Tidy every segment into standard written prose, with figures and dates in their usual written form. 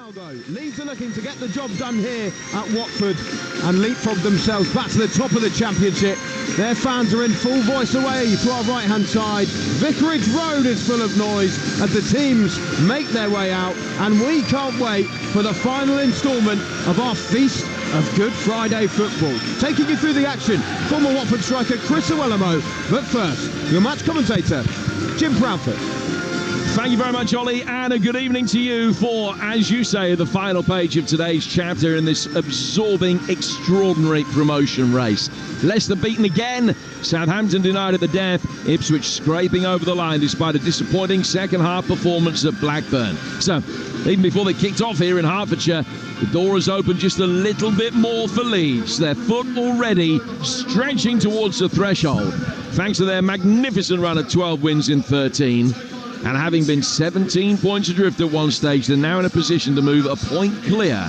Now though, Leeds are looking to get the job done here at Watford and leapfrog themselves back to the top of the Championship. Their fans are in full voice away to our right hand side. Vicarage Road is full of noise as the teams make their way out, and we can't wait for the final instalment of our feast of Good Friday football. Taking you through the action, former Watford striker Chris Iwelumo, but first, your match commentator, Jim Proudfoot. Thank you very much, Ollie, and a good evening to you for, as you say, the final page of today's chapter in this absorbing, extraordinary promotion race. Leicester beaten again, Southampton denied at the death, Ipswich scraping over the line despite a disappointing second-half performance at Blackburn. So, even before they kicked off here in Hertfordshire, the door has opened just a little bit more for Leeds. Their foot already stretching towards the threshold, thanks to their magnificent run of 12 wins in 13. And having been 17 points adrift at one stage, they're now in a position to move a point clear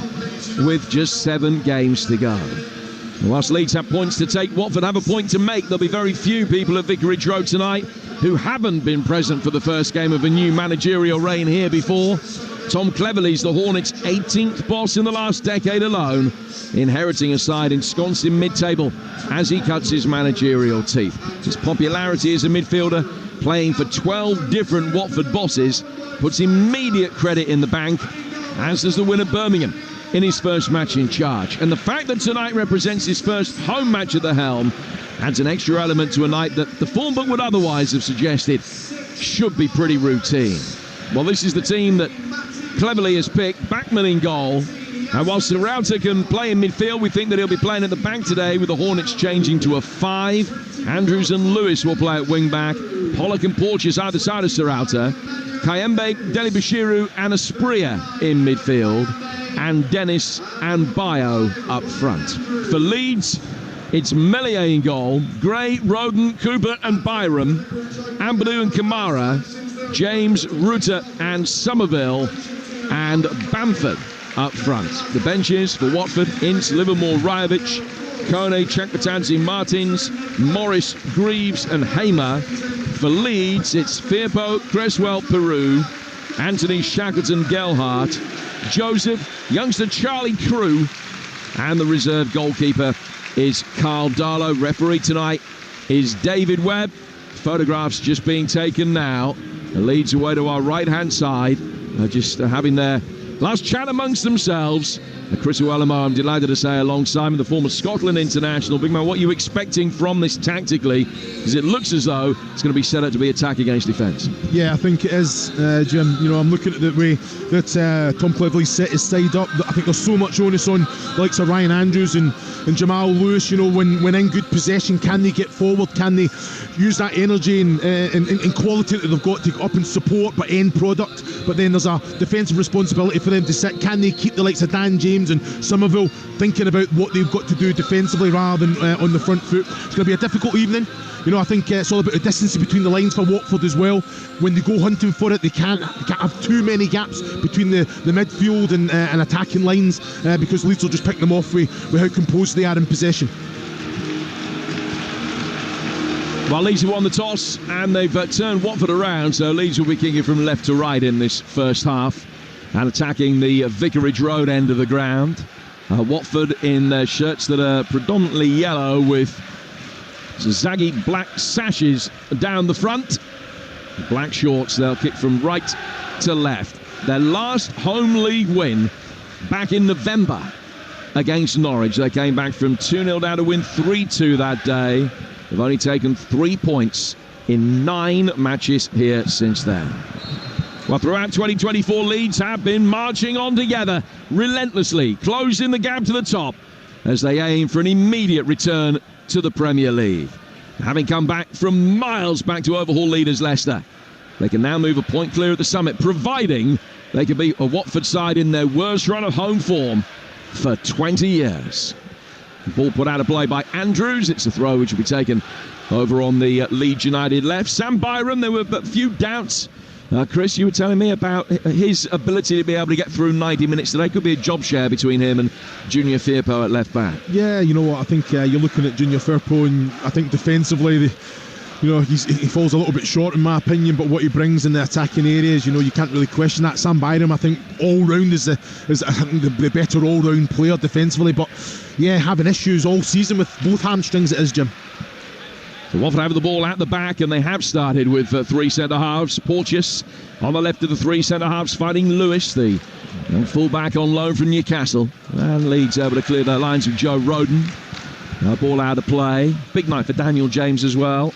with just 7 games to go. And whilst Leeds have points to take, Watford have a point to make. There'll be very few people at Vicarage Road tonight who haven't been present for the first game of a new managerial reign here before. Tom Cleverley's the Hornets' 18th boss in the last decade alone, inheriting a side ensconced in mid-table as he cuts his managerial teeth. His popularity as a midfielder, playing for 12 different Watford bosses, puts immediate credit in the bank, as does the win at Birmingham in his first match in charge. And the fact that tonight represents his first home match at the helm adds an extra element to a night that the form book would otherwise have suggested should be pretty routine. Well, this is the team that Cleverley has picked. Backman in goal. And whilst Serralta can play in midfield, we think that he'll be playing at the back today, with the Hornets changing to a 5. Andrews and Lewis will play at wing-back. Pollock and Porteous either side of Serralta. Kayembe, Delibashiru and Asprilla in midfield. And Dennis and Bayo up front. For Leeds, it's Meslier in goal. Gray, Roden, Cooper and Byram. Ampadu and Kamara. James, Rutter and Somerville. And Bamford up front. The benches for Watford: Ince, Livermore, Rajovic, Kone, Chekpatanzi, Martins, Morris, Greaves and Hamer. For Leeds, it's Firpo, Cresswell, Peru, Anthony, Shackleton, Gelhardt, Joseph, youngster Charlie Crew, and the reserve goalkeeper is Carl Darlow. Referee tonight is David Webb. Photographs just being taken now. The Leeds away to our right-hand side, just having their last chat amongst themselves. Chris Iwelumo, I'm delighted to say, alongside the former Scotland international. Big man, what are you expecting from this tactically? Because it looks as though it's going to be set up to be attack against defence. Yeah, I think it is, Jim. You know, I'm looking at the way that Tom Cleverley set his side up. I think there's so much onus on the likes of Ryan Andrews and Jamal Lewis. You know, when in good possession, can they get forward? Can they use that energy and quality that they've got to get up and support but end product? But then there's a defensive responsibility for them to sit. Can they keep the likes of Dan James and Somerville thinking about what they've got to do defensively rather than on the front foot? It's going to be a difficult evening. You know, I think it's all about the distance between the lines for Watford as well. When they go hunting for it, they can't have too many gaps between the midfield and attacking lines, because Leeds will just pick them off with how composed they are in possession. Well, Leeds have won the toss and they've turned Watford around, so Leeds will be kicking from left to right in this first half and attacking the Vicarage Road end of the ground. Watford in their shirts that are predominantly yellow with zaggy black sashes down the front. Black shorts, they'll kick from right to left. Their last home league win back in November against Norwich. They came back from 2-0 down to win 3-2 that day. They've only taken 3 points in 9 matches here since then. Well, throughout 2024, Leeds have been marching on together relentlessly, closing the gap to the top as they aim for an immediate return to the Premier League. Having come back from miles back to overhaul leaders Leicester, they can now move a point clear of the summit, providing they can beat a Watford side in their worst run of home form for 20 years. The ball put out of play by Andrews. It's a throw which will be taken over on the Leeds United left. Sam Byram, there were but few doubts. Chris, you were telling me about his ability to be able to get through 90 minutes today. Could be a job share between him and Junior Firpo at left back. Yeah, you know what, I think you're looking at Junior Firpo, and I think defensively you know, he falls a little bit short in my opinion, but what he brings in the attacking areas, you know, you can't really question that. Sam Byram, I think, all round is the better all round player defensively, but yeah, having issues all season with both hamstrings it is, Jim. So Watford have the ball at the back, and they have started with three centre-halves. Porteous on the left of the three centre-halves fighting Lewis, the full-back on loan from Newcastle. And Leeds able to clear their lines with Joe Rodon. Ball out of play. Big night for Daniel James as well.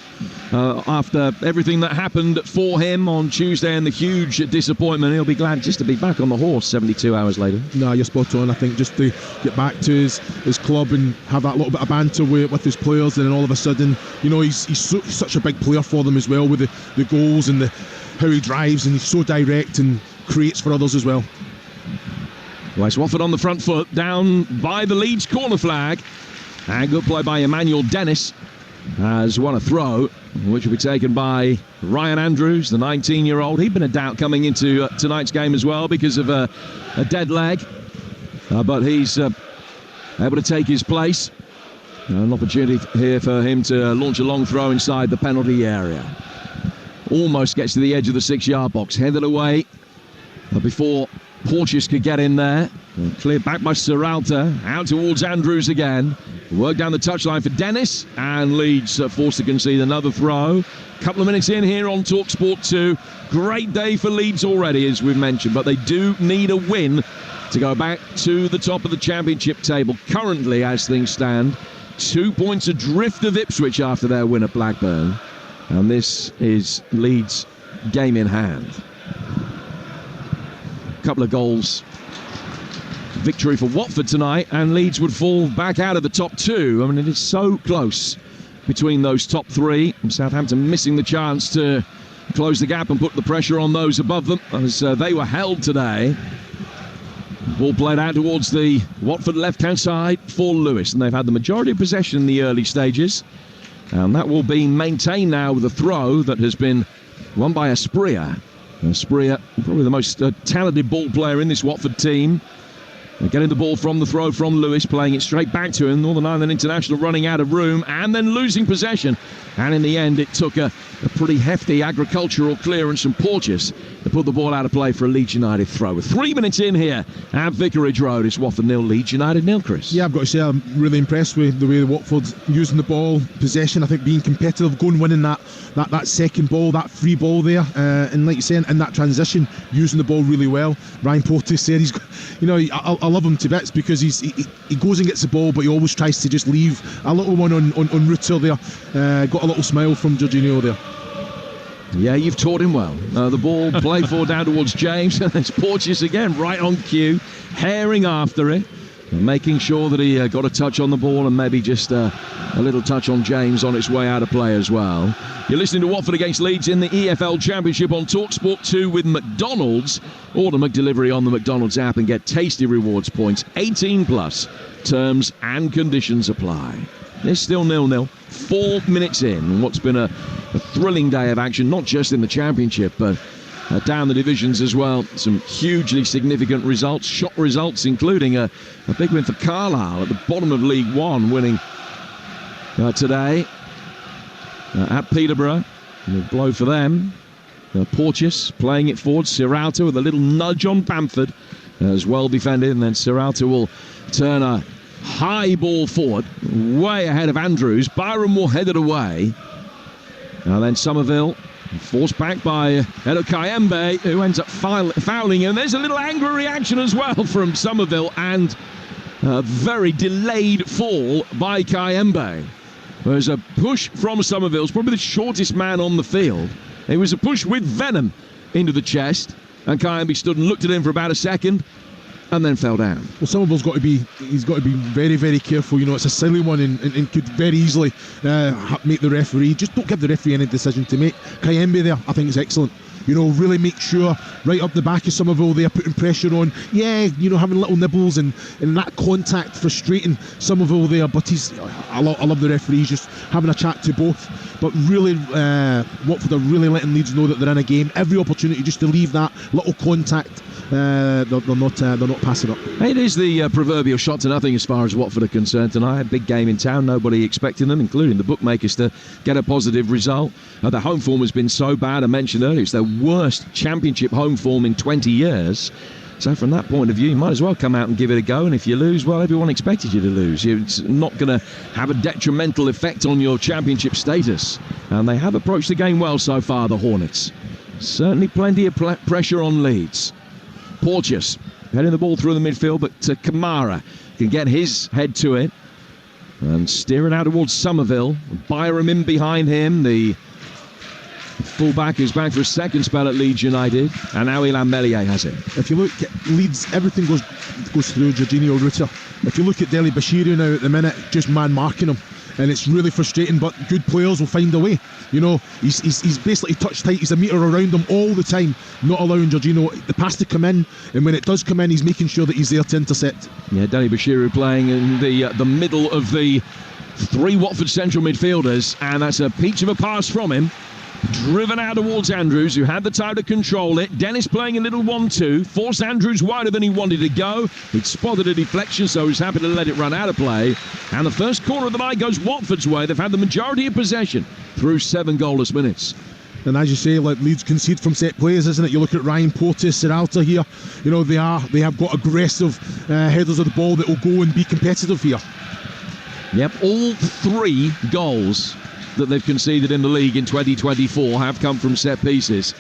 After everything that happened for him on Tuesday and the huge disappointment, he'll be glad just to be back on the horse 72 hours later. No, you're spot on. I think just to get back to his club and have that little bit of banter with his players, and then all of a sudden, you know, he's such a big player for them as well, with the goals and how he drives, and he's so direct and creates for others as well. West Watford on the front foot, down by the Leeds corner flag. And good play by Emmanuel Dennis has won a throw, which will be taken by Ryan Andrews, the 19-year-old. He'd been a doubt coming into tonight's game as well because of a dead leg. But he's able to take his place. An opportunity here for him to launch a long throw inside the penalty area. Almost gets to the edge of the 6-yard box. Headed away before Porteous could get in there. Cleared back by Serralta. Out towards Andrews again. Work down the touchline for Dennis, and Leeds forced to concede another throw. Couple of minutes in here on Talksport 2. Great day for Leeds already, as we've mentioned, but they do need a win to go back to the top of the championship table. Currently, as things stand, 2 points adrift of Ipswich after their win at Blackburn, and this is Leeds' game in hand. Couple of goals. Victory for Watford tonight, and Leeds would fall back out of the top two. I mean, it is so close between those top three, and Southampton missing the chance to close the gap and put the pressure on those above them, as they were held today. Ball played out towards the Watford left-hand side for Lewis, and they've had the majority of possession in the early stages, and that will be maintained now with a throw that has been won by Asprilla. Asprilla, probably the most talented ball player in this Watford team. Getting the ball from the throw from Lewis, playing it straight back to him. Northern Ireland International running out of room and then losing possession. And in the end, it took a pretty hefty agricultural clearance from Porteous to put the ball out of play for a Leeds United throw. With 3 minutes in here at Vicarage Road, it's Watford 0, Leeds United 0, Chris. Yeah, I've got to say I'm really impressed with the way the Watford's using the ball, possession. I think being competitive, going winning that second ball, that free ball there, and like you say, in that transition, using the ball really well. Ryan Porteous there, he's, you know, I love him to bits because he goes and gets the ball, but he always tries to just leave a little one on Rutter there. Got a little smile from Jorginho there. Yeah, you've taught him well. The ball played forward down towards James, and there's Porteous again, right on cue, herring after it, and making sure that he got a touch on the ball, and maybe just a little touch on James on its way out of play as well. You're listening to Watford against Leeds in the EFL Championship on Talksport 2 with McDonald's. Order McDelivery on the McDonald's app and get tasty rewards points. 18 plus. Terms and conditions apply. It's still 0-0. 4 minutes in. What's been a thrilling day of action, not just in the Championship, but down the divisions as well. Some hugely significant results, shock results, including a big win for Carlisle at the bottom of League One, winning today at Peterborough. A blow for them. Porteous playing it forward. Serralta with a little nudge on Bamford, as well defended, and then Serralta will turn a high ball forward, way ahead of Andrews. Byram will head it away. And then Somerville forced back by Edo Kayembe, who ends up fouling him. There's a little angry reaction as well from Somerville, and a very delayed fall by Kayembe. There's a push from Somerville. It's probably the shortest man on the field. It was a push with venom into the chest, and Kayembe stood and looked at him for about a second and then fell down. Well, Somerville's got to be very, very careful. You know, it's a silly one and could very easily make the referee. Just don't give the referee any decision to make. Kayembe there, I think, is excellent. You know, really make sure right up the back of Somerville there, putting pressure on. Yeah, you know, having little nibbles and that contact frustrating Somerville there. But I love the referees just having a chat to both. But really, Watford are really letting Leeds know that they're in a game. Every opportunity just to leave that little contact they're not passing up. It is the proverbial shot to nothing as far as Watford are concerned tonight. A big game in town, nobody expecting them, including the bookmakers, to get a positive result. The home form has been so bad. I mentioned earlier it's their worst championship home form in 20 years. So from that point of view, you might as well come out and give it a go. And if you lose, well, everyone expected you to lose. It's not going to have a detrimental effect on your championship status. And they have approached the game well so far, the Hornets. Certainly plenty of pressure on Leeds. Porteous heading the ball through the midfield, but Kamara can get his head to it and steer it out towards Somerville. Byram in behind him, the fullback who's back for a second spell at Leeds United, and now Illan Meslier has it. If you look at Leeds, everything goes through Jorginho Rutter. If you look at Deli Bashiru now at the minute, just man marking him, and it's really frustrating, but good players will find a way. You know, he's basically touch tight. He's a metre around him all the time, not allowing Jorginho the pass to come in, and when it does come in, he's making sure that he's there to intercept. Yeah, Deli Bashiru playing in the middle of the three Watford central midfielders, and that's a peach of a pass from him. Driven out towards Andrews, who had the time to control it. Dennis playing a little 1-2, forced Andrews wider than he wanted to go. He'd spotted a deflection, so he's happy to let it run out of play. And the first corner of the night goes Watford's way. They've had the majority of possession through 7 goalless minutes. And as you say, like, Leeds concede from set plays, isn't it? You look at Ryan Porteous, Serralta here. You know, they have got aggressive headers of the ball that will go and be competitive here. Yep, all 3 goals that they've conceded in the league in 2024 have come from set pieces.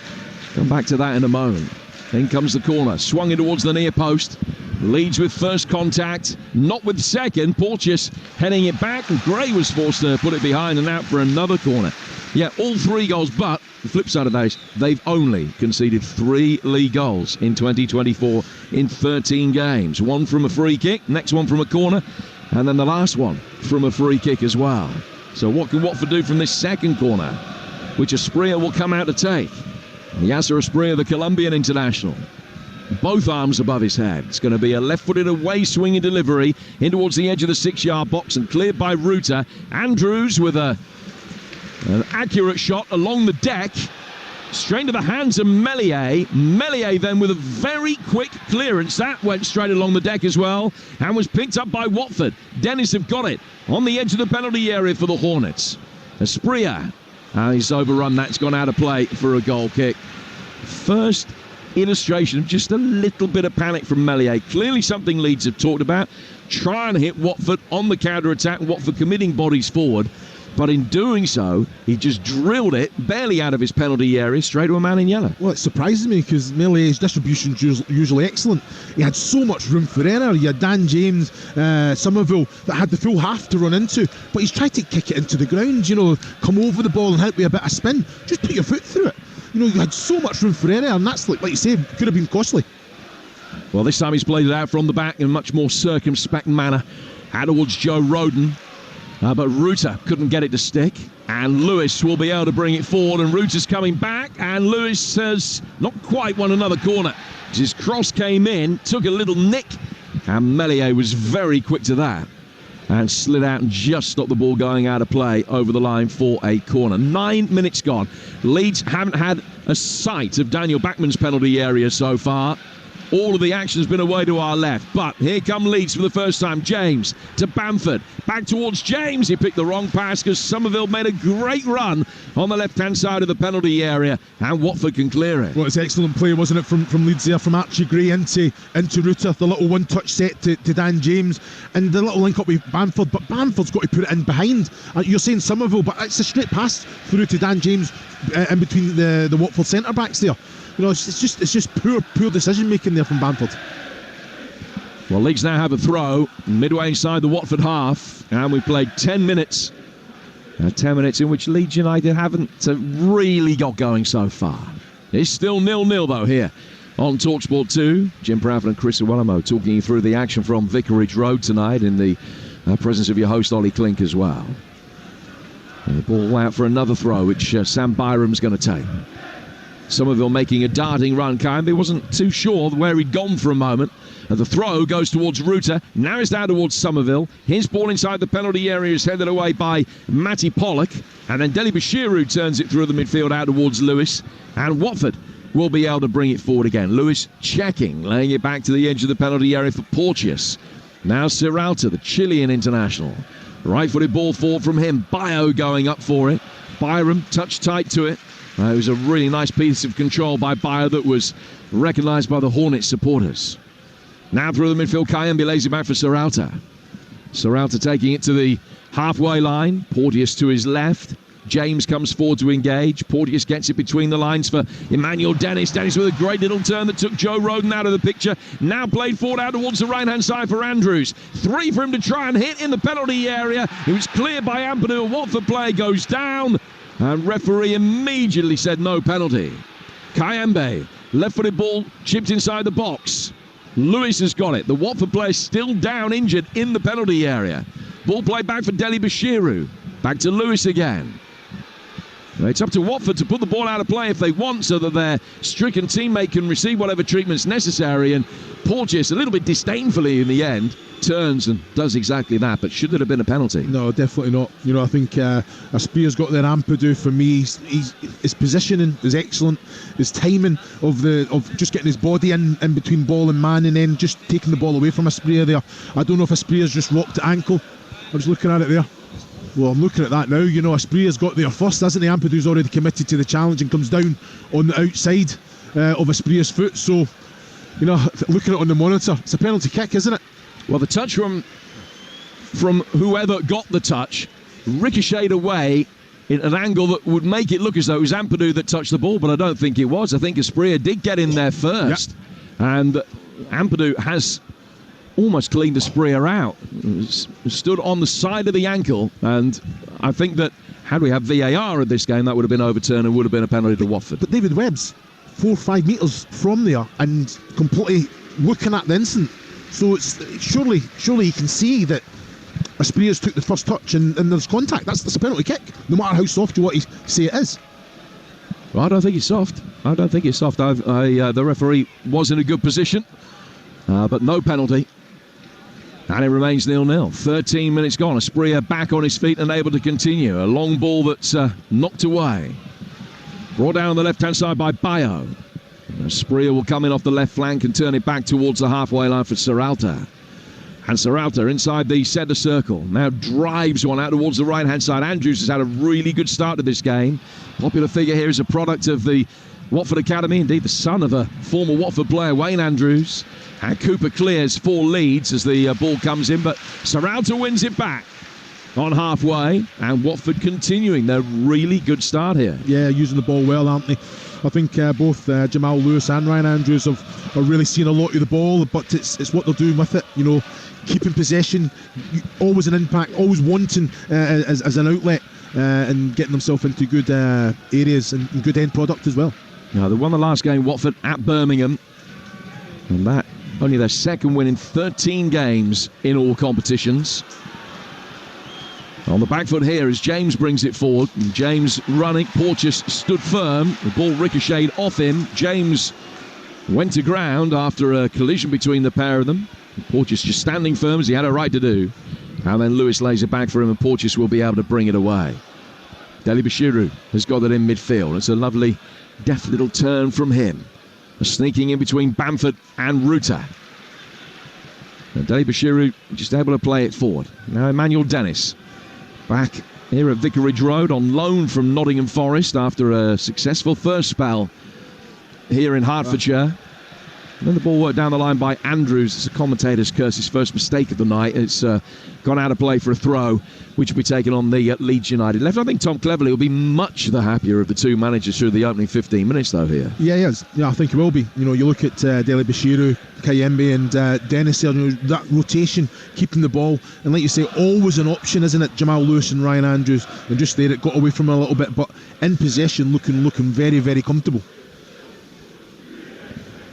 Come back to that in a moment. In comes the corner, swung in towards the near post. Leeds with first contact, not with second. Porteous heading it back, and Gray was forced to put it behind and out for another corner. Yeah, all 3 goals, but the flip side of that is they've only conceded 3 league goals in 2024 in 13 games. One from a free kick, next one from a corner, and then the last one from a free kick as well. So what can Watford do from this second corner, which Asprilla will come out to take? Yasser Asprilla, the Colombian international. Both arms above his head. It's going to be a left-footed away swinging delivery in towards the edge of the 6-yard box and cleared by Rutter. Andrews with an accurate shot along the deck. Straight into the hands of Meslier. Meslier then with a very quick clearance. That went straight along the deck as well and was picked up by Watford. Dennis have got it on the edge of the penalty area for the Hornets. Asprilla. He's overrun. That's gone out of play for a goal kick. First illustration of just a little bit of panic from Meslier. Clearly something Leeds have talked about. Trying to hit Watford on the counter-attack. Watford committing bodies forward. But in doing so, he just drilled it barely out of his penalty area straight to a man in yellow. Well, it surprises me because Meslier's distribution is usually excellent. He had so much room for error. You had Dan James, Somerville that had the full half to run into, but he's tried to kick it into the ground, you know, come over the ball and help with a bit of spin. Just put your foot through it. You know, you had so much room for error, and that's, like you say, could have been costly. Well, this time he's played it out from the back in a much more circumspect manner. Out towards Joe Roden. But Rutter couldn't get it to stick, and Lewis will be able to bring it forward, and Rutter's coming back, and Lewis has not quite won another corner. His cross came in, took a little nick, and Meslier was very quick to that and slid out and just stopped the ball going out of play over the line for a corner. 9 minutes gone. Leeds haven't had a sight of Daniel Backman's penalty area so far. All of the action has been away to our left. But here come Leeds for the first time. James to Bamford. Back towards James. He picked the wrong pass because Somerville made a great run on the left-hand side of the penalty area. And Watford can clear it. Well, it's excellent play, wasn't it, from Leeds there, from Archie Gray into Rutter. The little one-touch set to Dan James. And the little link-up with Bamford. But Bamford's got to put it in behind. You're saying Somerville, but it's a straight pass through to Dan James in between the Watford centre-backs there. You know, it's just poor decision making there from Bamford. Well, Leeds now have a throw midway inside the Watford half, and we've played 10 minutes. 10 minutes in which Leeds United haven't really got going so far. It's still 0-0 though here on Talksport 2. Jim Proudfoot and Chris Iwelumo talking you through the action from Vicarage Road tonight in the presence of your host Ollie Klink as well. And the ball out for another throw, which Sam Byram's going to take. Somerville making a darting run. He wasn't too sure where he'd gone for a moment. The throw goes towards Rutter. Now it's down towards Somerville. His ball inside the penalty area is headed away by Matty Pollock. And then Deli Bashiru turns it through the midfield out towards Lewis. And Watford will be able to bring it forward again. Lewis checking, laying it back to the edge of the penalty area for Porteous. Now Serralta, the Chilean international. Right-footed ball forward from him. Bayo going up for it. Byram touched tight to it. It was a really nice piece of control by Bayo that was recognised by the Hornets supporters. Now through the midfield, Kayembe lays it back for Serralta. Serralta taking it to the halfway line. Porteous to his left. James comes forward to engage. Porteous gets it between the lines for Emmanuel Dennis. Dennis with a great little turn that took Joe Rodon out of the picture. Now played forward out towards the right-hand side for Andrews. 3 for him to try and hit in the penalty area. It was cleared by Ampadu. A Watford player goes down. And referee immediately said no penalty. Kayembe, left-footed ball chipped inside the box. Lewis has got it. The Watford player still down, injured in the penalty area. Ball played back for Deli Bashiru. Back to Lewis again. It's up to Watford to put the ball out of play if they want, so that their stricken teammate can receive whatever treatment's necessary. And Porteous, a little bit disdainfully in the end, turns and does exactly that. But should it have been a penalty? No, definitely not. You know, I think Aspear's got their Ampadu for me. His positioning is excellent. His timing of just getting his body in between ball and man, and then just taking the ball away from Aspear there. I don't know if Aspear's just rocked the ankle. I was looking at it there. Well, I'm looking at that now. You know, Aspear's got there first, hasn't he? Ampadu's already committed to the challenge and comes down on the outside of Aspear's foot. So, you know, looking at it on the monitor, it's a penalty kick, isn't it? Well, the touch from whoever got the touch ricocheted away in an angle that would make it look as though it was Ampadu that touched the ball, but I don't think it was. I think Aspear did get in there first. Yep. And Ampadu has almost cleaned Aspear out. Stood on the side of the ankle, and I think that had we had VAR at this game, that would have been overturned and would have been a penalty to Watford. But David Webb's 4 or 5 metres from there and completely looking at the incident. So it's surely you can see that Aspear's took the first touch and there's contact. That's a penalty kick, no matter how soft you want to say it is. Well, I don't think it's soft. The referee was in a good position, but no penalty. And it remains 0-0. 13 minutes gone. Aspear back on his feet and able to continue. A long ball that's knocked away. Brought down on the left-hand side by Bayo. Aspear will come in off the left flank and turn it back towards the halfway line for Serralta. And Serralta inside the centre circle. Now drives one out towards the right-hand side. Andrews has had a really good start to this game. Popular figure here is a product of the Watford Academy, indeed the son of a former Watford player, Wayne Andrews. And Cooper clears for Leeds as the ball comes in, but Serralta wins it back on halfway, and Watford continuing their really good start here. Yeah, using the ball well, aren't they? I think both Jamal Lewis and Ryan Andrews have really seen a lot of the ball, but it's what they're doing with it, you know, keeping possession, always an impact, always wanting as an outlet, and getting themselves into good areas and good end product as well. Now, they won the last game, Watford, at Birmingham, and that only their second win in 13 games in all competitions. On the back foot here as James brings it forward. And James running. Porteous stood firm. The ball ricocheted off him. James went to ground after a collision between the pair of them. Porteous just standing firm as he had a right to do. And then Lewis lays it back for him, and Porteous will be able to bring it away. Deli Bashiru has got it in midfield. It's a lovely, deft little turn from him. Sneaking in between Bamford and Ruta. And Deli Bashiru just able to play it forward. Now Emmanuel Dennis back here at Vicarage Road on loan from Nottingham Forest after a successful first spell here in Hertfordshire. And then the ball worked down the line by Andrews. It's a commentator's curse, his first mistake of the night. It's gone out of play for a throw, which will be taken on the Leeds United left. I think Tom Cleverley will be much the happier of the two managers through the opening 15 minutes, though, here. Yeah, he is. Yeah, I think he will be. You know, you look at Deli Bashiru, Kayembe and Dennis here, you know, that rotation, keeping the ball. And like you say, always an option, isn't it? Jamal Lewis and Ryan Andrews. And just there, it got away from him a little bit, but in possession, looking very, very comfortable.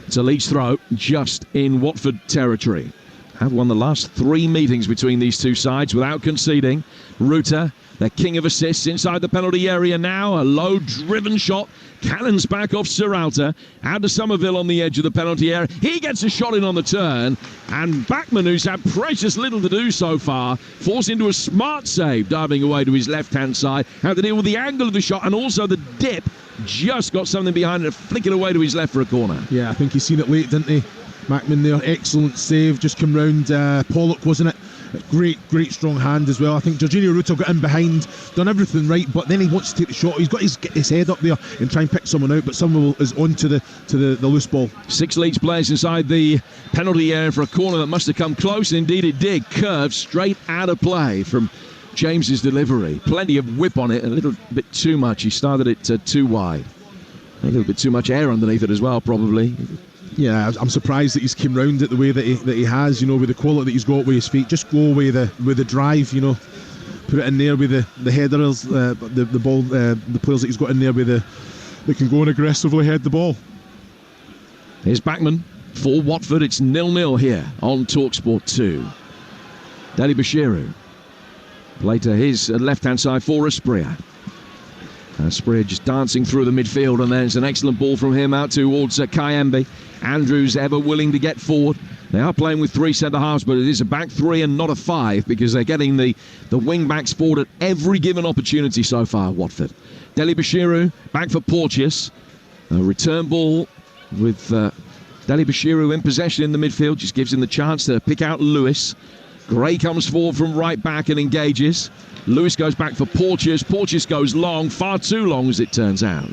It's a Leeds throw just in Watford territory. Have won the last 3 meetings between these two sides without conceding. Ruta, the king of assists inside the penalty area now. A low driven shot. Cannons back off Serralta. Out to Somerville on the edge of the penalty area. He gets a shot in on the turn. And Bachmann, who's had precious little to do so far, forced into a smart save, diving away to his left-hand side. How to deal with the angle of the shot and also the dip just got something behind it and flick it away to his left for a corner. Yeah, I think he's seen it late, didn't he? Macman there, excellent save, just come round. Pollock, wasn't it? Great strong hand as well. I think Jorginho Ruto got in behind, done everything right, but then he wants to take the shot. He's got his head up there and try and pick someone out, but someone is onto the loose ball. 6 Leeds players inside the penalty area for a corner that must have come close. Indeed it did. Curved straight out of play from James's delivery. Plenty of whip on it, a little bit too much. He started it too wide. A little bit too much air underneath it as well, probably. Yeah, I'm surprised that he's came round it the way that he has, with the quality that he's got with his feet. Just go with the drive, put it in there with the headers, the ball, the players that he's got in there that can go and aggressively head the ball. Here's Bachmann for Watford. It's 0-0 here on Talksport 2. Deli Bashiru played to his left-hand side for Asprilla. Asprilla just dancing through the midfield, and there's an excellent ball from him out towards Kayembe. Andrews ever willing to get forward. They are playing with 3 centre-halves, but it is a back 3 and not a 5 because they're getting the wing-backs forward at every given opportunity so far, Watford. Deli Bashiru back for Porteous. A return ball with Deli Bashiru in possession in the midfield. Just gives him the chance to pick out Lewis. Gray comes forward from right back and engages. Lewis goes back for Porteous. Porteous goes long, far too long as it turns out.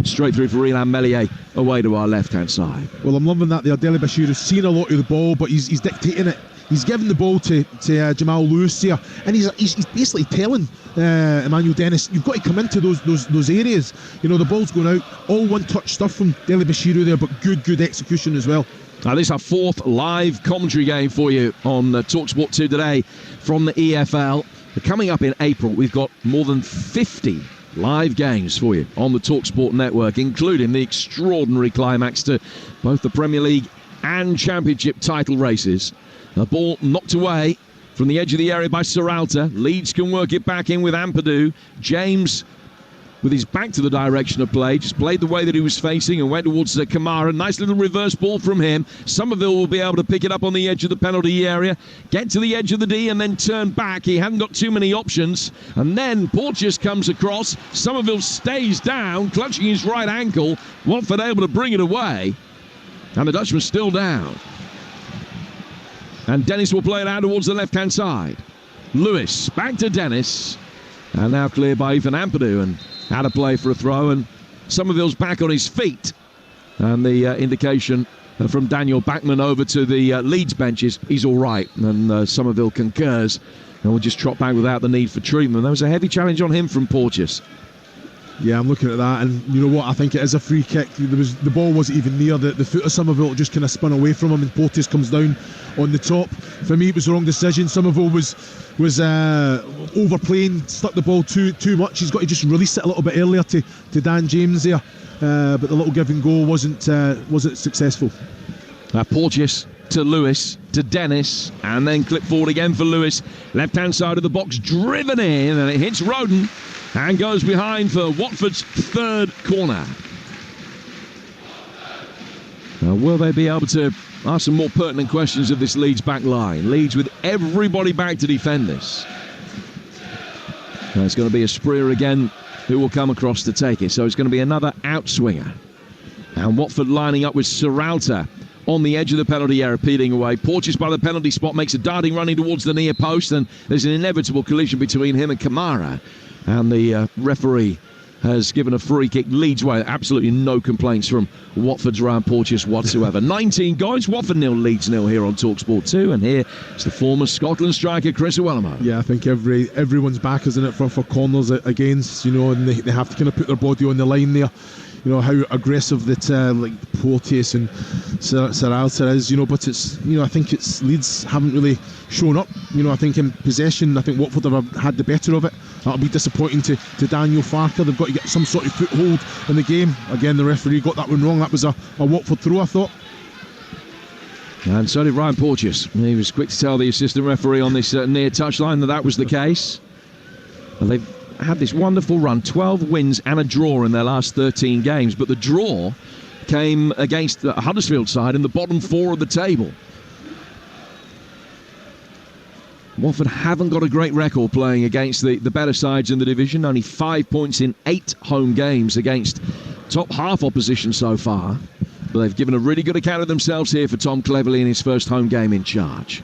Straight through for Ilan Meslier, away to our left-hand side. Well, I'm loving that there. Deli Bashiru's seen a lot of the ball, but he's dictating it. He's giving the ball to Jamal Lewis here, and he's basically telling Emmanuel Dennis, you've got to come into those areas. The ball's going out. All one-touch stuff from Deli Bashiru there, but good execution as well. Now, this is our 4th live commentary game for you on Talksport 2 today from the EFL. Coming up in April, we've got more than 50 live games for you on the Talksport network, including the extraordinary climax to both the Premier League and Championship title races. The ball knocked away from the edge of the area by Serralta. Leeds can work it back in with Ampadu. James, with his back to the direction of play, just played the way that he was facing and went towards Kamara. Nice little reverse ball from him. Somerville will be able to pick it up on the edge of the penalty area, get to the edge of the D and then turn back. He hadn't got too many options. And then Porteous comes across. Somerville stays down, clutching his right ankle. Watford able to bring it away. And the Dutchman's still down. And Dennis will play it out towards the left-hand side. Lewis back to Dennis. And now cleared by Ethan Ampadu and out of play for a throw, and Somerville's back on his feet. And the indication from Daniel Bachmann over to the Leeds benches, he's all right. And Somerville concurs and will just trot back without the need for treatment. There was a heavy challenge on him from Porteous. Yeah, I'm looking at that, and you know what? I think it is a free kick. The ball wasn't even near the foot of Somerville. Just kind of spun away from him, and Porteous comes down on the top. For me, it was the wrong decision. Somerville was overplaying, stuck the ball too much. He's got to just release it a little bit earlier to Dan James there, but the little give and go wasn't successful. Porteous to Lewis, to Dennis, and then clip forward again for Lewis. Left-hand side of the box, driven in, and it hits Roden and goes behind for Watford's 3rd corner. Now, will they be able to ask some more pertinent questions of this Leeds back line? Leeds with everybody back to defend this. Now, it's going to be a Asprilla again who will come across to take it, so it's going to be another outswinger. And Watford lining up with Serralta on the edge of the penalty area, peeling away. Porteous by the penalty spot makes a darting running towards the near post, and there's an inevitable collision between him and Kamara. And the referee has given a free kick Leeds way. Absolutely no complaints from Watford's Ryan Porteous whatsoever. 19 goals, Watford 0, Leeds 0 here on Talksport 2. And here is the former Scotland striker Chris Iwelumo. Yeah, I think everyone's back, isn't it, for corners against, and they have to kind of put their body on the line there. How aggressive that like Porteous and Serralta is, but it's, I think it's Leeds haven't really shown up. I think in possession, I think Watford have had the better of it. That'll be disappointing to Daniel Farker. They've got to get some sort of foothold in the game. Again, the referee got that one wrong. That was a Watford throw, I thought. And so did Ryan Porteous. He was quick to tell the assistant referee on this near touchline that was the case. And they've had this wonderful run, 12 wins and a draw in their last 13 games, but the draw came against the Huddersfield side in the bottom 4 of the table. Watford haven't got a great record playing against the better sides in the division. Only 5 points in 8 home games against top half opposition so far. But they've given a really good account of themselves here for Tom Cleverley in his first home game in charge.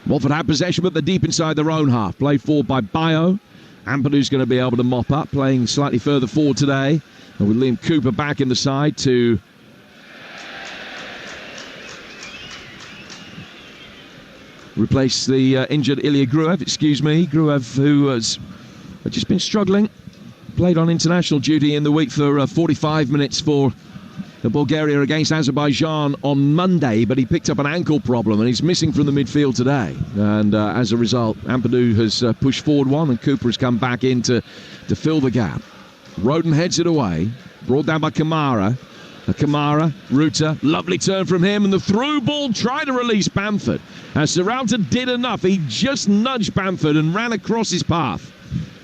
Watford had possession, but they're deep inside their own half. Played forward by Bayo. Ampadu's going to be able to mop up, playing slightly further forward today. And with Liam Cooper back in the side to replace the injured Ilya Gruev, Gruev, who has just been struggling. Played on international duty in the week for 45 minutes for Bulgaria against Azerbaijan on Monday, but he picked up an ankle problem and he's missing from the midfield today. And as a result, Ampadu has pushed forward one and Cooper has come back in to fill the gap. Roden heads it away, brought down by Kamara. Kamara, Ruta, lovely turn from him, and the through ball tried to release Bamford. As Serralta did enough, he just nudged Bamford and ran across his path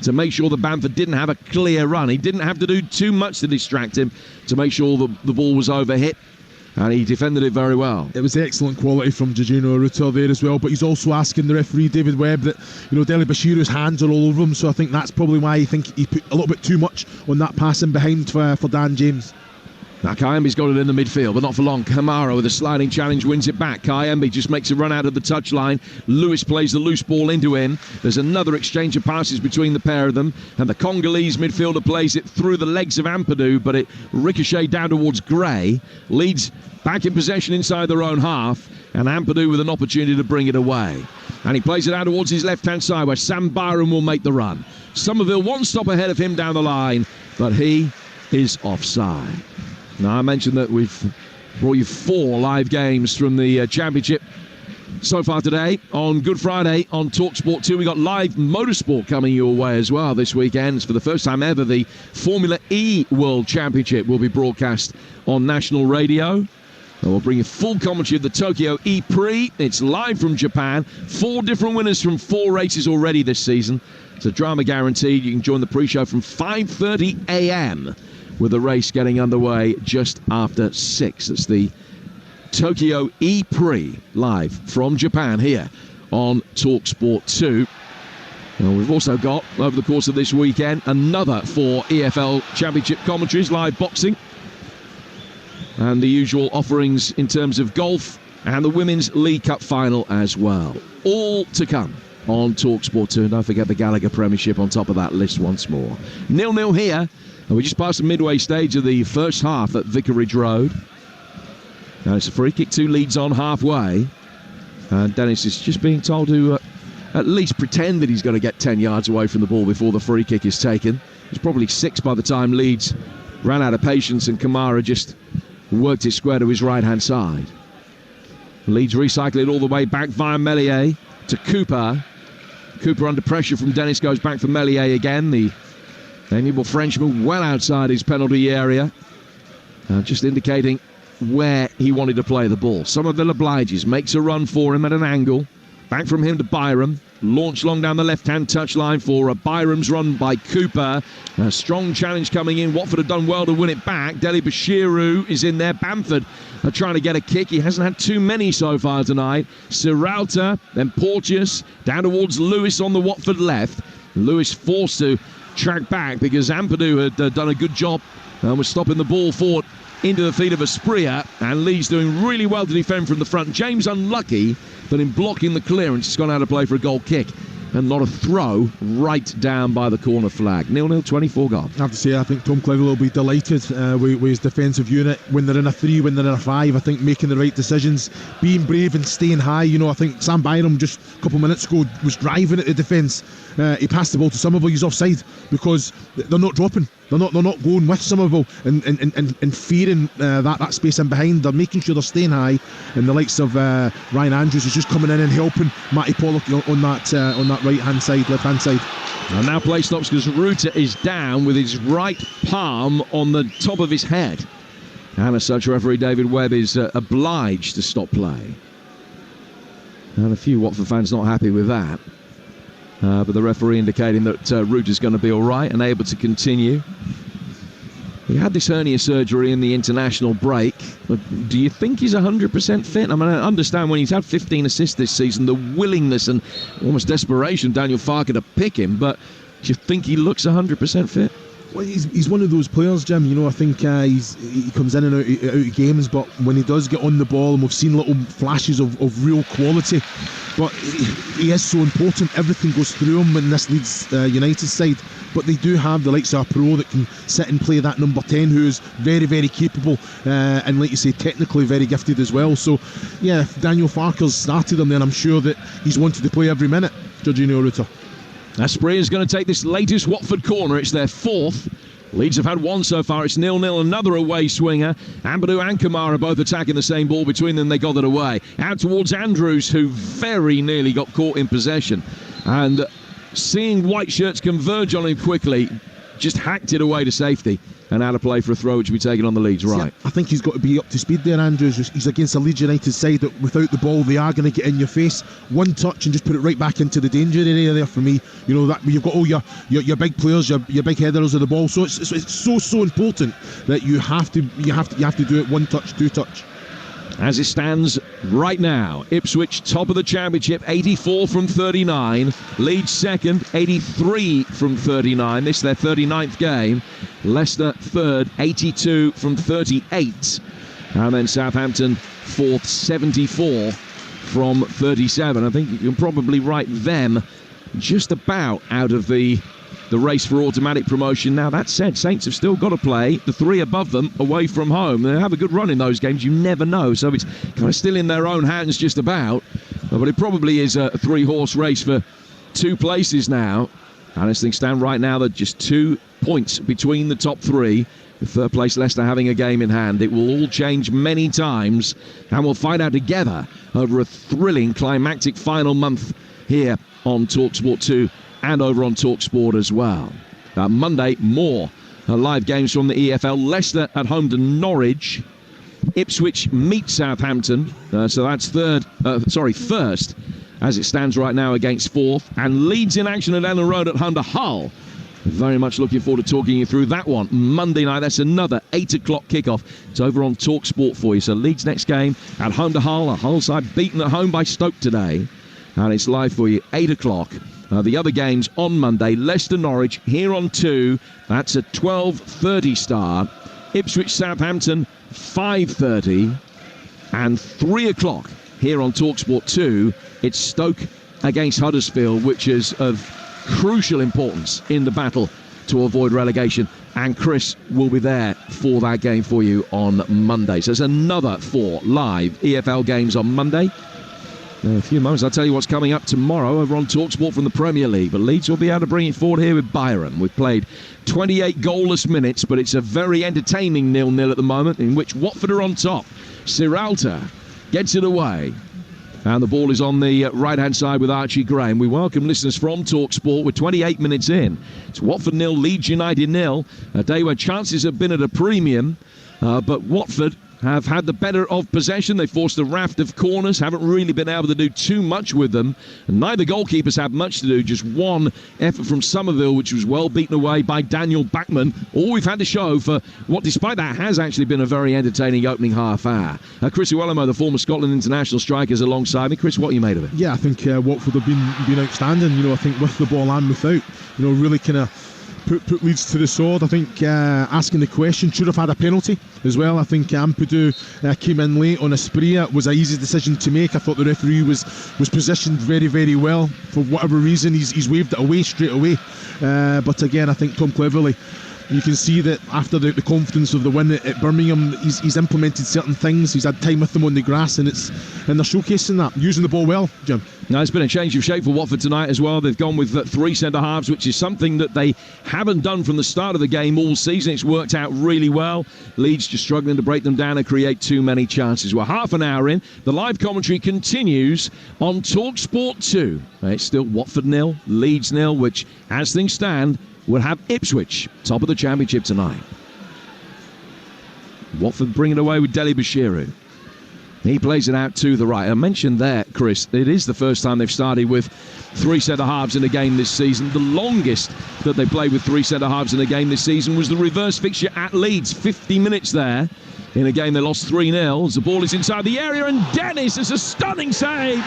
to make sure that Bamford didn't have a clear run. He didn't have to do too much to distract him to make sure the ball was overhit, and he defended it very well. It was excellent quality from Jorginho Ruta there as well, but he's also asking the referee David Webb that, Dele Bashiru's hands are all over him, so I think that's probably why I think he put a little bit too much on that passing behind for Dan James. Now Kayembe's got it in the midfield, but not for long. Kamara with a sliding challenge wins it back. Kayembe just makes a run out of the touchline. Lewis plays the loose ball into him. There's another exchange of passes between the pair of them, and the Congolese midfielder plays it through the legs of Ampadu, but it ricocheted down towards Gray. Leeds back in possession inside their own half, and Ampadu with an opportunity to bring it away. And he plays it out towards his left-hand side where Sam Byram will make the run. Somerville one stop ahead of him down the line, but he is offside. Now, I mentioned that we've brought you 4 live games from the Championship so far today. On Good Friday on Talksport 2, we got live motorsport coming your way as well this weekend. For the first time ever, the Formula E World Championship will be broadcast on national radio. And we'll bring you full commentary of the Tokyo E-Prix. It's live from Japan. 4 different winners from 4 races already this season. It's a drama guaranteed. You can join the pre-show from 5:30 a.m. with the race getting underway just after 6. It's the Tokyo E-Prix live from Japan here on Talksport 2. And we've also got, over the course of this weekend, another 4 EFL Championship commentaries, live boxing, and the usual offerings in terms of golf and the Women's League Cup final as well. All to come on Talksport 2. And don't forget the Gallagher Premiership on top of that list once more. 0-0 here. And we just passed the midway stage of the first half at Vicarage Road. Now it's a free kick to Leeds on halfway. And Dennis is just being told to at least pretend that he's going to get 10 yards away from the ball before the free kick is taken. It was probably 6 by the time Leeds ran out of patience and Kamara just worked it square to his right-hand side. Leeds recycle it all the way back via Meslier to Cooper. Cooper under pressure from Dennis goes back for Meslier again. The amiable Frenchman well outside his penalty area, just indicating where he wanted to play the ball. Somerville obliges, makes a run for him at an angle. Back from him to Byram. Launched long down the left-hand touchline for Byram's run by Cooper. A strong challenge coming in. Watford have done well to win it back. Dele Bashiru is in there. Bamford are trying to get a kick. He hasn't had too many so far tonight. Serralta, then Porteous, down towards Lewis on the Watford left. Lewis forced to track back because Ampadu had done a good job and was stopping the ball forward into the feet of Asprilla, and Lee's doing really well to defend from the front. James unlucky, but in blocking the clearance, it's gone out of play for a goal kick and not a throw right down by the corner flag. 0-0, 24 gone. I have to say, I think Tom Cleverley will be delighted with his defensive unit when they're in a 3, when they're in a 5. I think making the right decisions, being brave and staying high. I think Sam Byram just a couple of minutes ago was driving at the defence. He passed the ball to Somerville. He's offside because they're not dropping. They're not going with Somerville and fearing that space in behind. They're making sure they're staying high, and the likes of Ryan Andrews is just coming in and helping Matty Pollock on that right hand side, left hand side. And now play stops because Ruta is down with his right palm on the top of his head, and as such, referee David Webb is obliged to stop play. And a few Watford fans not happy with that. But the referee indicating that Ruta's going to be all right and able to continue. He had this hernia surgery in the international break. But do you think he's 100% fit? I mean, I understand when he's had 15 assists this season, the willingness and almost desperation Daniel Farke to pick him. But do you think he looks 100% fit? Well, he's one of those players, Jim. You know, I think he comes in and out of games, but when he does get on the ball, and we've seen little flashes of real quality, but he is so important. Everything goes through him in this Leeds United side. But they do have the likes of a pro that can sit and play that number 10, who is very, very capable and, like you say, technically very gifted as well. So, yeah, if Daniel Farke's started him, then I'm sure that he's wanted to play every minute, Jorginho Rutter. Asprey is going to take this latest Watford corner. It's their fourth. Leeds have had one so far. It's 0-0. Another away swinger. Ampadu and Kamara both attacking the same ball. Between them, they got it away. Out towards Andrews, who very nearly got caught in possession. And seeing white shirts converge on him quickly, just hacked it away to safety. And out of play for a throw, which will be taken on the Leeds right. I think he's got to be up to speed there, Andrews. He's against a Leeds United side that without the ball, they are going to get in your face. One touch and just put it right back into the danger area there for me. You know, that you've got all your big players, your big headers of the ball. So it's so important that you have to do it one touch, two touch. As it stands right now, Ipswich top of the Championship, 84 from 39. Leeds second, 83 from 39. This is their 39th game. Leicester third, 82 from 38. And then Southampton fourth, 74 from 37. I think you can probably write them just about out of the race for automatic promotion. Now, that said, Saints have still got to play the three above them away from home. They have a good run in those games, you never know, so it's kind of still in their own hands just about, but it probably is a three-horse race for two places now. And as things stand right now, they're just 2 points between the top three. The third place Leicester having a game in hand. It will all change many times, and we'll find out together over a thrilling climactic final month here on Talksport 2 and over on Talksport as well. Monday, more live games from the EFL. Leicester at home to Norwich. Ipswich meet Southampton. So that's first, as it stands right now, against fourth. And Leeds in action at Ellen Road at home to Hull. Very much looking forward to talking you through that one. Monday night, that's another 8 o'clock kickoff. It's over on Talksport for you. So Leeds next game at home to Hull. A Hull side beaten at home by Stoke today. And it's live for you, 8 o'clock. The other games on Monday, Leicester-Norwich here on 2. That's a 12:30 start. Ipswich-Southampton, 5:30. And 3 o'clock here on Talksport 2. It's Stoke against Huddersfield, which is of crucial importance in the battle to avoid relegation. And Chris will be there for that game for you on Monday. So there's another 4 live EFL games on Monday. In a few moments, I'll tell you what's coming up tomorrow over on Talksport from the Premier League. But Leeds will be able to bring it forward here with Byron. We've played 28 goalless minutes, but it's a very entertaining 0-0 at the moment, in which Watford are on top. Siralta gets it away. And the ball is on the right-hand side with Archie Graham. We welcome listeners from Talksport. We're 28 minutes in. It's Watford 0, Leeds United 0. A day where chances have been at a premium, but Watford have had the better of possession. They forced a raft of corners, haven't really been able to do too much with them. And neither goalkeepers have much to do. Just one effort from Somerville, which was well beaten away by Daniel Bachmann. All we've had to show for what, despite that, has actually been a very entertaining opening half hour. Chris Iwelumo, the former Scotland international striker, is alongside me. Chris, what are you made of it? Yeah, I think Watford have been outstanding. You know, I think with the ball and without, you know, really kind of put Leeds to the sword. I think asking the question, should have had a penalty as well. I think Ampadu came in late on a spree. It was an easy decision to make. I thought the referee was positioned very, very well. For whatever reason, he's waved it away straight away. But again, I think Tom Cleverley, you can see that after the confidence of the win at Birmingham, he's implemented certain things. He's had time with them on the grass, and they're showcasing that, using the ball well, Jim. Now, it's been a change of shape for Watford tonight as well. They've gone with 3 centre-halves, which is something that they haven't done from the start of the game all season. It's worked out really well. Leeds just struggling to break them down and create too many chances. We're half an hour in. The live commentary continues on Talksport 2. It's still Watford 0, Leeds 0, which, as things stand, will have Ipswich top of the Championship tonight. Watford bring it away with Dele Bashiru. He plays it out to the right. I mentioned there, Chris, it is the first time they've started with 3 centre-halves in a game this season. The longest that they played with 3 centre-halves in a game this season was the reverse fixture at Leeds. 50 minutes there in a game they lost 3-0. The ball is inside the area, and Dennis is a stunning save.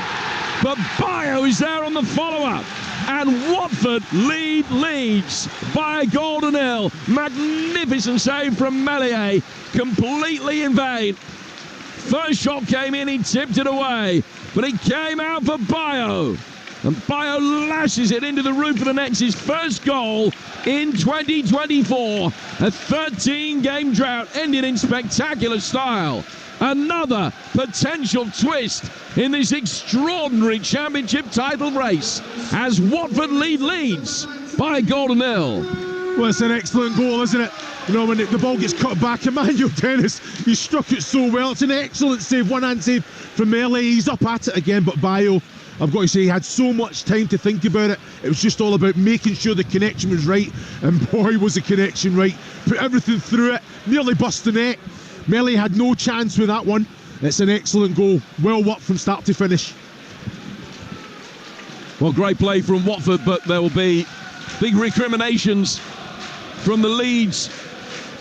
But Bayo is there on the follow-up. and Watford lead Leeds by a goal to nil. Magnificent save from Meslier, completely in vain. First shot came in, he tipped it away, but it came out for Bayo. And Bayo lashes it into the roof of the net. His first goal in 2024. A 13-game drought ended in spectacular style. Another potential twist in this extraordinary championship title race as Watford lead Leeds by a goal to nil. Well, it's an excellent goal, isn't it? You know, when the ball gets cut back, Emmanuel Dennis, he struck it so well. It's an excellent save, one-hand save from Meslier. He's up at it again, but Bayo, I've got to say, he had so much time to think about it. It was just all about making sure the connection was right, and boy, was the connection right. Put everything through it, nearly bust the net. Meslier had no chance with that one. It's an excellent goal, well worked from start to finish. Well, great play from Watford, but there will be big recriminations from the Leeds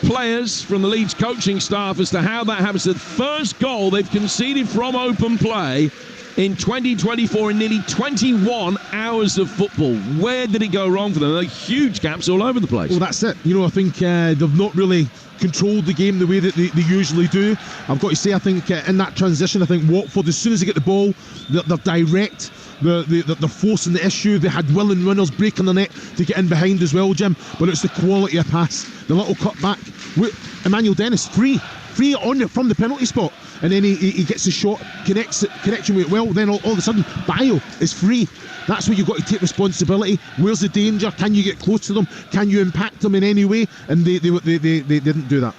players, from the Leeds coaching staff as to how that happens. The first goal they've conceded from open play in 2024 in nearly 21 hours of football. Where did it go wrong for them? There are huge gaps all over the place. Well, that's it. You know, I think they've not really controlled the game the way that they usually do. I've got to say, I think in that transition, I think Watford, as soon as they get the ball, they're direct. They're forcing the issue. They had willing runners breaking the net to get in behind as well, Jim. But it's the quality of pass, the little cut back. Emmanuel Dennis free on it from the penalty spot, and then he gets the shot, connection with it well. Then all of a sudden, Bayo is free. That's where you've got to take responsibility. Where's the danger? Can you get close to them? Can you impact them in any way? And they didn't do that.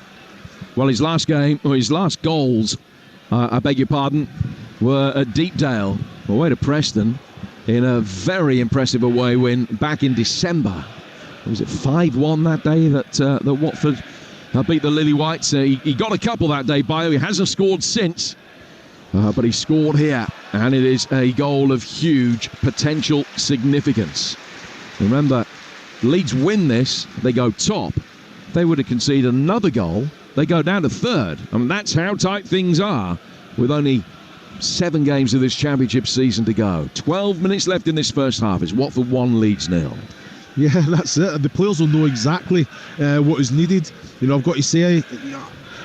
Well, his last goals, I beg your pardon, were at Deepdale, away to Preston, in a very impressive away win back in December. Was it 5-1 that day that Watford beat the Lily Whites? He got a couple that day, Bayo. He hasn't scored since, but he scored here, and it is a goal of huge potential significance. Remember, Leeds win this, they go top. If they were to concede another goal, they go down to third. I mean, that's how tight things are, with only 7 games of this championship season to go. 12 minutes left in this first half. It's Watford 1, Leeds 0. Yeah, that's it. The players will know exactly what is needed. You know, I've got to say,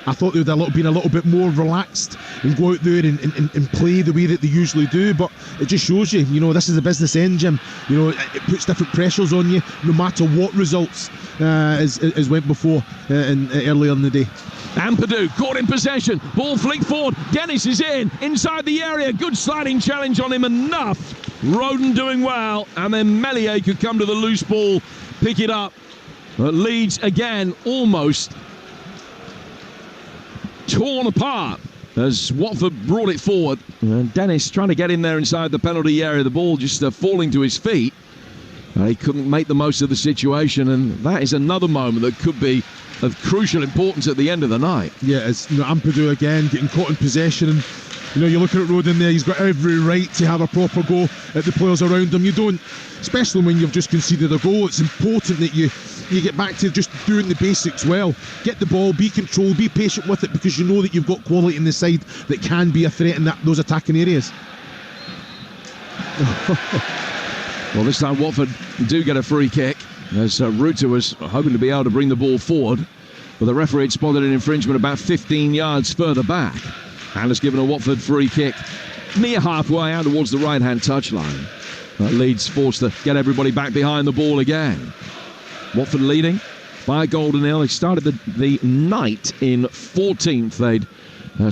I thought they would have been a little bit more relaxed and go out there and play the way that they usually do. But it just shows you, you know, this is a business end, Jim. You know, it puts different pressures on you, no matter what results as went before earlier in the day. Ampadu caught in possession. Ball flicked forward. Dennis is inside the area. Good sliding challenge on him. Enough. Roden doing well. And then Meslier could come to the loose ball, pick it up. But Leeds again almost torn apart as Watford brought it forward. And Dennis trying to get in there inside the penalty area. The ball just falling to his feet. He couldn't make the most of the situation, and that is another moment that could be of crucial importance at the end of the night. Yeah, it's Ampadu again getting caught in possession, and you know, you're looking at Roden there, he's got every right to have a proper go at the players around him. You don't, especially when you've just conceded a goal, it's important that you get back to just doing the basics well. Get the ball, be controlled, be patient with it, because you know that you've got quality in the side that can be a threat in those attacking areas. Well, this time Watford do get a free kick, as Ruta was hoping to be able to bring the ball forward, but the referee had spotted an infringement about 15 yards further back and has given a Watford free kick near halfway out towards the right-hand touchline. Leeds forced to get everybody back behind the ball again. Watford leading by a goal to nil. They started the night in 14th. They'd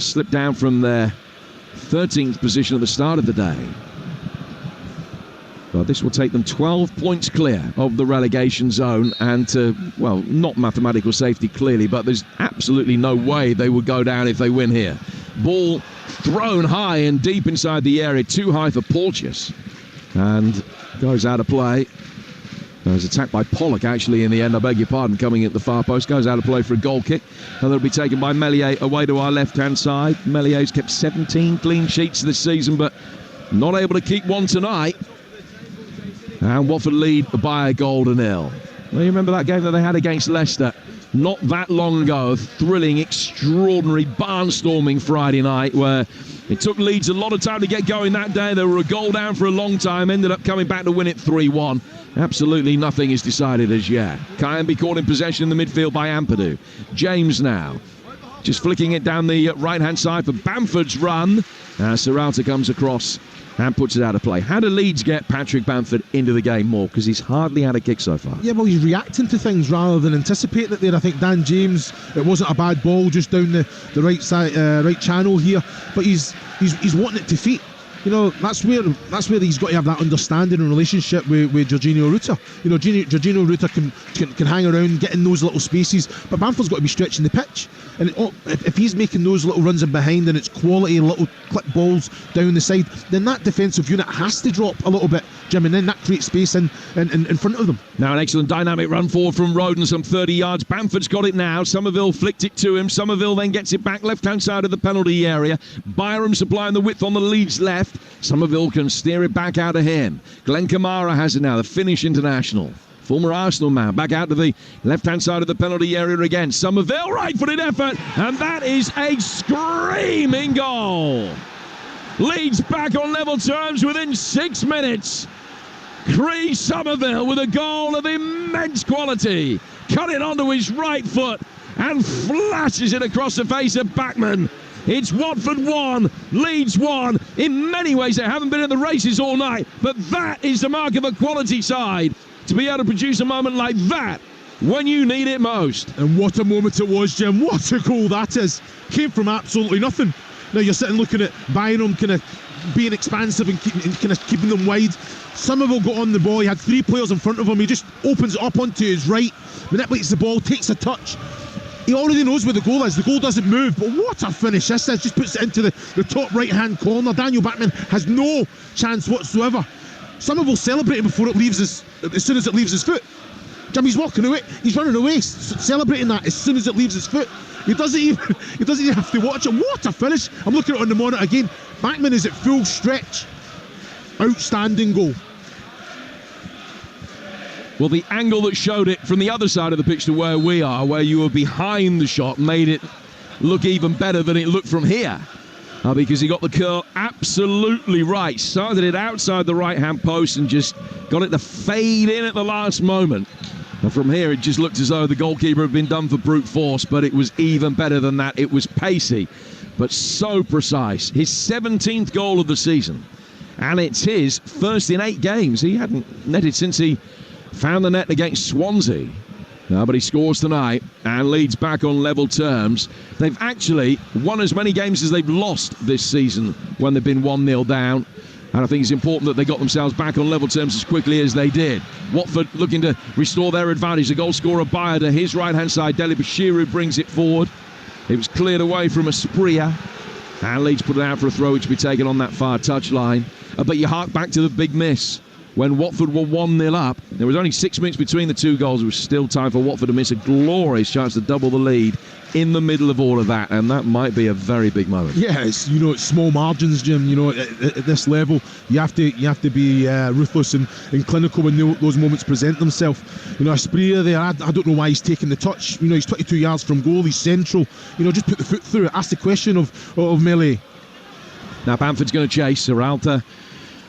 slipped down from their 13th position at the start of the day. But this will take them 12 points clear of the relegation zone and to, well, not mathematical safety clearly, but there's absolutely no way they would go down if they win here. Ball thrown high and deep inside the area, too high for Porteous, and goes out of play. It was attacked by Pollock actually in the end, I beg your pardon, coming at the far post. Goes out of play for a goal kick, and that'll be taken by Meslier away to our left-hand side. Melier's kept 17 clean sheets this season, but not able to keep one tonight. And Watford lead by a goal to nil. Well, you remember that game that they had against Leicester not that long ago, a thrilling, extraordinary, barnstorming Friday night where It took Leeds a lot of time to get going that day. They were a goal down for a long time, ended up coming back to win it 3-1. Absolutely nothing is decided as yet. Kayembe caught in possession in the midfield by Ampadu. James now, just flicking it down the right-hand side for Bamford's run. Serralta comes across and puts it out of play. How do Leeds get Patrick Bamford into the game more? Because he's hardly had a kick so far. Yeah, well, he's reacting to things rather than anticipating it there. I think Dan James, it wasn't a bad ball just down the right side, right channel here, but he's wanting it to feet. You know, that's where he's got to have that understanding and relationship with Jorginho Ruta. You know, Jorginho Ruta can hang around, get in those little spaces, but Bamford's got to be stretching the pitch. And if he's making those little runs in behind and it's quality little clip balls down the side, then that defensive unit has to drop a little bit, Jim, and then that creates space in front of them. Now an excellent dynamic run forward from Roden, some 30 yards. Bamford's got it now. Somerville flicked it to him. Somerville then gets it back left-hand side of the penalty area. Byram supplying the width on the Leeds left. Somerville can steer it back out of him. Glenn Kamara has it now, the Finnish international. Former Arsenal man, back out to the left-hand side of the penalty area again. Somerville, right-footed effort, and that is a screaming goal. Leeds back on level terms within 6 minutes. Cree Somerville with a goal of immense quality. Cut it onto his right foot and flashes it across the face of Backman. It's Watford 1, Leeds 1. In many ways, they haven't been in the races all night, but that is the mark of a quality side, to be able to produce a moment like that when you need it most. And what a moment it was, Jim. What a goal that is. Came from absolutely nothing. Now you're sitting looking at Byram kind of being expansive and kind of keeping them wide. Somerville got on the ball. He had 3 players in front of him. He just opens it up onto his right, manipulates the ball, takes a touch. He already knows where the goal is. The goal doesn't move, but what a finish this is. Just puts it into the top right-hand corner. Daniel Backman has no chance whatsoever. Somerville celebrating before it leaves as soon as it leaves his foot. Jimmy's walking away. He's running away, celebrating that as soon as it leaves his foot. He doesn't even have to watch it. What a finish. I'm looking at it on the monitor again. Backman is at full stretch. Outstanding goal. Well, the angle that showed it from the other side of the pitch to where we are, where you were behind the shot, made it look even better than it looked from here. Because he got the curl absolutely right. Started it outside the right-hand post and just got it to fade in at the last moment. And from here, it just looked as though the goalkeeper had been done for brute force, but it was even better than that. It was pacey, but so precise. His 17th goal of the season. And it's his first in 8 games. He hadn't netted since he found the net against Swansea. But he scores tonight, and Leeds back on level terms. They've actually won as many games as they've lost this season when they've been 1-0 down. And I think it's important that they got themselves back on level terms as quickly as they did. Watford looking to restore their advantage. The goal scorer Bayer to his right-hand side. Dele Bashiru brings it forward. It was cleared away from Asprilla. And Leeds put it out for a throw, which will be taken on that far touchline. But you hark back to the big miss. When Watford were 1-0 up, there was only 6 minutes between the 2 goals. It was still time for Watford to miss a glorious chance to double the lead in the middle of all of that, and that might be a very big moment. Yeah, it's small margins, Jim. At this level, you have to be ruthless and clinical when those moments present themselves. Asprilla there, I don't know why he's taking the touch. He's 22 yards from goal. He's central. Just put the foot through it. Ask the question of melee. Now Bamford's going to chase. Serralta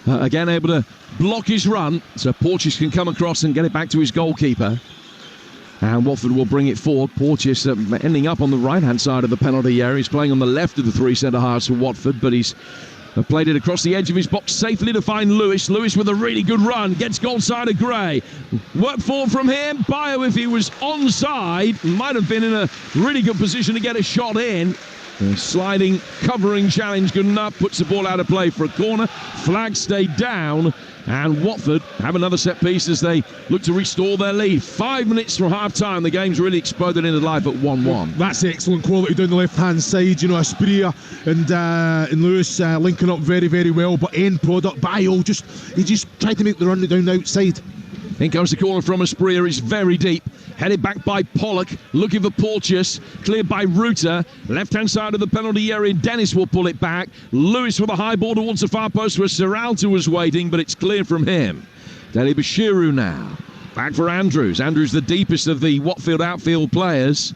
again able to block his run, so Porteous can come across and get it back to his goalkeeper. And Watford will bring it forward. Porteous ending up on the right-hand side of the penalty area. He's playing on the left of the 3 centre-halves for Watford, but he's played it across the edge of his box safely to find Lewis. Lewis with a really good run, gets goal side of Gray. Work forward from him. Bayer, if he was onside, might have been in a really good position to get a shot in. Sliding, covering challenge, good enough, puts the ball out of play for a corner. Flag stayed down, and Watford have another set piece as they look to restore their lead. 5 minutes from half-time, the game's really exploded into life at 1-1. That's excellent quality down the left-hand side. Asprilla and Lewis linking up very, very well, but end product, Bayo, he just tried to make the run down the outside. In comes the corner from Asprilla, it's very deep. Headed back by Pollock, looking for Porteous, cleared by Ruta. Left-hand side of the penalty area, Dennis will pull it back. Lewis with a high ball towards the far post where Serralta was waiting, but it's cleared from him. Dele Bashiru now. Back for Andrews. Andrews the deepest of the Watfield outfield players.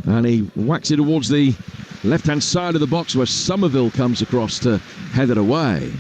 And he whacks it towards the left-hand side of the box where Somerville comes across to head it away.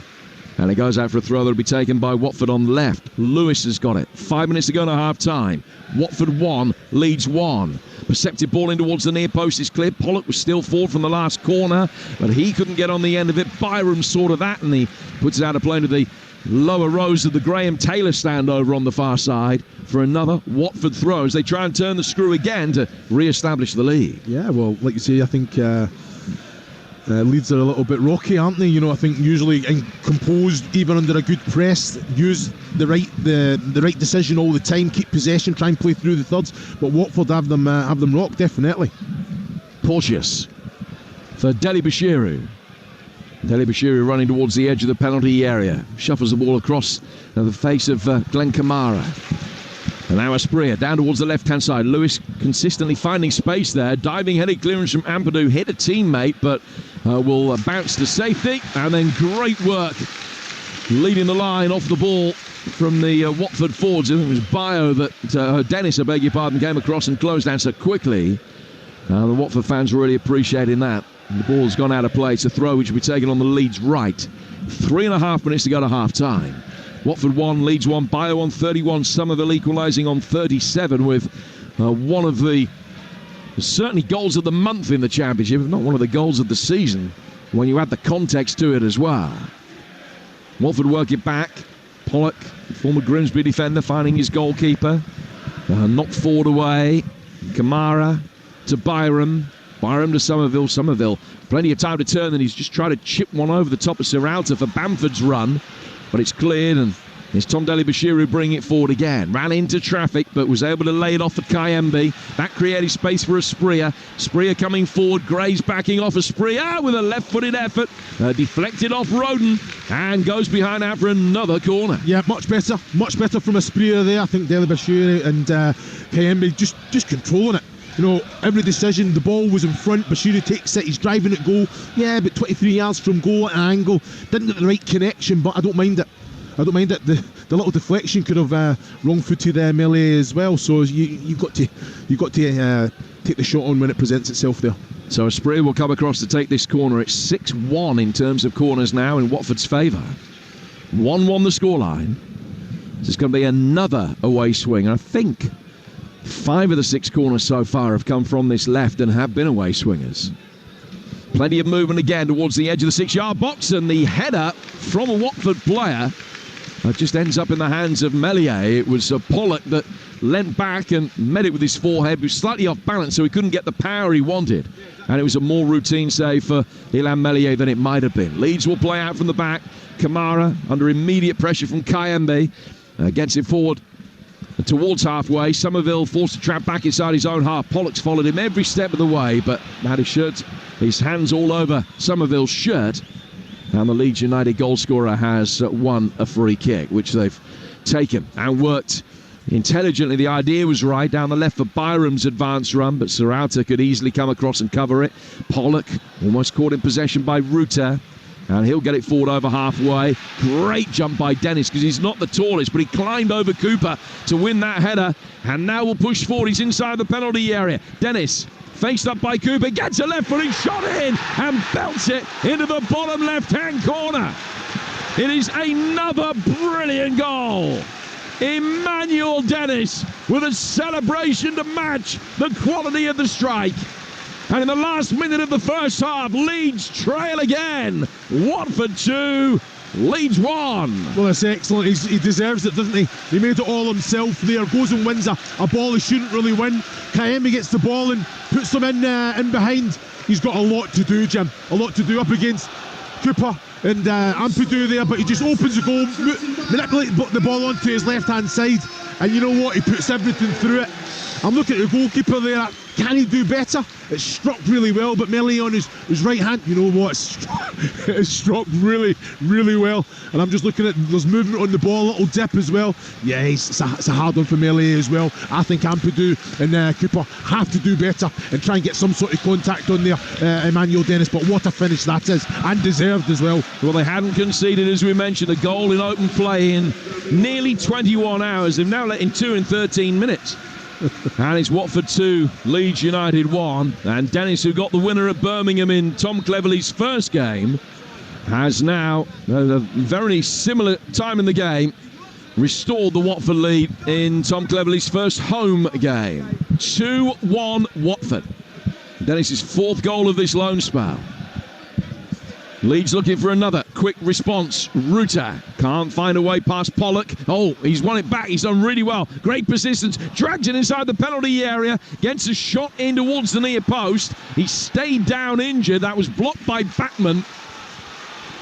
And it goes out for a throw that'll be taken by Watford on left. Lewis has got it. 5 minutes to go to half-time. Watford 1, Leeds 1. Perceptive ball in towards the near post is cleared. Pollock was still forward from the last corner, but he couldn't get on the end of it. Byram saw to that, and he puts it out of play to the lower rows of the Graham Taylor stand over on the far side for another Watford throw as they try and turn the screw again to re-establish the lead. Yeah, well, like you say, I think Leeds are a little bit rocky, aren't they? You know, I think usually composed, even under a good press, use the right decision all the time, keep possession, try and play through the thirds. But Watford have them rocked, definitely. Cautious for Deli Bashiru. Deli Bashiru running towards the edge of the penalty area. Shuffles the ball across the face of Glenn Kamara. And now Asprilla down towards the left-hand side. Lewis consistently finding space there. Diving headed clearance from Ampadu. Hit a teammate, but will bounce to safety. And then great work leading the line off the ball from the Watford forwards. I think it was Dennis, I beg your pardon, came across and closed down so quickly. The Watford fans were really appreciating that. And the ball's gone out of play. It's a throw which will be taken on the Leeds right. 3.5 minutes to go to half-time. Watford 1, Leeds 1, Bio on 31, Somerville equalising on 37 with one of the certainly goals of the month in the Championship, if not one of the goals of the season, when you add the context to it as well. Watford work it back. Pollock, former Grimsby defender, finding his goalkeeper. Knocked forward away. Kamara to Byram. Byram to Somerville. Somerville, plenty of time to turn, and he's just tried to chip one over the top of Serralta for Bamford's run. But it's cleared, and it's Tom Deli Bashiru bringing it forward again. Ran into traffic, but was able to lay it off for Kayembe. That created space for Asprilla. Asprilla coming forward. Gray's backing off Asprilla with a left-footed effort. Deflected off Roden, and goes behind out for another corner. Yeah, much better from Asprilla there. I think Deli Bashiru and Kayembe just controlling it. You know, every decision, the ball was in front, Bashiru takes it, he's driving at goal, yeah, but 23 yards from goal at an angle, didn't get the right connection, but I don't mind it. The little deflection could have wrong-footed Melee as well, so you've got to take the shot on when it presents itself there. So Asprilla will come across to take this corner. It's 6-1 in terms of corners now in Watford's favour. 1-1 the scoreline. This is going to be another away swing, and I think 5 of the 6 corners so far have come from this left and have been away swingers. Plenty of movement again towards the edge of the 6-yard box, and the header from a Watford player just ends up in the hands of Meslier. It was Pollock that leant back and met it with his forehead. He was slightly off balance, so he couldn't get the power he wanted. And it was a more routine save for Ilan Meslier than it might have been. Leeds will play out from the back. Kamara under immediate pressure from Kayembe. Gets it forward towards halfway. Somerville forced to trap back inside his own half. Pollock's followed him every step of the way, but had his hands all over Somerville's shirt. And the Leeds United goal scorer has won a free kick, which they've taken and worked intelligently. The idea was right down the left for Byram's advance run, but Serralta could easily come across and cover it. Pollock almost caught in possession by Ruta, and he'll get it forward over halfway. Great jump by Dennis, because he's not the tallest, but he climbed over Cooper to win that header, and now will push forward. He's inside the penalty area. Dennis, faced up by Cooper, gets a left-footed shot in and belts it into the bottom left-hand corner. It is another brilliant goal. Emmanuel Dennis with a celebration to match the quality of the strike. And in the last minute of the first half, Leeds trail again. Watford 2, Leeds 1. Well, that's excellent. He deserves it, doesn't he? He made it all himself there. Goes and wins a ball he shouldn't really win. Kayembe gets the ball and puts them in behind. He's got a lot to do, Jim. A lot to do up against Cooper and Ampadu there, but he just opens the goal, manipulates the ball onto his left-hand side, and you know what? He puts everything through it. I'm looking at the goalkeeper there. Can he do better? It's struck really well, but Melee on his right hand, you know what? It's struck really, really well. And I'm just looking at, there's movement on the ball, a little dip as well. Yeah, it's a hard one for Melee as well. I think Ampadu and Cooper have to do better and try and get some sort of contact on there, Emmanuel Dennis. But what a finish that is, and deserved as well. Well, they hadn't conceded, as we mentioned, a goal in open play in nearly 21 hours. They've now let in 2 in 13 minutes. And it's Watford 2, Leeds United 1. And Dennis, who got the winner at Birmingham in Tom Cleverley's first game, has now, at a very similar time in the game, restored the Watford lead in Tom Cleverley's first home game. 2-1 Watford. Dennis's fourth goal of this loan spell. Leeds looking for another quick response. Ruta can't find a way past Pollock. Oh, he's won it back. He's done really well. Great persistence. Drags it inside the penalty area. Gets a shot in towards the near post. He stayed down injured. That was blocked by Backman.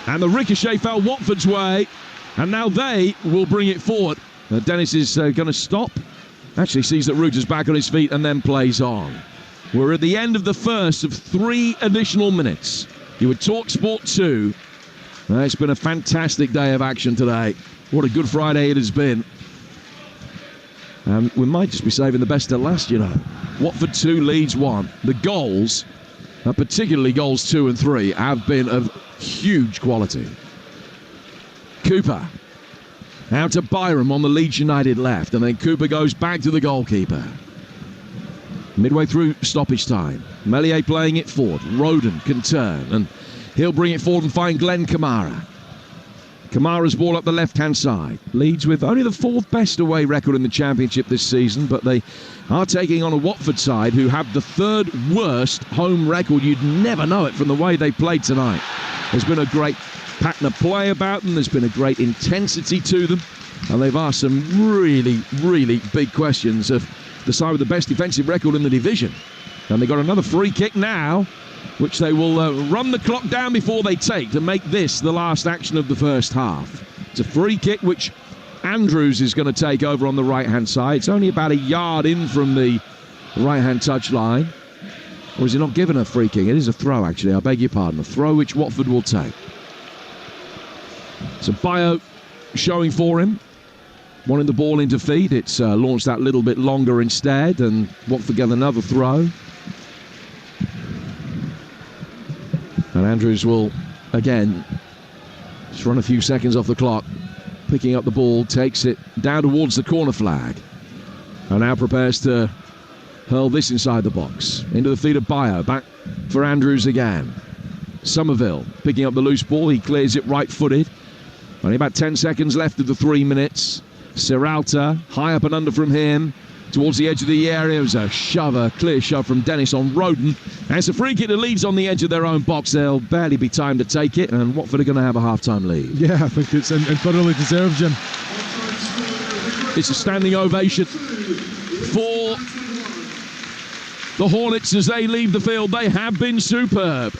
And the ricochet fell Watford's way. And now they will bring it forward. Dennis is going to stop. Actually sees that Ruta's back on his feet and then plays on. We're at the end of the first of 3 additional minutes. You were Talksport 2. It's been a fantastic day of action today. What a good Friday it has been. We might just be saving the best till last, you know. Watford 2, Leeds 1. The goals, particularly goals 2 and 3, have been of huge quality. Cooper out to Byram on the Leeds United left, and then Cooper goes back to the goalkeeper. Midway through stoppage time, Meslier playing it forward. Roden can turn, and he'll bring it forward and find Glenn Kamara. Kamara's ball up the left-hand side. Leeds with only the 4th best away record in the Championship this season, but they are taking on a Watford side who have the 3rd worst home record. You'd never know it from the way they played tonight. There's been a great pattern of play about them. There's been a great intensity to them, and they've asked some really, really big questions of the side with the best defensive record in the division. And they've got another free kick now, which they will run the clock down before they take to make this the last action of the first half. It's a free kick which Andrews is going to take over on the right-hand side. It's only about a yard in from the right-hand touch line. Or is he not given a free kick? It is a throw, actually. I beg your pardon. A throw which Watford will take. So Bio showing for him. Wanting the ball into feet. It's launched that little bit longer instead, and Watford get another throw. And Andrews will, again, just run a few seconds off the clock. Picking up the ball, takes it down towards the corner flag. And now prepares to hurl this inside the box. Into the feet of Bio. Back for Andrews again. Somerville picking up the loose ball. He clears it right-footed. Only about 10 seconds left of the 3 minutes. Serralta, high up and under from him, towards the edge of the area. It was a shove, a clear shove from Dennis on Roden. And it's a free kick that Leeds on the edge of their own box. There'll barely be time to take it, and Watford are going to have a half-time lead. Yeah, I think it's thoroughly deserved, Jim. It's a standing ovation for the Hornets as they leave the field. They have been superb.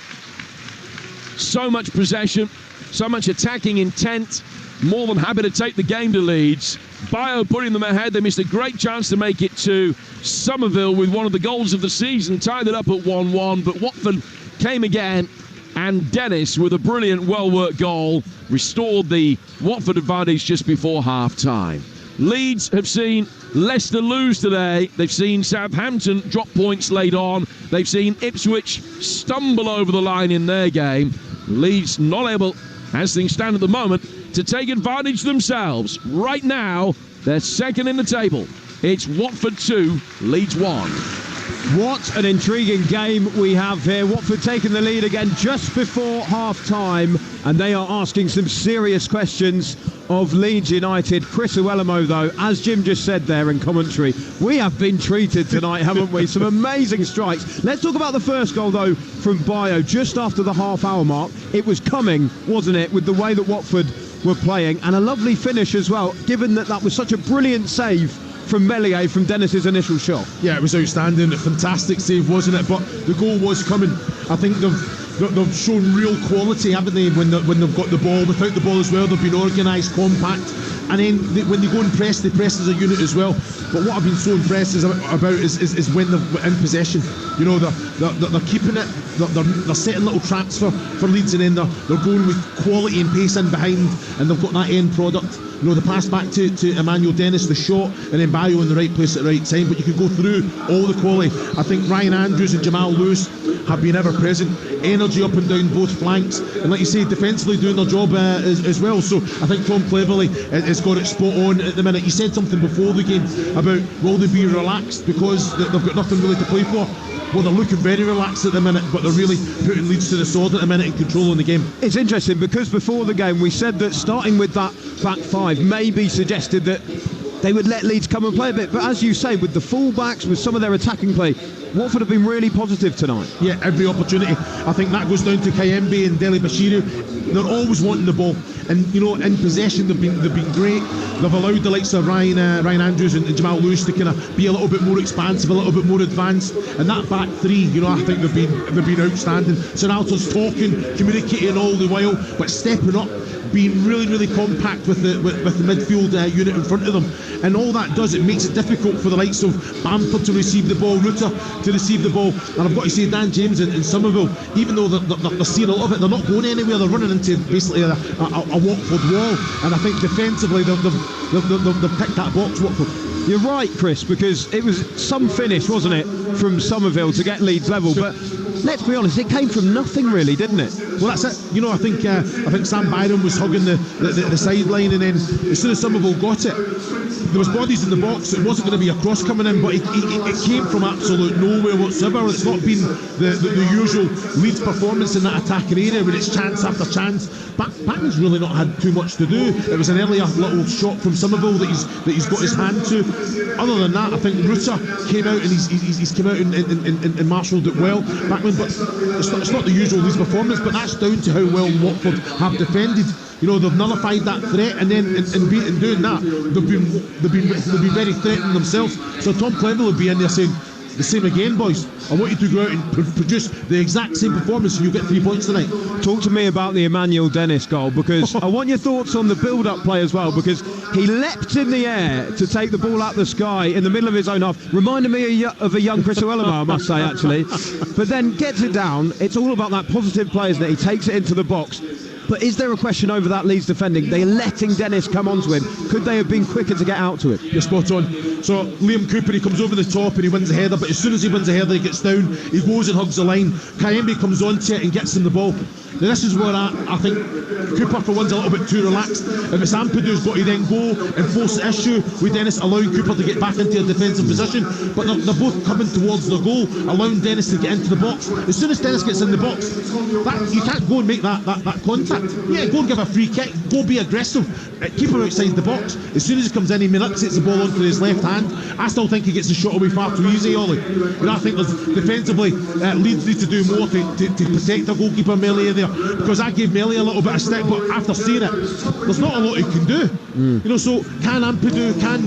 So much possession, so much attacking intent. More than happy to take the game to Leeds. Bio putting them ahead. They missed a great chance to make it to Somerville with one of the goals of the season. Tied it up at 1-1, but Watford came again. And Dennis, with a brilliant, well-worked goal, restored the Watford advantage just before half-time. Leeds have seen Leicester lose today. They've seen Southampton drop points late on. They've seen Ipswich stumble over the line in their game. Leeds not able, as things stand at the moment, to take advantage themselves. Right now, they're second in the table. It's Watford 2, Leeds 1. What an intriguing game we have here. Watford taking the lead again just before half-time, and they are asking some serious questions of Leeds United. Chris Iwelumo, though, as Jim just said there in commentary, we have been treated tonight, haven't we? Some amazing strikes. Let's talk about the first goal, though, from Bio, just after the half-hour mark. It was coming, wasn't it, with the way that Watford were playing, and a lovely finish as well, given that that was such a brilliant save from Meslier from Dennis's initial shot. Yeah, it was outstanding. A fantastic save, wasn't it? But the goal was coming. I think they've shown real quality, haven't they, when they've got the ball. Without the ball as well, they've been organised, compact, and then when they go and press, they press as a unit as well. But what I've been so impressed about is when they're in possession. You know, they're keeping it. they're setting little traps for Leeds, and then they're going with quality and pace in behind, and they've got that end product. You know, the pass back to Emmanuel Dennis, the shot, and then Bayo in the right place at the right time. But you can go through all the quality. I think Ryan Andrews and Jamal Lewis have been ever present. Energy up and down both flanks, and like you say, defensively doing their job as well. So I think Tom Cleverley has got it spot on at the minute. He said something before the game about will they be relaxed because they've got nothing really to play for. Well, they're looking very relaxed at the minute, but they're really putting Leeds to the sword at the minute and controlling the game. It's interesting because before the game we said that starting with that back five maybe suggested that they would let Leeds come and play a bit, but as you say, with the full-backs, with some of their attacking play, Watford have been really positive tonight. Yeah, every opportunity. I think that goes down to Kayembe and Dele Bashiru. They're always wanting the ball, and you know, in possession they've been great. They've allowed the likes of Ryan Andrews and Jamal Lewis to kind of be a little bit more expansive, a little bit more advanced. And that back three, you know, I think they've been outstanding. St Alton's talking, communicating all the while, but stepping up, being really compact with the midfield unit in front of them, and all that does, it makes it difficult for the likes of Bamford to receive the ball, Rutter to receive the ball. And I've got to say, Dan James and Somerville, even though they're seeing a lot of it, they're not going anywhere. They're running into basically a Watford wall, and I think defensively they've picked that box, Watford. You're right, Chris, because it was some finish, wasn't it, from Somerville to get Leeds level, but let's be honest, it came from nothing really, didn't it? Well, that's it. You know, I think Sam Byron was hugging the sideline, and then as soon as Somerville got it, there was bodies in the box. It wasn't going to be a cross coming in, but it came from absolute nowhere whatsoever. It's not been the usual Leeds performance in that attacking area where it's chance after chance. Backman's really not had too much to do. It was an earlier little shot from Somerville that he's got his hand to. Other than that, I think Rutter came out and he's come out and marshalled it well, Backman. But it's not the usual Leeds performance, but that's down to how well Watford have defended. You know, they've nullified that threat, and then in doing that, they've been very threatening themselves. So Tom Cleverley will be in there saying, the same again, boys. I want you to go out and produce the exact same performance, and you get 3 points tonight. Talk to me about the Emmanuel Dennis goal, because I want your thoughts on the build-up play as well, because he leapt in the air to take the ball out the sky in the middle of his own half. Reminded me of a young Chris Iwelumo, I must say, actually. But then gets it down. It's all about that positive play, isn't it? He takes it into the box. But is there a question over that Leeds defending? They're letting Dennis come onto him. Could they have been quicker to get out to him? You're spot on. So Liam Cooper, he comes over the top and he wins the header, but as soon as he wins the header, he gets down, he goes and hugs the line. Kayembe comes onto it and gets him the ball. Now this is where I think Cooper for one's a little bit too relaxed. If it's Ampadu's got to then go and force the issue with Dennis, allowing Cooper to get back into a defensive position, but they're both coming towards the goal, allowing Dennis to get into the box. As soon as Dennis gets in the box, you can't go and make that contact. Yeah, go and give a free kick, go be aggressive, keep him outside the box. As soon as he comes in, he manipulates the ball onto his left hand. I still think he gets the shot away far too easy, Ollie. But I think defensively, Leeds need to do more to protect the goalkeeper Melia there, because I gave Melia a little bit of stick, but after seeing it, there's not a lot he can do. You know, so can Ampadu, can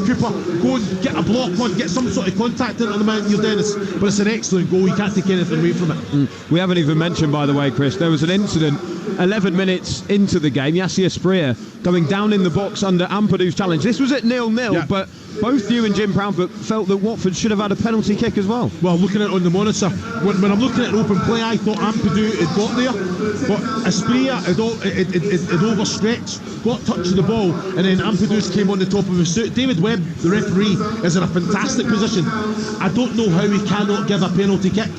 Cooper go and get a block on, get some sort of contact into the man, Neil Dennis? But it's an excellent goal, you can't take anything away from it. We haven't even mentioned, by the way, Chris, there was an incident 11 minutes into the game, Yassi Espria going down in the box under Ampadu's challenge. This was at 0-0, yeah. But both you and Jim Proudfoot felt that Watford should have had a penalty kick as well. Well, looking at it on the monitor, when I'm looking at an open play, I thought Ampadu had got there, but Espria had overstretched, got touch of the ball, and then Ampadu's came on the top of his suit. David Webb, the referee, is in a fantastic position. I don't know how he cannot give a penalty kick.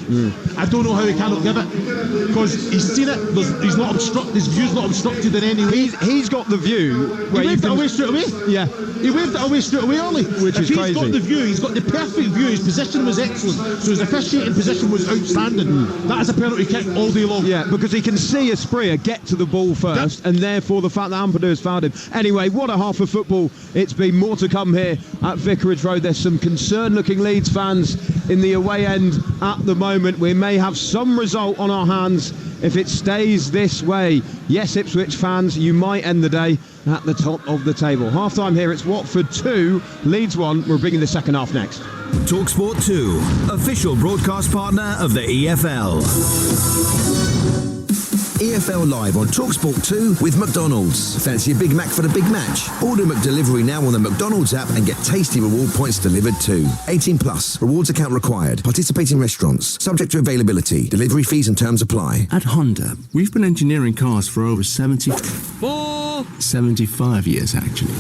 I don't know how he cannot give it, because he's seen it. He's not obstructed. His view's not obstructed in any way. He's got the view. He waved it away straight away. Yeah, he waved it away straight away, Ollie. Which is crazy. He's got the view. He's got the perfect view. His position was excellent. So his officiating position was outstanding. That is a penalty kick all day long. Yeah, because he can see Espria get to the ball first, and therefore the fact that Ampadu has fouled him. Anyway, what a half of football it's been. More to come here at Vicarage Road. There's some concerned-looking Leeds fans in the away end at the moment. We may have some result on our hands if it stays this way. Yes, Ipswich fans, you might end the day at the top of the table. Half time here, it's Watford 2, Leeds 1. We're bringing the second half next. Talksport 2, official broadcast partner of the EFL. EFL Live on Talksport 2 with McDonald's. Fancy a Big Mac for the big match? Order McDelivery now on the McDonald's app and get tasty reward points delivered too. 18 plus. Rewards account required. Participating restaurants. Subject to availability. Delivery fees and terms apply. At Honda, we've been engineering cars for over 75 years actually.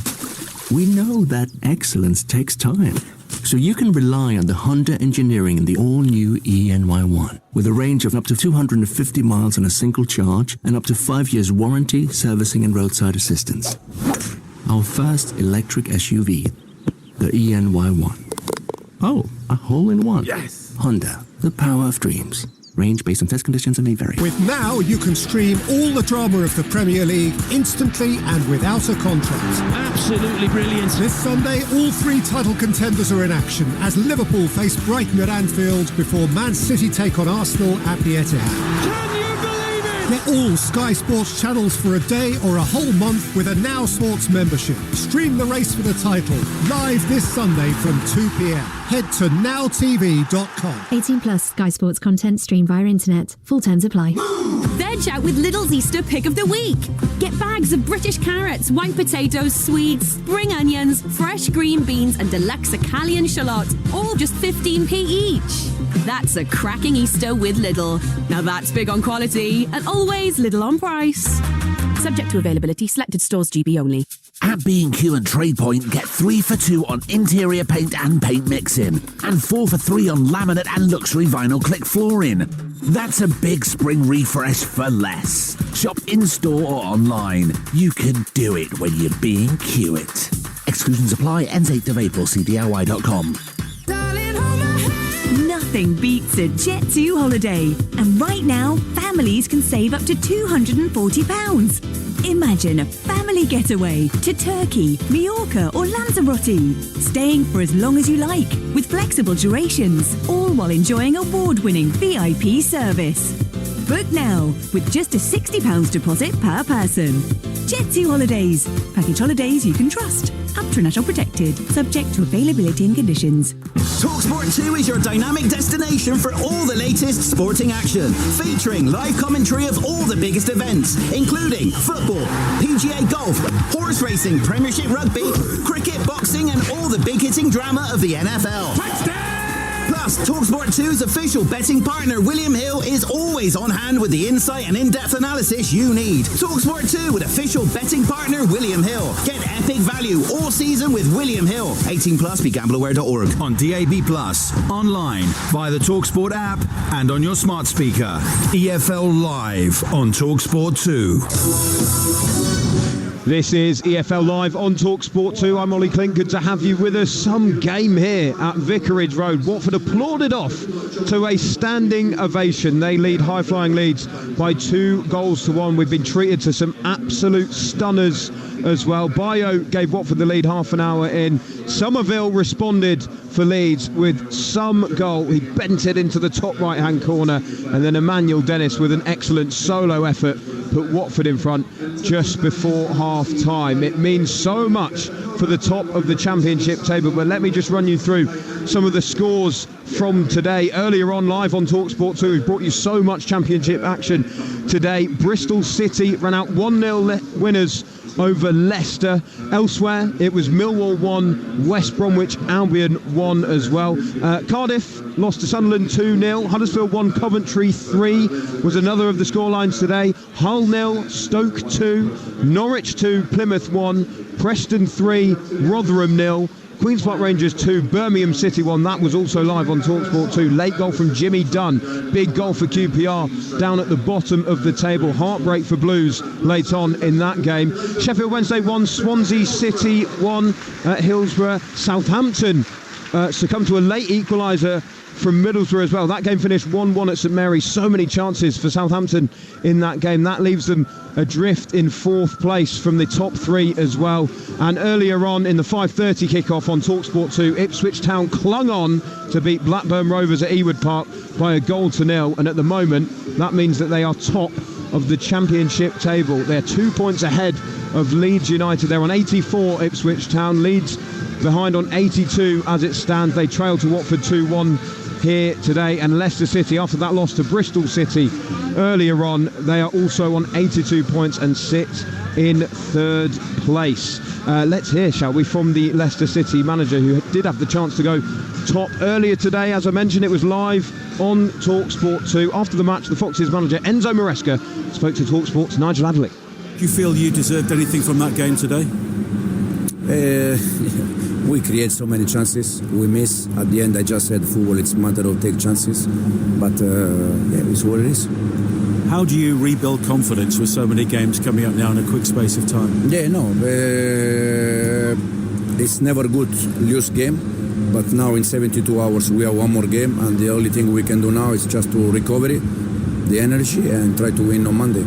We know that excellence takes time. So you can rely on the Honda engineering in the all-new ENY1 with a range of up to 250 miles on a single charge and up to 5 years warranty, servicing and roadside assistance. Our first electric SUV, the ENY1. Oh, a hole-in-one. Yes! Honda, the power of dreams. Range based on test conditions and may vary. With Now, you can stream all the drama of the Premier League instantly and without a contract. Absolutely brilliant. This Sunday, all 3 title contenders are in action as Liverpool face Brighton at Anfield before Man City take on Arsenal at the Etihad. Can you believe it? Get all Sky Sports channels for a day or a whole month with a Now Sports membership. Stream the race for the title live this Sunday from 2 p.m. Head to nowtv.com. 18 plus Sky Sports content streamed via internet. Full terms apply. Veg out with Lidl's Easter pick of the week. Get bags of British carrots, white potatoes, swedes, spring onions, fresh green beans and deluxe Italian shallot, all just 15p each. That's a cracking Easter with Lidl. Now that's big on quality and always Lidl on price. Subject to availability, selected stores, GB only. At B&Q and TradePoint, get 3 for 2 on interior paint and paint mixing, and 4 for 3 on laminate and luxury vinyl click flooring. That's a big spring refresh for less. Shop in-store or online. You can do it when you're B&Q it. Exclusions apply. Ends 8th of April. See DIY.com. Nothing beats a Jet2 holiday. And right now, families can save up to £240. Imagine a family getaway to Turkey, Majorca or Lanzarote. Staying for as long as you like, with flexible durations, all while enjoying award-winning VIP service. Book now, with just a £60 deposit per person. Jet2 Holidays. Package holidays you can trust. Up to national protected. Subject to availability and conditions. Talksport 2 is your dynamic destination for all the latest sporting action, featuring live commentary of all the biggest events, including football, PGA golf, horse racing, Premiership rugby, cricket, boxing, and all the big-hitting drama of the NFL. Plus, Talksport 2's official betting partner, William Hill, is always on hand with the insight and in-depth analysis you need. Talksport 2 with official betting partner, William Hill. Get epic value all season with William Hill. 18 plus, begambleaware.org. On DAB+, online, via the Talksport app, and on your smart speaker. EFL Live on Talksport 2. This is EFL Live on Talksport 2. I'm Ollie Clint. Good to have you with us. Some game here at Vicarage Road. Watford applauded off to a standing ovation. They lead high-flying Leeds by 2-1. We've been treated to some absolute stunners as well. Bayo gave Watford the lead half an hour in. Somerville responded for Leeds with some goal. He bent it into the top right-hand corner, and then Emmanuel Dennis with an excellent solo effort put Watford in front just before half-time. It means so much for the top of the Championship table, but let me just run you through some of the scores from today. Earlier on, live on Talksport 2, we've brought you so much Championship action today. Bristol City ran out 1-0 winners over Leicester. Elsewhere, it was Millwall 1, West Bromwich Albion 1 as well. Cardiff lost to Sunderland 2-0. Huddersfield 1, Coventry 3 was another of the scorelines today. Hull 0, Stoke 2, Norwich 2, Plymouth 1, Preston 3, Rotherham 0. Queen's Park Rangers 2, Birmingham City 1. That was also live on Talksport 2. Late goal from Jimmy Dunn. Big goal for QPR down at the bottom of the table. Heartbreak for Blues late on in that game. Sheffield Wednesday 1, Swansea City 1 at Hillsborough. Southampton succumbed to a late equaliser from Middlesbrough as well. That game finished 1-1 at St Mary's. So many chances for Southampton in that game. That leaves them adrift in 4th place from the top 3 as well. And earlier on in the 5:30 kickoff on Talksport 2, Ipswich Town clung on to beat Blackburn Rovers at Ewood Park by 1-0. And at the moment, that means that they are top of the Championship table. They're 2 points ahead of Leeds United. They're on 84, Ipswich Town. Leeds behind on 82 as it stands. They trail to Watford 2-1 here today. And Leicester City, after that loss to Bristol City earlier on, they are also on 82 points and sit in third place. Let's hear, shall we, from the Leicester City manager, who did have the chance to go top earlier today. As I mentioned, it was live on Talksport 2. After the match, the Foxes manager Enzo Maresca spoke to Talksport's Nigel Adderley. Do you feel you deserved anything from that game today? We create so many chances, we miss. At the end, I just said football, it's a matter of take chances. But it's what it is. How do you rebuild confidence with so many games coming up now in a quick space of time? It's never good lose game. But now in 72 hours we have one more game, and the only thing we can do now is just to recover the energy and try to win on Monday.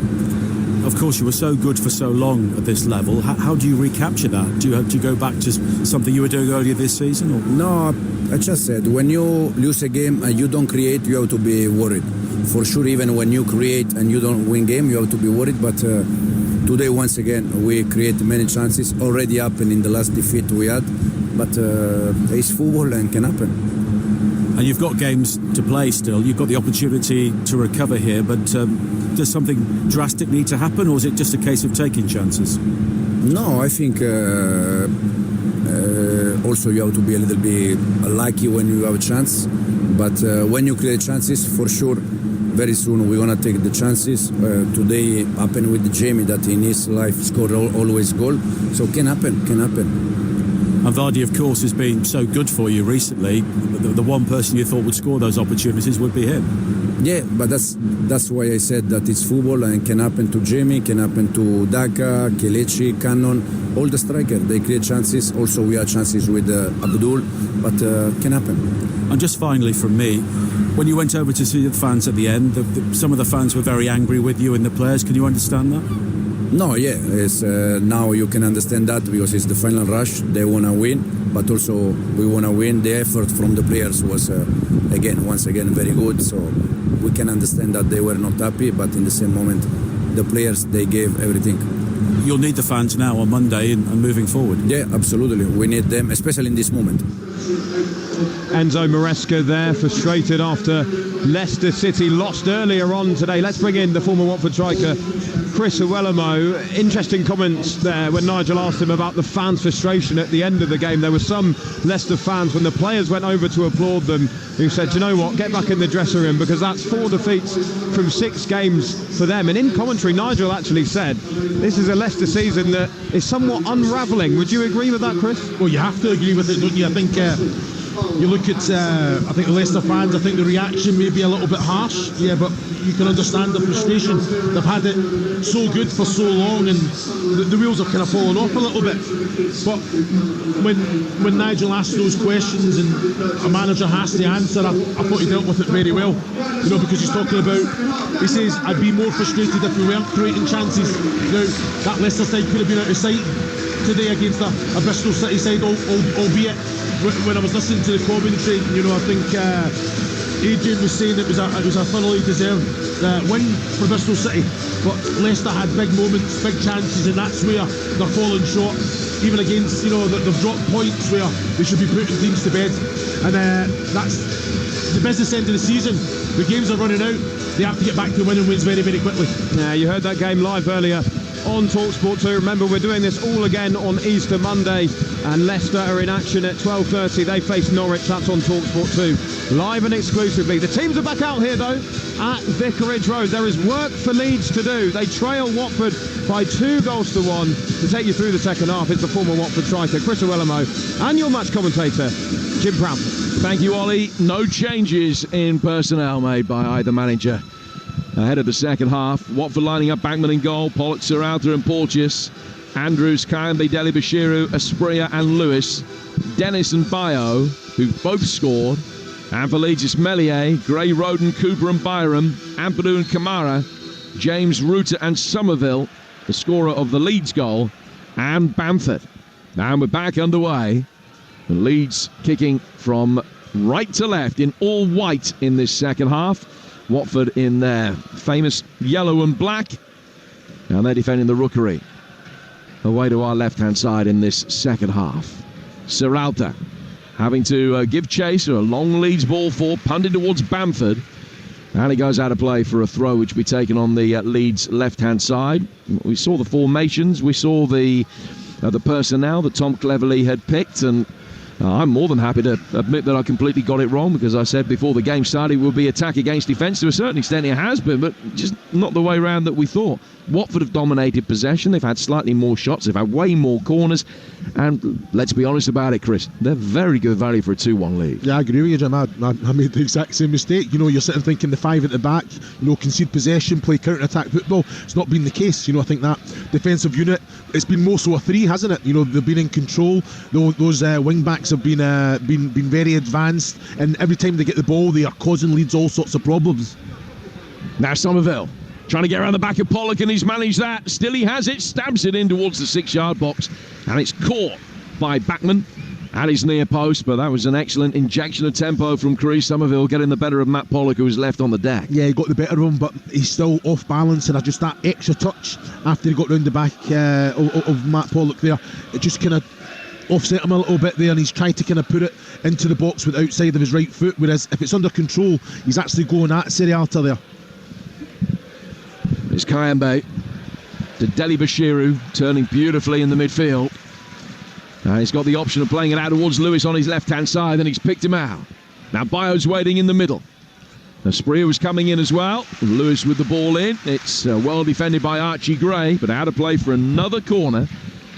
Of course, you were so good for so long at this level. How do you recapture that? Do you go back to something you were doing earlier this season? Or? No, I just said, when you lose a game and you don't create, you have to be worried. For sure, even when you create and you don't win game, you have to be worried. But today, once again, we create many chances. Already happened in the last defeat we had. But it's football and can happen. And you've got games to play still. You've got the opportunity to recover here. But does something drastic need to happen, or is it just a case of taking chances? No, I think also you have to be a little bit lucky when you have a chance. But when you create chances, for sure, very soon we're going to take the chances. Today happened with Jamie that in his life scored always goal. So can happen. And Vardy, of course, has been so good for you recently. The one person you thought would score those opportunities would be him. Yeah, but that's why I said that it's football and can happen to Jamie, can happen to Daka, Kelechi, Cannon, all the strikers. They create chances. Also, we have chances with Abdul, but can happen. And just finally from me, when you went over to see the fans at the end, some of the fans were very angry with you and the players. Can you understand that? No, yeah, it's, now you can understand that because it's the final rush. They want to win, but also we want to win. The effort from the players was, once again, very good. So we can understand that they were not happy, but in the same moment, the players, they gave everything. You'll need the fans now on Monday and moving forward. Yeah, absolutely. We need them, especially in this moment. Enzo Maresca there, frustrated after Leicester City lost earlier on today. Let's bring in the former Watford striker, Chris Iwelumo. Interesting comments there when Nigel asked him about the fans' frustration at the end of the game. There were some Leicester fans, when the players went over to applaud them, who said, you know what, get back in the dressing room, because that's 4 defeats from 6 games for them. And in commentary, Nigel actually said, this is a Leicester season that is somewhat unravelling. Would you agree with that, Chris? Well, you have to agree with it, don't you? I think you look at, I think the Leicester fans, I think the reaction may be a little bit harsh, yeah, but you can understand the frustration. They've had it so good for so long, and the wheels have kind of fallen off a little bit. But when Nigel asked those questions and a manager has to answer, I thought he dealt with it very well. You know, because he's talking about, he says, I'd be more frustrated if we weren't creating chances. Now, that Leicester side could have been out of sight today against a Bristol City side, albeit when I was listening to the commentary, you know, I think Adrian was saying it was a thoroughly deserved win for Bristol City, but Leicester had big moments, big chances, and that's where they're falling short. Even against, you know, they've dropped points where they should be putting teams to bed, and that's the business end of the season. The games are running out. They have to get back to winning ways very, very quickly. Yeah, you heard that game live earlier on Talksport 2. Remember, we're doing this all again on Easter Monday, and Leicester are in action at 12:30. They face Norwich. That's on Talksport 2, live and exclusively. The teams are back out here, though, at Vicarage Road. There is work for Leeds to do. They trail Watford by 2-1. To take you through the second half, it's the former Watford striker, Chris Iwelumo, and your match commentator, Jim Proudfoot. Thank you, Ollie. No changes in personnel made by either manager ahead of the second half. Watford lining up Bankman in goal, Pollock, Serralta and Porteous, Andrews, Kayembe, Dele Bashiru, Asprilla and Lewis, Dennis and Bayo, who both scored, and for Leeds it's Meslier, Gray, Roden, Cooper and Byram, Ampadu and Kamara, James, Rutter and Somerville, the scorer of the Leeds goal, and Bamford. And we're back underway. The Leeds kicking from right to left in all white in this second half. Watford in their famous yellow and black, and they're defending the Rookery. Away to our left-hand side in this second half. Serralta having to give chase. A long Leeds ball for, punted towards Bamford. And it goes out of play for a throw which will be taken on the Leeds left-hand side. We saw the formations, we saw the personnel that Tom Cleverley had picked, and I'm more than happy to admit that I completely got it wrong, because I said before the game started it would be attack against defence. To a certain extent it has been, but just not the way round that we thought. Watford have dominated possession, they've had slightly more shots, they've had way more corners, and let's be honest about it, Chris, they're very good value for a 2-1 lead. Yeah, I agree with you, Jim. I made the exact same mistake. You're sitting thinking the 5 at the back, concede possession, play counter-attack football. It's not been the case. I think that defensive unit, it's been more so a 3, hasn't it? They've been in control. Those wing-backs have been very advanced, and every time they get the ball, they are causing Leeds all sorts of problems. Now Somerville trying to get around the back of Pollock, and he's managed that. Still he has it, stabs it in towards the 6-yard box, and it's caught by Bachmann at his near post, but that was an excellent injection of tempo from Chris Somerville, getting the better of Matt Pollock, who was left on the deck. Yeah, he got the better of him, but he's still off balance, and just that extra touch after he got round the back of Matt Pollock there, it just kind of offset him a little bit there, and he's tried to kind of put it into the box with the outside of his right foot, whereas if it's under control, he's actually going at Serialta there. It's Kayembe to Deli Bashiru, turning beautifully in the midfield. He's got the option of playing it out towards Lewis on his left-hand side, and he's picked him out. Now Bio's waiting in the middle. Spria was coming in as well. Lewis with the ball in. It's well defended by Archie Gray, but out of play for another corner.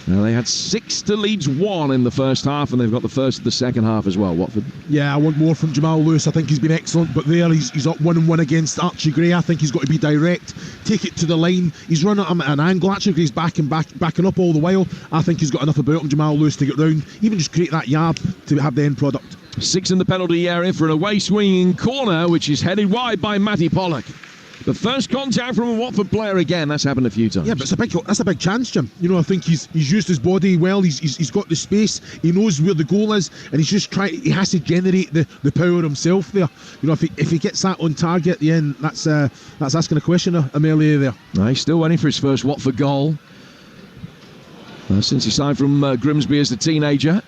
Now they had 6 to Leeds 1 in the first half, and they've got the first of the second half as well, Watford. Yeah, I want more from Jamal Lewis. I think he's been excellent, but there he's up 1-1 against Archie Gray. I think he's got to be direct, take it to the line. He's running at an angle. Archie Gray's backing up all the while. I think he's got enough about him, Jamal Lewis, to get round, even just create that yard to have the end product. 6 in the penalty area for an away swinging corner, which is headed wide by Matty Pollock. The first contact from a Watford player again. That's happened a few times. Yeah, but that's a big chance, Jim. I think he's used his body well. He's got the space. He knows where the goal is, and he's just trying. He has to generate the power himself there. If he gets that on target at the end, that's asking a question of Amelia there. He's still waiting for his first Watford goal since he signed from Grimsby as a teenager.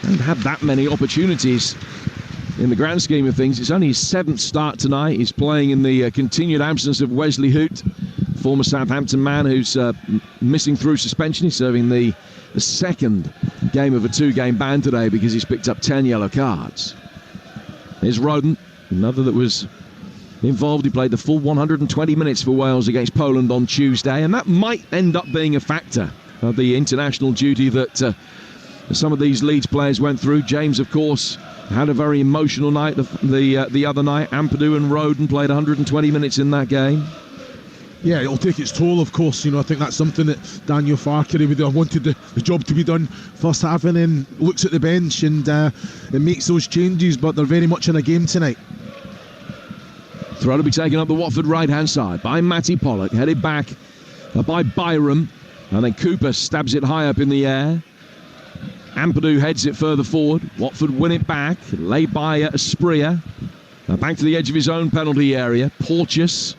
Hasn't had that many opportunities. In the grand scheme of things, it's only his 7th start tonight. He's playing in the continued absence of Wesley Hoot, former Southampton man who's missing through suspension. He's serving the second game of a 2-game ban today because he's picked up 10 yellow cards. Here's Roden, another that was involved. He played the full 120 minutes for Wales against Poland on Tuesday, and that might end up being a factor of the international duty that some of these Leeds players went through. James, of course, had a very emotional night the other night. Ampadu and Roden played 120 minutes in that game. Yeah, it'll take its toll, of course. I think that's something that Daniel Farke wanted the job to be done first half, and then looks at the bench and makes those changes, but they're very much in a game tonight. Throw to be taken up the Watford right-hand side by Matty Pollock, headed back by Byram, and then Cooper stabs it high up in the air. Ampadu heads it further forward. Watford win it back, laid by Spria. Back to the edge of his own penalty area. Porteous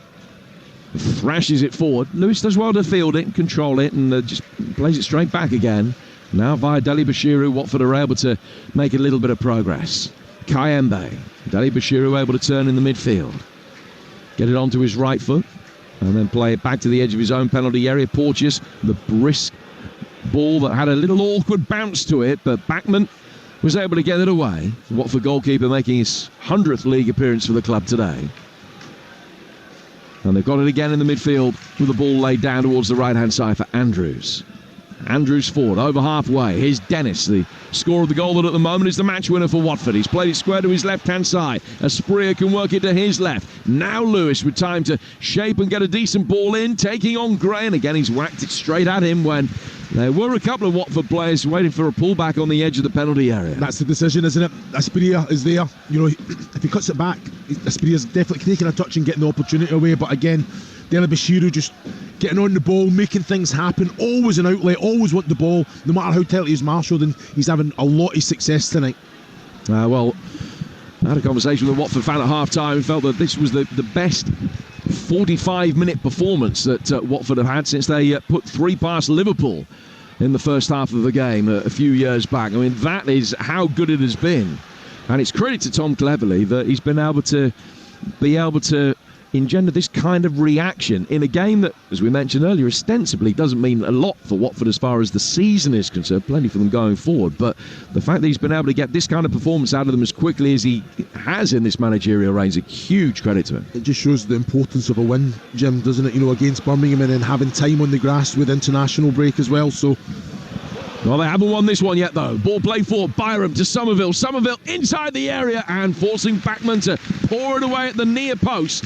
thrashes it forward. Lewis does well to field it, control it, and just plays it straight back again. Now via Deli Bashiru, Watford are able to make a little bit of progress. Kayembe. Deli Bashiru able to turn in the midfield. Get it onto his right foot, and then play it back to the edge of his own penalty area. Porteous, the brisk ball that had a little awkward bounce to it, but Bachmann was able to get it away. Watford goalkeeper making his 100th league appearance for the club today. And they've got it again in the midfield with the ball laid down towards the right-hand side for Andrews. Andrews forward, over halfway. Here's Dennis, the scorer of the goal that at the moment is the match winner for Watford. He's played it square to his left-hand side. Spria can work it to his left. Now Lewis with time to shape and get a decent ball in, taking on Gray, and again he's whacked it straight at him when there were a couple of Watford players waiting for a pullback on the edge of the penalty area. That's the decision, isn't it? Spria is there. If he cuts it back, Spiria's definitely taking a touch and getting the opportunity away, but again, Deli Bashiru just getting on the ball, making things happen, always an outlet, always want the ball, no matter how tightly he's marshalled, and he's having a lot of success tonight. Well, I had a conversation with a Watford fan at half-time who felt that this was the best 45-minute performance that Watford have had since they put 3 past Liverpool in the first half of the game a few years back. I mean, that is how good it has been. And it's credit to Tom Cleverley that he's been able to engender this kind of reaction in a game that, as we mentioned earlier, ostensibly doesn't mean a lot for Watford as far as the season is concerned. Plenty for them going forward. But the fact that he's been able to get this kind of performance out of them as quickly as he has in this managerial reign is a huge credit to him. It just shows the importance of a win, Jim, doesn't it? You know, against Birmingham, and then having time on the grass with international break as well. So. Well, they haven't won this one yet, though. Ball played for Byram to Somerville. Somerville inside the area and forcing Backman to pour it away at the near post.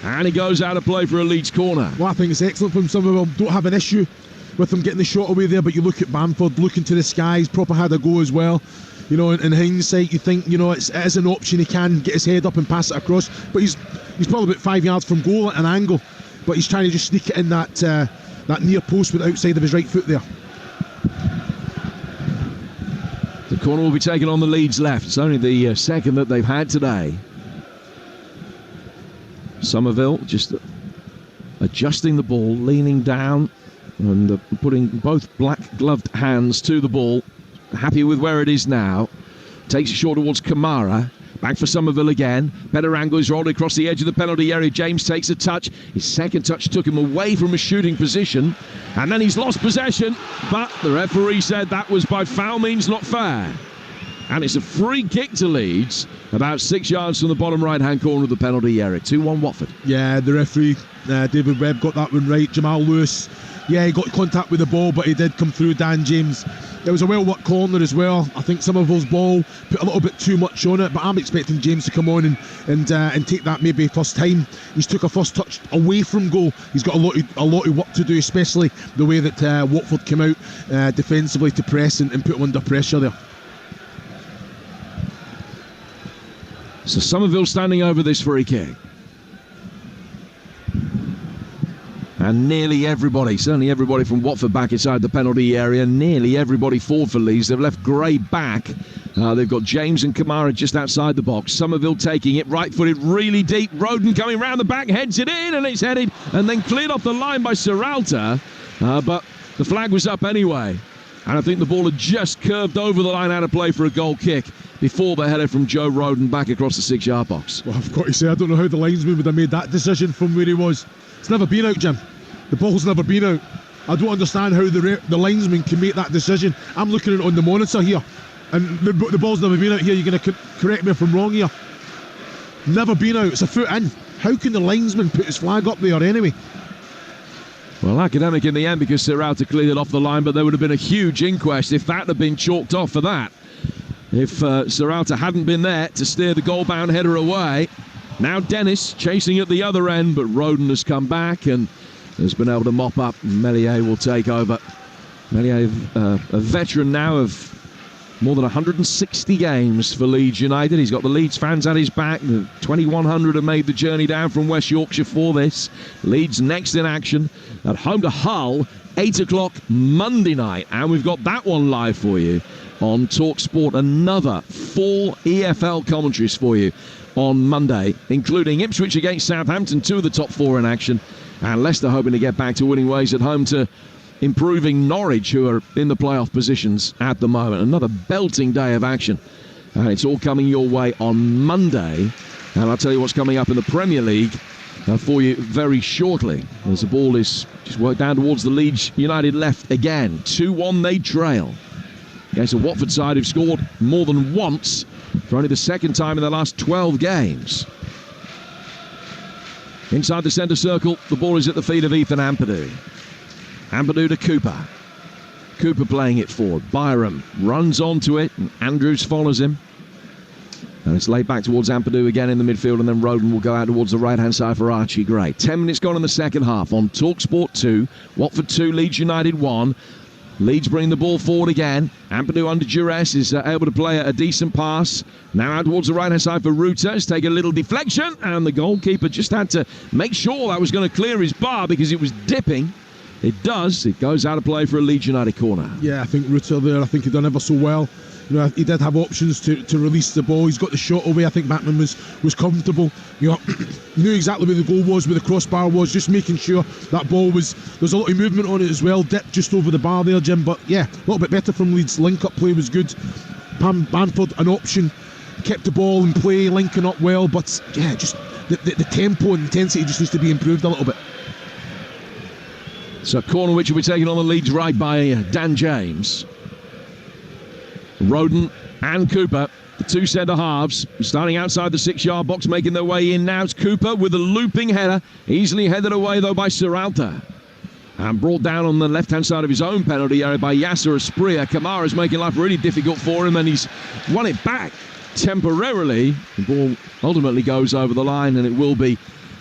And he goes out of play for a Leeds corner. Well, I think it's excellent from Somerville. Don't have an issue with them getting the shot away there, but you look at Bamford looking to the skies, proper had a go as well. You know, in hindsight, you think, you know, it is an option. He can get his head up and pass it across, but he's probably about 5 yards from goal at an angle, but he's trying to just sneak it in that near post with the outside of his right foot there. The corner will be taken on the Leeds left. It's only the second that they've had today. Somerville just adjusting the ball, leaning down and putting both black-gloved hands to the ball. Happy with where it is now. Takes a shot towards Kamara. Back for Somerville again. Better angle is rolled across the edge of the penalty area. James takes a touch. His second touch took him away from a shooting position. And then he's lost possession. But the referee said that was by foul means not fair. And it's a free kick to Leeds, about 6 yards from the bottom right-hand corner of the penalty area. 2-1 Watford. Yeah, the referee, David Webb, got that one right. Jamal Lewis, yeah, he got contact with the ball, but he did come through Dan James. It was a well-worked corner as well. I think Somerville's ball put a little bit too much on it, but I'm expecting James to come on and take that maybe first time. He's took a first touch away from goal. He's got a lot of work to do, especially the way that Watford came out defensively to press and put him under pressure there. So Somerville standing over this free kick. And nearly everybody, certainly everybody from Watford back inside the penalty area, nearly everybody forward for Leeds. They've left Gray back. They've got James and Kamara just outside the box. Somerville taking it, right-footed, really deep. Roden coming round the back, heads it in, and it's headed and then cleared off the line by Serralta. But the flag was up anyway. And I think the ball had just curved over the line out of play for a goal kick before they headed from Joe Roden back across the 6-yard box. Well, I've got to say, I don't know how the linesman would have made that decision from where he was. It's never been out, Jim. The ball's never been out. I don't understand how the linesman can make that decision. I'm looking at it on the monitor here, and the ball's never been out here. You're going to correct me if I'm wrong here. Never been out. It's a foot in. How can the linesman put his flag up there anyway? Well, academic in the end because Serralta cleared it off the line, but there would have been a huge inquest if that had been chalked off for that. If Serralta hadn't been there to steer the goal-bound header away. Now Dennis chasing at the other end, but Roden has come back and has been able to mop up. Meslier will take over. Meslier, a veteran now of more than 160 games for Leeds United. He's got the Leeds fans at his back. The 2,100 have made the journey down from West Yorkshire for this. Leeds next in action at home to Hull, 8 o'clock Monday night. And we've got that one live for you on Talksport. Another 4 EFL commentaries for you on Monday, including Ipswich against Southampton, 2 of the top 4 in action. And Leicester hoping to get back to winning ways at home to improving Norwich, who are in the playoff positions at the moment. Another belting day of action. And it's all coming your way on Monday. And I'll tell you what's coming up in the Premier League for you very shortly, as the ball is just worked down towards the Leeds United left again. 2-1 they trail against a Watford side who've scored more than once for only the second time in the last 12 games. Inside the centre circle, the ball is at the feet of Ethan Ampadu. Ampadu to Cooper. Cooper playing it forward. Byram runs onto it, and Andrews follows him. And it's laid back towards Ampadu again in the midfield, and then Roden will go out towards the right-hand side for Archie Gray. 10 minutes gone in the second half on Talksport 2. Watford 2, Leeds United 1. Leeds bring the ball forward again. Ampadu under duress is able to play a decent pass. Now out towards the right-hand side for Ruta. It's taken a little deflection, and the goalkeeper just had to make sure that was going to clear his bar because it was dipping. It does. It goes out of play for a Leeds United corner. Yeah, I think Ruta there, I think he done ever so well. You know, he did have options to release the ball. He's got the shot away. I think Batman was comfortable. You know, knew exactly where the goal was, where the crossbar was, just making sure that ball was, there's a lot of movement on it as well, dipped just over the bar there, Jim, but yeah, a little bit better from Leeds. Link-up play was good. Bamford, an option, kept the ball in play, linking up well, but yeah, just the tempo and intensity just needs to be improved a little bit. So corner which will be taken on the Leeds right by Dan James. Roden and Cooper, the two centre halves, starting outside the 6-yard box, making their way in now. It's Cooper with a looping header, easily headed away though by Serralta. And brought down on the left-hand side of his own penalty area by Yasser Asprilla. Kamara's making life really difficult for him, and he's won it back temporarily. The ball ultimately goes over the line, and it will be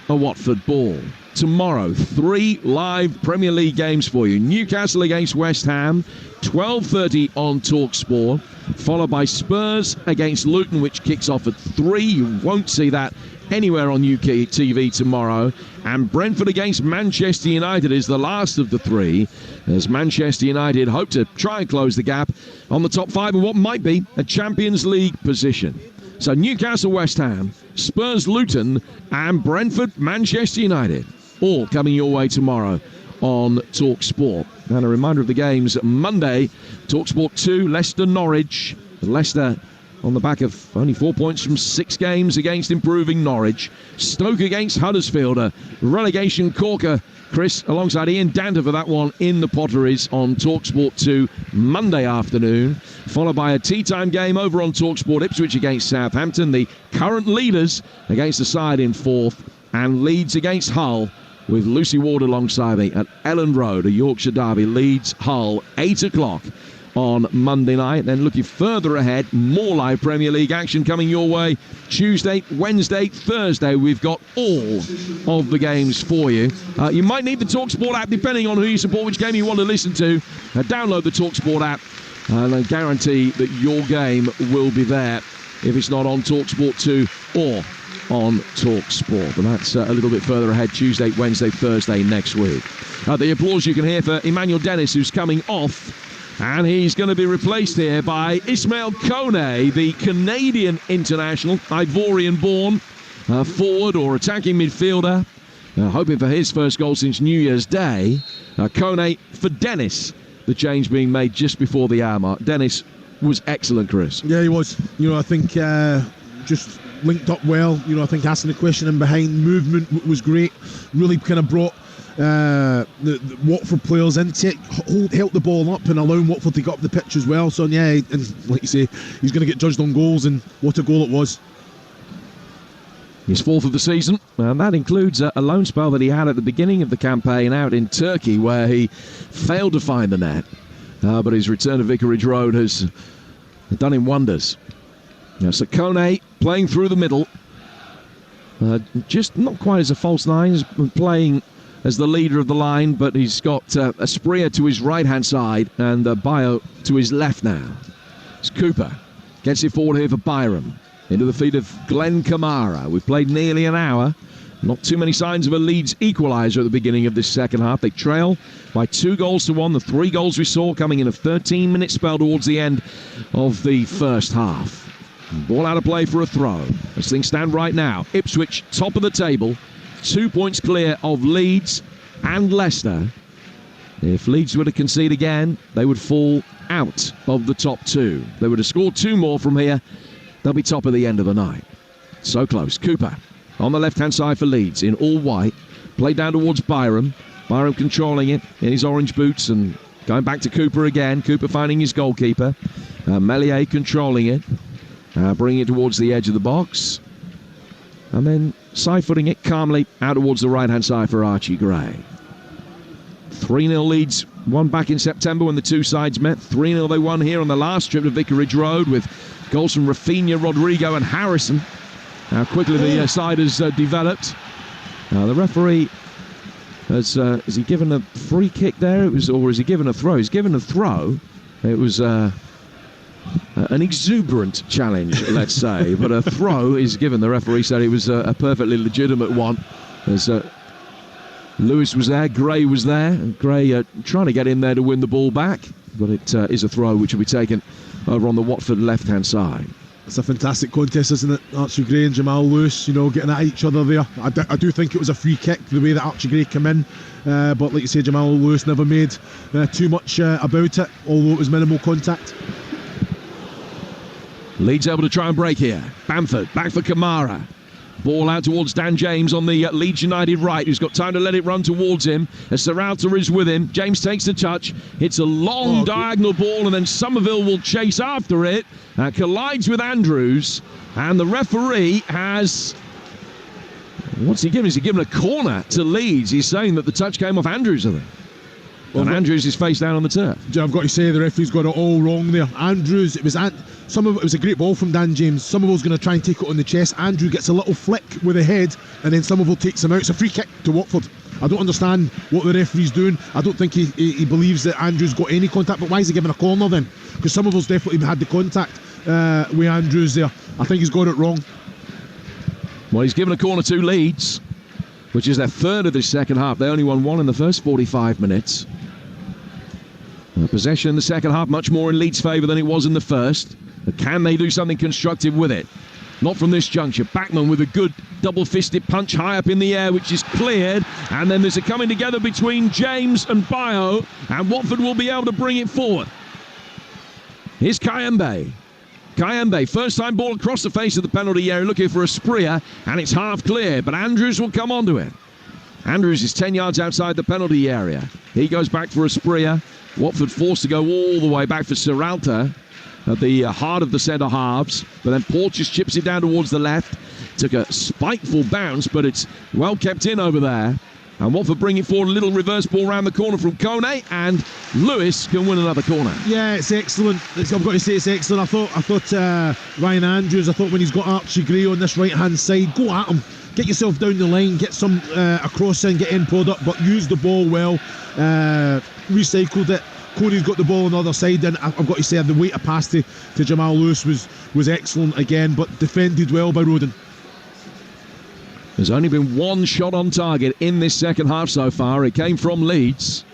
a Watford ball. Tomorrow, 3 live Premier League games for you. Newcastle against West Ham, 12:30 on Talksport, followed by Spurs against Luton, which kicks off at 3. You won't see that anywhere on UK TV tomorrow. And Brentford against Manchester United is the last of the 3, as Manchester United hope to try and close the gap on the top 5 of what might be a Champions League position. So Newcastle, West Ham, Spurs, Luton, and Brentford, Manchester United, all coming your way tomorrow on Talksport. And a reminder of the games: Monday, Talksport 2, Leicester, Norwich. Leicester on the back of only 4 points from 6 games against improving Norwich. Stoke against Huddersfield, a relegation corker. Chris, alongside Ian Danter for that one in the Potteries on Talksport 2 Monday afternoon, followed by a tea time game over on Talksport, Ipswich against Southampton, the current leaders against the side in 4th, and Leeds against Hull, with Lucy Ward alongside me at Elland Road, a Yorkshire derby. Leeds, Hull, 8 o'clock on Monday night. Then looking further ahead, more live Premier League action coming your way Tuesday, Wednesday, Thursday. We've got all of the games for you. You might need the TalkSport app depending on who you support, which game you want to listen to. Download the TalkSport app and I guarantee that your game will be there if it's not on TalkSport 2 or on TalkSport. And that's a little bit further ahead, Tuesday, Wednesday, Thursday next week. The applause you can hear for Emmanuel Dennis, who's coming off, and he's going to be replaced here by Ismail Kone, the Canadian international, Ivorian-born forward or attacking midfielder, hoping for his first goal since New Year's Day. Kone for Dennis, the change being made just before the hour mark. Dennis was excellent, Chris. Yeah, he was. I think just linked up well. I think asking the question in behind, movement was great. Really kind of brought the Watford players into it, helped the ball up and allowing Watford to get up the pitch as well. So yeah, and like you say, he's going to get judged on goals, and what a goal it was. His 4th of the season, and that includes a loan spell that he had at the beginning of the campaign out in Turkey, where he failed to find the net, but his return to Vicarage Road has done him wonders. So Kone playing through the middle, just not quite as a false 9, he's playing as the leader of the line, but he's got Asprilla to his right-hand side and Bayo to his left now. It's Cooper. Gets it forward here for Byram. Into the feet of Glenn Kamara. We've played nearly an hour. Not too many signs of a Leeds equaliser at the beginning of this second half. They trail by 2-1. The 3 goals we saw coming in a 13-minute spell towards the end of the first half. Ball out of play for a throw. As things stand right now, Ipswich top of the table, 2 points clear of Leeds and Leicester. If Leeds were to concede again, they would fall out of the top 2. They were to score 2 more from here, they'll be top at the end of the night. So close. Cooper on the left-hand side for Leeds in all white. Played down towards Byram. Byram controlling it in his orange boots and going back to Cooper again. Cooper finding his goalkeeper. Melier controlling it. Bringing it towards the edge of the box. And then side-footing it calmly out towards the right-hand side for Archie Gray. 3-0 Leeds won back in September when the two sides met. 3-0 they won here on the last trip to Vicarage Road with goals from Rafinha, Rodrigo and Harrison. How quickly the side has developed. The referee has he given a free kick there? Or is he given a throw? He's given a throw. It was an exuberant challenge, let's say, but a throw is given. The referee said it was a perfectly legitimate one. As Lewis was there, Gray was there, and Gray trying to get in there to win the ball back, but it is a throw which will be taken over on the Watford left-hand side. It's a fantastic contest, isn't it? Archie Gray and Jamal Lewis, getting at each other there. I do think it was a free kick, the way that Archie Gray came in. But like you say, Jamal Lewis never made too much about it, although it was minimal contact. Leeds able to try and break here. Bamford, back for Kamara. Ball out towards Dan James on the Leeds United right, who's got time to let it run towards him. As Serralta is with him, James takes the touch, hits a long diagonal ball, and then Somerville will chase after it. Collides with Andrews, and the referee has... What's he giving? Is he giving a corner to Leeds? He's saying that the touch came off Andrews, I think. Well, and Andrews is face down on the turf. I've got to say, the referee's got it all wrong there. Andrews, it was a great ball from Dan James. Somerville's going to try and take it on the chest. Andrew gets a little flick with the head, and then Somerville takes him out. It's a free kick to Watford. I don't understand what the referee's doing. I don't think he believes that Andrews got any contact, but why is he giving a corner then? Because Somerville's definitely had the contact with Andrews there. I think he's got it wrong. Well, he's given a corner to Leeds, which is their third of this second half. They only won one in the first 45 minutes. Possession in the second half, much more in Leeds' favour than it was in the first. But can they do something constructive with it? Not from this juncture. Backman with a good double-fisted punch high up in the air, which is cleared. And then there's a coming together between James and Bayo, and Watford will be able to bring it forward. Here's Kayembe. Kayembe, first time ball across the face of the penalty area, looking for a Spria, and it's half clear, but Andrews will come onto it. Andrews is 10 yards outside the penalty area. He goes back for a Spria. Watford forced to go all the way back for Serralta at the heart of the centre halves, but then Porteous chips it down towards the left. Took a spiteful bounce, but it's well kept in over there. And Watford bring it forward, a little reverse ball round the corner from Kone, and Lewis can win another corner. Yeah, it's excellent. I've got to say it's excellent. I thought Ryan Andrews, when he's got Archie Gray on this right-hand side, go at him. Get yourself down the line, get some across in, get in product, but use the ball well. Recycled it. Cody's got the ball on the other side, and I've got to say the weight of pass to Jamal Lewis was excellent again, but defended well by Rodon. There's only been one shot on target in this second half so far. It came from Leeds.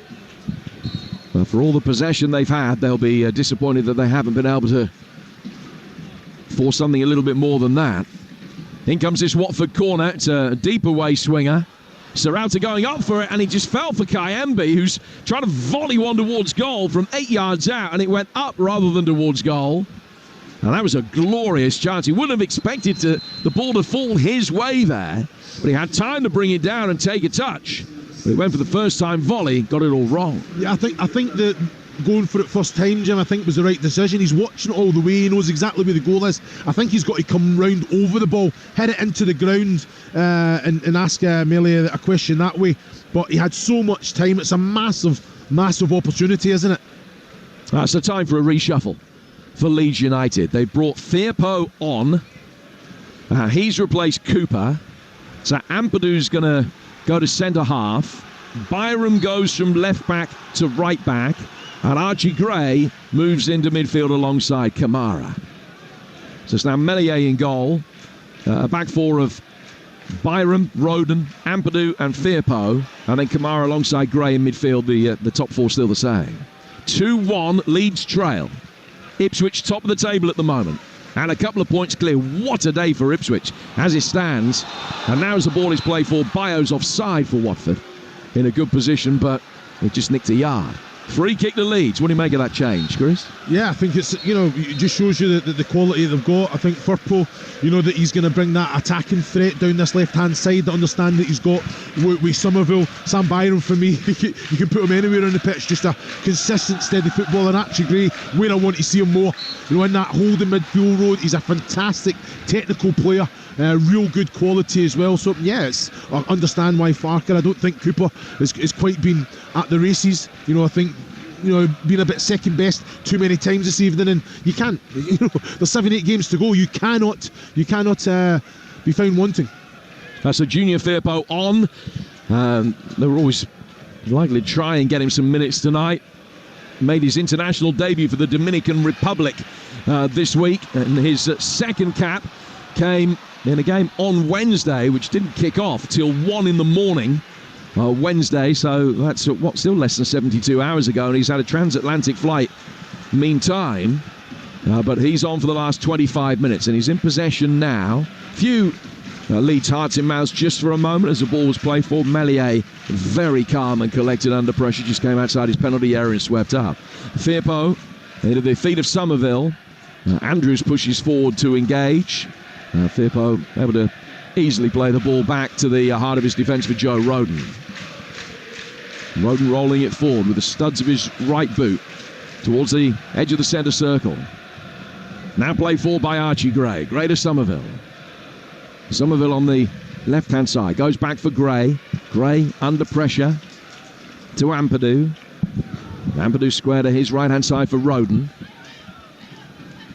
But for all the possession they've had, they'll be disappointed that they haven't been able to force something a little bit more than that. In comes this Watford corner. It's a deep away swinger. Serralta going up for it, and he just fell for Kayembe, who's trying to volley one towards goal from 8 yards out, and it went up rather than towards goal. And that was a glorious chance. He wouldn't have expected the ball to fall his way there, but he had time to bring it down and take a touch. But it went for the first time volley, got it all wrong. Yeah, I think that going for it first time, Jim, I think was the right decision. He's watching it all the way, he knows exactly where the goal is. I think he's got to come round over the ball, hit it into the ground, and ask Melia a question that way. But he had so much time. It's a massive opportunity, isn't it? It's a time for a reshuffle for Leeds United. They brought Firpo on. He's replaced Cooper. So Ampadu's going to go to centre half. Byram goes from left back to right back. And Archie Gray moves into midfield alongside Kamara. So it's now Melier in goal. A back four of Byram, Rodon, Ampadu and Firpo. And then Kamara alongside Gray in midfield. The top four still the same. 2-1 Leeds trail. Ipswich top of the table at the moment. And a couple of points clear. What a day for Ipswich as it stands. And now as the ball is played for, Bayo's offside for Watford. In a good position, but it just nicked a yard. Free kick to Leeds. What do you make of that change, Chris? Yeah, I think it's, it just shows you the quality they've got. I think Firpo, that he's going to bring that attacking threat down this left-hand side. To understand that he's got with Somerville, Sam Byram for me, you can put him anywhere on the pitch. Just a consistent, steady footballer. And Archie Gray, where I want to see him more, in that holding midfield road. He's a fantastic technical player. Real good quality as well. So yes, I understand why Farker. I don't think Cooper has quite been at the races. I think being a bit second best too many times this evening, and you can't. There's 7-8 games to go. You cannot be found wanting. That's a Junior Firpo on. They were always likely to try and get him some minutes tonight. Made his international debut for the Dominican Republic this week, and his second cap came in a game on Wednesday, which didn't kick off till 1 in the morning Wednesday, so that's still less than 72 hours ago, and he's had a transatlantic flight meantime. But he's on for the last 25 minutes, and he's in possession now. Few Leeds hearts and mouths just for a moment as the ball was played for. Meslier, very calm and collected under pressure, just came outside his penalty area and swept up. Firpo into the feet of Somerville. Andrews pushes forward to engage. Firpo able to easily play the ball back to the heart of his defence for Joe Roden. Roden rolling it forward with the studs of his right boot towards the edge of the centre circle. Now played forward by Archie Gray. Gray to Somerville. Somerville on the left-hand side. Goes back for Gray. Gray under pressure to Ampadu. Ampadu square to his right-hand side for Roden.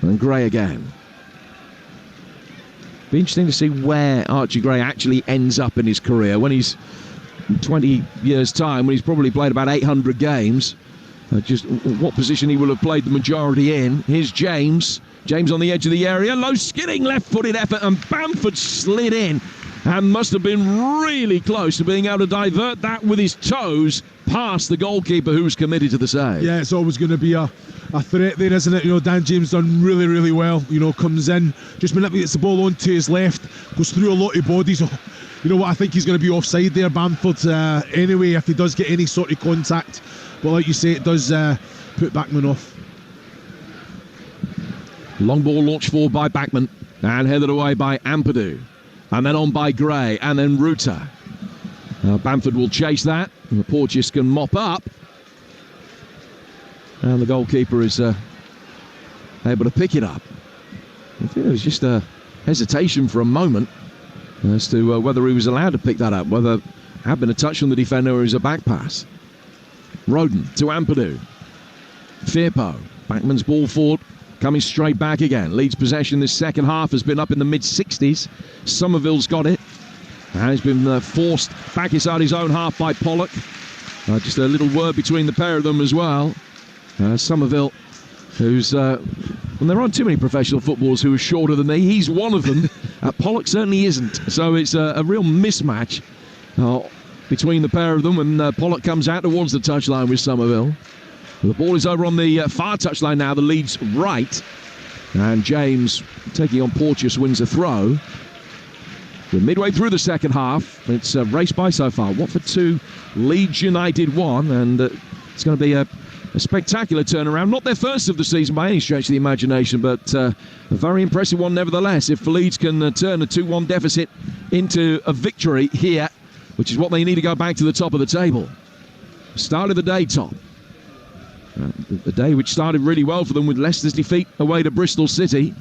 And Gray again. Be interesting to see where Archie Gray actually ends up in his career when he's in 20 years' time, when he's probably played about 800 games. Just what position he will have played the majority in. Here's James. James on the edge of the area. Low skidding left-footed effort, and Bamford slid in and must have been really close to being able to divert that with his toes past the goalkeeper who was committed to the save. Yeah, it's always going to be a threat there, isn't it? You know, Dan James done really, really well. You know, comes in, just manipulates the ball onto his left, goes through a lot of bodies. You know what, I think he's going to be offside there, Bamford, anyway, if he does get any sort of contact. But like you say, it does put Bachmann off. Long ball launched forward by Bachmann and headed away by Ampadu. And then on by Gray and then Ruta. Bamford will chase that. And the Porteous can mop up. And the goalkeeper is able to pick it up. I think there was just a hesitation for a moment as to whether he was allowed to pick that up, whether it had been a touch from the defender or it was a back pass. Roden to Ampadu. Firpo. Bachmann's ball forward. Coming straight back again. Leeds possession this second half has been up in the mid-60s. Somerville's got it. And he's been forced back inside his own half by Pollock. Just a little word between the pair of them as well. Somerville, who's... well, there aren't too many professional footballers who are shorter than me. He's one of them. Pollock certainly isn't. So it's a real mismatch between the pair of them. And Pollock comes out towards the touchline with Somerville. The ball is over on the far touchline now, the Leeds right. And James, taking on Porteous, wins a throw. We're midway through the second half. It's raced by so far. Watford 2, Leeds United 1. And it's going to be a spectacular turnaround. Not their first of the season by any stretch of the imagination, but a very impressive one nevertheless. If Leeds can turn a 2-1 deficit into a victory here, which is what they need to go back to the top of the table. Start of the day, Tom. The day which started really well for them with Leicester's defeat away to Bristol City.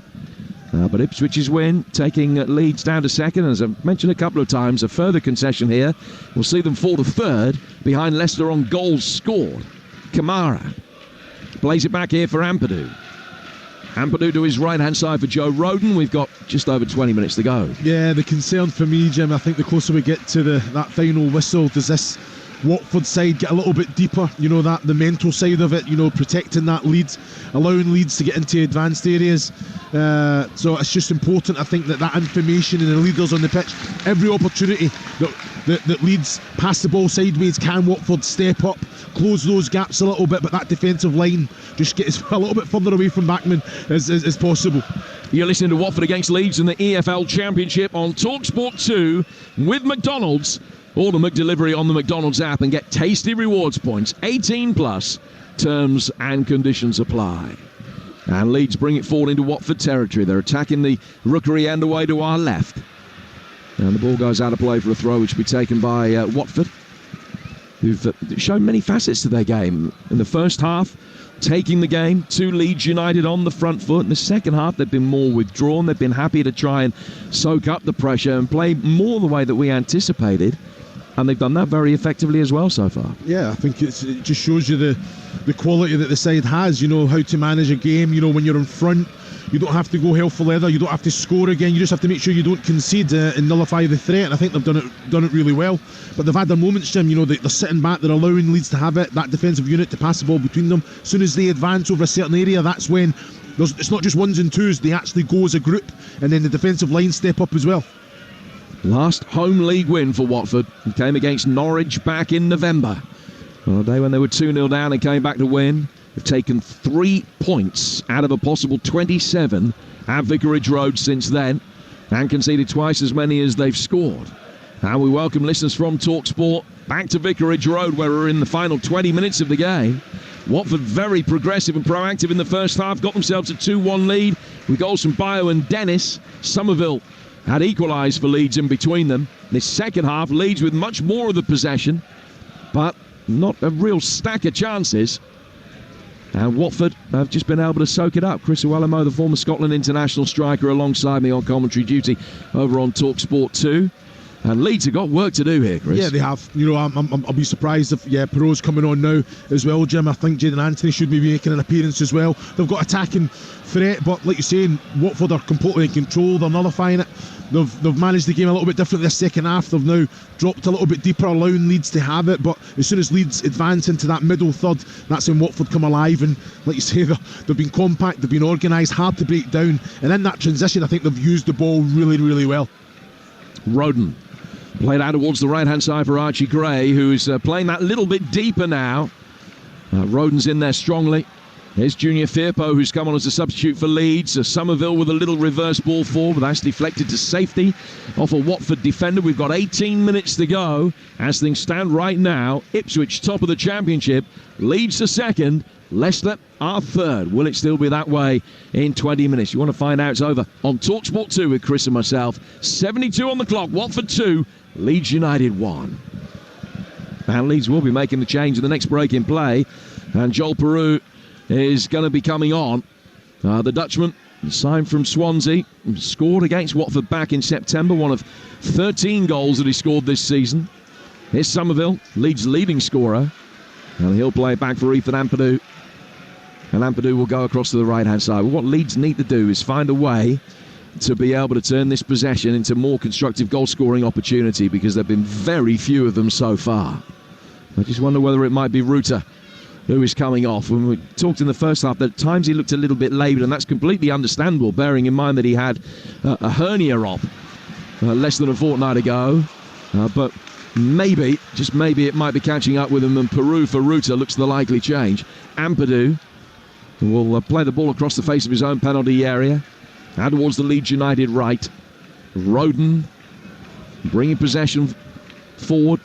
But Ipswich's win, taking Leeds down to second. As I've mentioned a couple of times, a further concession here will see them fall to third behind Leicester on goals scored. Kamara plays it back here for Ampadu. Ampadu to his right-hand side for Joe Roden. We've got just over 20 minutes to go. Yeah, the concern for me, Jim, I think the closer we get to that final whistle, does this Watford side get a little bit deeper, you know, that the mental side of it, you know, protecting that Leeds, allowing Leeds to get into advanced areas. So it's just important, I think, that information and the leaders on the pitch, every opportunity that Leeds pass the ball sideways, can Watford step up, close those gaps a little bit, but that defensive line just gets a little bit further away from Bachmann as possible. You're listening to Watford against Leeds in the EFL Championship on Talksport 2 with McDonald's. Order McDelivery on the McDonald's app and get tasty rewards points. 18 plus. Terms and conditions apply. And Leeds bring it forward into Watford territory. They're attacking the Rookery end away to our left. And the ball goes out of play for a throw, which will be taken by Watford, who've shown many facets to their game. In the first half, taking the game to Leeds United on the front foot. In the second half, they've been more withdrawn. They've been happy to try and soak up the pressure and play more the way that we anticipated. And they've done that very effectively as well so far. Yeah, I think it just shows you the quality that the side has, you know, how to manage a game. You know, when you're in front, you don't have to go hell for leather, you don't have to score again, you just have to make sure you don't concede and nullify the threat. And I think they've done it really well. But they've had their moments, Jim, you know, they're sitting back, they're allowing Leeds to have it, that defensive unit to pass the ball between them. As soon as they advance over a certain area, that's when it's not just ones and twos, they actually go as a group, and then the defensive line step up as well. Last home league win for Watford. It came against Norwich back in November. On a day when they were 2-0 down and came back to win. They've taken 3 points out of a possible 27 at Vicarage Road since then, and conceded twice as many as they've scored. And we welcome listeners from Talksport back to Vicarage Road, where we're in the final 20 minutes of the game. Watford very progressive and proactive in the first half, got themselves a 2-1 lead with goals from Bio and Dennis. Somerville had equalised for Leeds in between them. This second half, Leeds with much more of the possession, but not a real stack of chances. And Watford have just been able to soak it up. Chris Iwelumo, the former Scotland international striker, alongside me on commentary duty over on Talksport 2. And Leeds have got work to do here, Chris. Yeah, they have. You know, I'll be surprised if Perot's coming on now as well, Jim. I think Jayden Anthony should be making an appearance as well. They've got attacking threat, but like you're saying, Watford are completely in control. They're nullifying it. They've managed the game a little bit different this second half. They've now dropped a little bit deeper, allowing Leeds to have it. But as soon as Leeds advance into that middle third, that's when Watford come alive. And like you say, they've been compact, they've been organised, hard to break down. And in that transition, I think they've used the ball really, really well. Roden played out towards the right-hand side for Archie Gray, who's playing that little bit deeper now. Roden's in there strongly. Here's Junior Firpo, who's come on as a substitute for Leeds. Somerville with a little reverse ball forward, but that's deflected to safety off a Watford defender. We've got 18 minutes to go as things stand right now. Ipswich top of the Championship, Leeds are second, Leicester are third. Will it still be that way in 20 minutes? You want to find out? It's over on Talksport 2 with Chris and myself. 72 on the clock, Watford 2, Leeds United 1. And Leeds will be making the change in the next break in play, and Joel Peru is going to be coming on. The Dutchman, signed from Swansea, scored against Watford back in September, one of 13 goals that he scored this season. Here's Somerville, Leeds' leading scorer, and he'll play back for Ethan Ampadu. And Ampadu will go across to the right-hand side. Well, what Leeds need to do is find a way to be able to turn this possession into more constructive goal-scoring opportunity, because there have been very few of them so far. I just wonder whether it might be Ruta who is coming off. When we talked in the first half, at times he looked a little bit laboured, and that's completely understandable, bearing in mind that he had a hernia op less than a fortnight ago. But maybe, just maybe, it might be catching up with him, and Peru for Ruta looks the likely change. Ampadu will play the ball across the face of his own penalty area, out towards the Leeds United right. Roden bringing possession forward.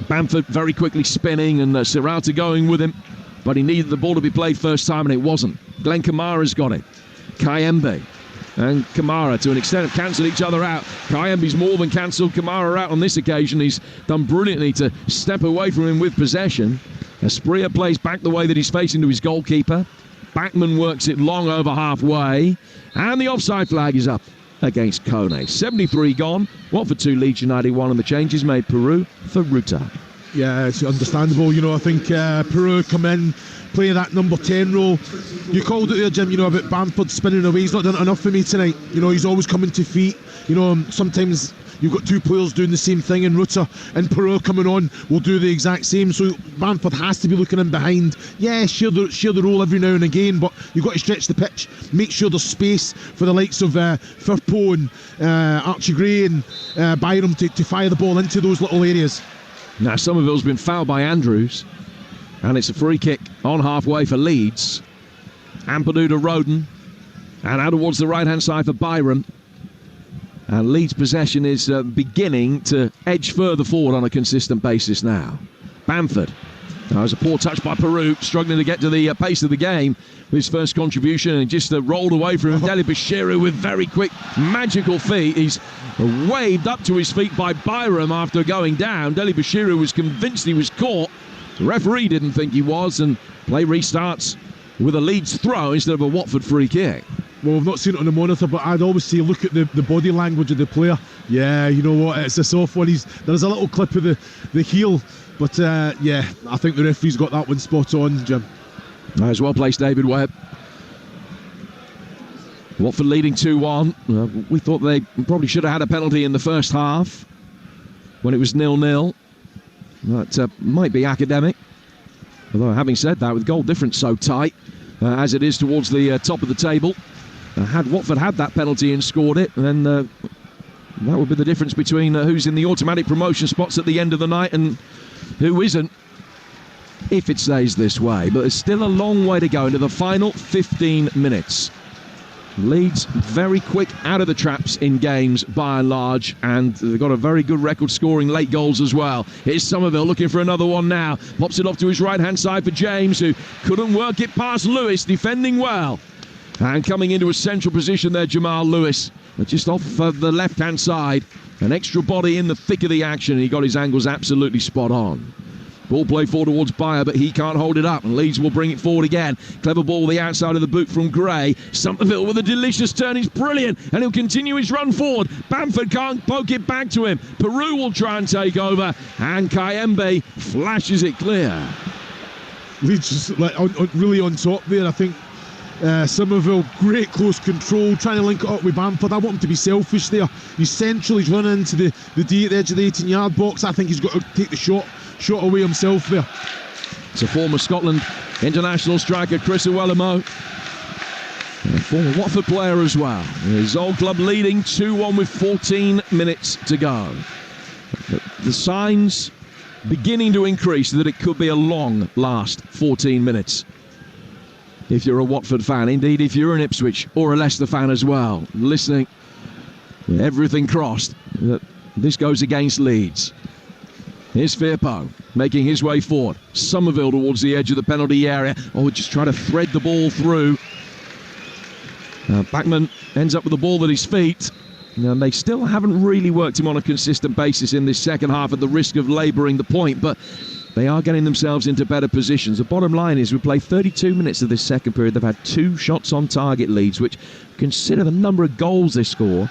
Bamford very quickly spinning, and Serrata going with him, but he needed the ball to be played first time, and it wasn't. Glenn Kamara's got it. Kayembe and Kamara to an extent have cancelled each other out. Kayembe's more than cancelled Kamara out on this occasion. He's done brilliantly to step away from him with possession. Asprilla plays back the way that he's facing to his goalkeeper. Backman works it long over halfway, and the offside flag is up against Kone. 73 gone. Watford 2, Leeds United 1, and the changes made Peru for Ruta. Yeah, it's understandable. You know, I think Peru come in, play that number 10 role. You called it there, Jim, you know, about Bamford spinning away. He's not done it enough for me tonight. You know, he's always coming to feet. You know, sometimes you've got two players doing the same thing, and Ruta and Peru coming on will do the exact same. So Bamford has to be looking in behind. Yeah, share the role every now and again, but you've got to stretch the pitch. Make sure there's space for the likes of Firpo and Archie Gray and Byram to fire the ball into those little areas. Now Somerville's been fouled by Andrews, and it's a free kick on halfway for Leeds. Ampadu to Roden, and out towards the right-hand side for Byram. And Leeds' possession is beginning to edge further forward on a consistent basis now. Bamford. That was a poor touch by Peru, struggling to get to the pace of the game with his first contribution, and just rolled away from him. Deli Bashiru with very quick, magical feet. He's waved up to his feet by Byram after going down. Deli Bashiru was convinced he was caught. The referee didn't think he was, and play restarts with a Leeds throw instead of a Watford free kick. Well, we've not seen it on the monitor, but I'd always say look at the body language of the player. Yeah, you know what, it's a soft one. There's a little clip of the heel, but yeah, I think the referee's got that one spot on, Jim. As well placed, David Webb. Watford leading 2-1. We thought they probably should have had a penalty in the first half when it was 0-0. That might be academic. Although, having said that, with goal difference so tight as it is towards the top of the table, had Watford had that penalty and scored it, then that would be the difference between who's in the automatic promotion spots at the end of the night and who isn't. if it stays this way. But there's still a long way to go into the final 15 minutes. Leeds very quick out of the traps in games by and large, and they've got a very good record scoring late goals as well. Here's Somerville looking for another one now. Pops it off to his right hand side for James, who couldn't work it past Lewis, defending well. And coming into a central position there, Jamal Lewis, just off the left hand side. An extra body in the thick of the action, and he got his angles absolutely spot on. Ball play forward towards Bayer, but he can't hold it up, and Leeds will bring it forward again. Clever ball the outside of the boot from Gray. Somerville with a delicious turn. He's brilliant, and he'll continue his run forward. Bamford can't poke it back to him. Peru will try and take over, and Kayembe flashes it clear. Leeds just really on top there. I think Somerville, great close control, trying to link it up with Bamford. I want him to be selfish there. He's central, he's running into the edge of the 18-yard box. I think he's got to take the shot away himself there. It's a former Scotland international striker, Chris Iwelumo, a former Watford player as well. His old club leading 2-1 with 14 minutes to go. The signs beginning to increase that it could be a long last 14 minutes. If you're a Watford fan, indeed if you're an Ipswich or a Leicester fan as well, listening, everything crossed, that this goes against Leeds. Here's Firpo making his way forward. Somerville towards the edge of the penalty area. Just try to thread the ball through. Bachmann ends up with the ball at his feet. And they still haven't really worked him on a consistent basis in this second half at the risk of labouring the point, but they are getting themselves into better positions. The bottom line is we played 32 minutes of this second period. They've had 2 shots on target, Leeds, which, consider the number of goals they score.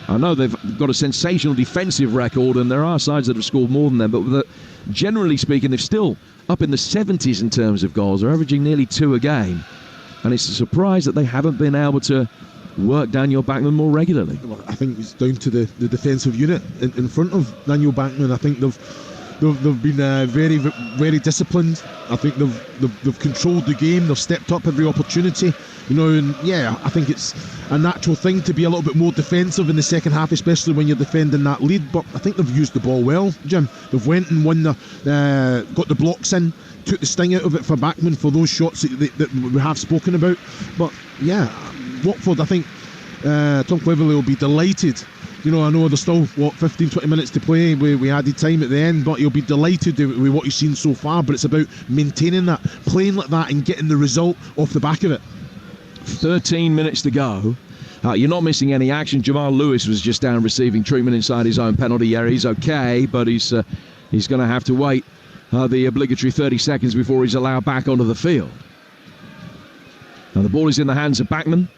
I know they've got a sensational defensive record, and there are sides that have scored more than them, but generally speaking, they're still up in the 70s in terms of goals. They're averaging nearly 2 a game. And it's a surprise that they haven't been able to work Daniel Bachmann more regularly. Well, I think it's down to the defensive unit in front of Daniel Bachmann. I think they've been very, very disciplined. I think they've controlled the game. They've stepped up every opportunity. And I think it's a natural thing to be a little bit more defensive in the second half, especially when you're defending that lead. But I think they've used the ball well, Jim. They've went and won got the blocks in, took the sting out of it for Bachmann for those shots that we have spoken about. But Watford, I think Tom Cleverley will be delighted. I know there's still 15-20 minutes to play. We added time at the end, but he'll be delighted with what he's seen so far. But it's about maintaining that, playing like that, and getting the result off the back of it. 13 minutes to go. You're not missing any action. Jamal Lewis was just down receiving treatment inside his own penalty area. He's okay, but he's going to have to wait the obligatory 30 seconds before he's allowed back onto the field. Now the ball is in the hands of Bachmann,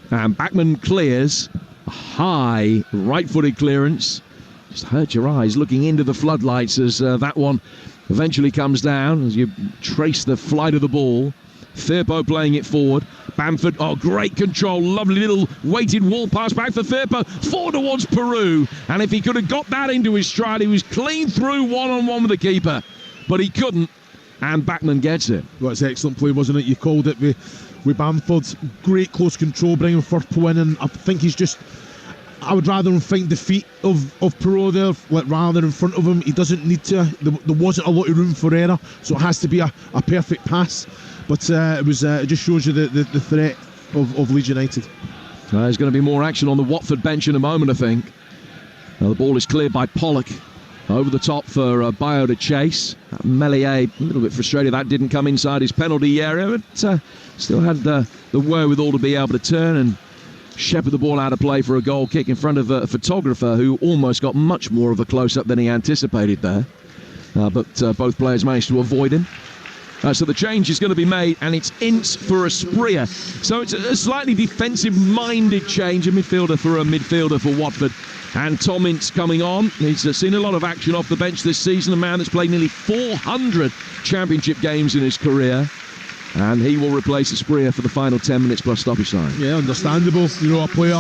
and Bachmann clears a high right-footed clearance. Just hurt your eyes looking into the floodlights as that one eventually comes down as you trace the flight of the ball. Firpo playing it forward. Bamford, great control. Lovely little weighted wall pass back for Firpo. Forward towards Peru. And if he could have got that into his stride, he was clean through one-on-one with the keeper. But he couldn't. And Bachmann gets it. Well, it's excellent play, wasn't it? You called it with Bamford. Great close control, bringing Firpo in. And I think I would rather him find the feet of Peru there, rather than in front of him. He doesn't need to. There wasn't a lot of room for error, so it has to be a perfect pass. But it just shows you the threat of Leeds United. There's going to be more action on the Watford bench in a moment, I think. Now the ball is cleared by Pollock. Over the top for Bayo to chase. Melier, a little bit frustrated that didn't come inside his penalty area, but still had the wherewithal to be able to turn and shepherd the ball out of play for a goal kick in front of a photographer who almost got much more of a close-up than he anticipated there. But both players managed to avoid him. So the change is going to be made, and it's Ince for Asprilla. So it's a slightly defensive-minded change, a midfielder for a midfielder for Watford. And Tom Ince coming on. He's seen a lot of action off the bench this season, a man that's played nearly 400 championship games in his career. And he will replace Asprilla for the final 10 minutes plus stoppage time. Yeah, understandable. A player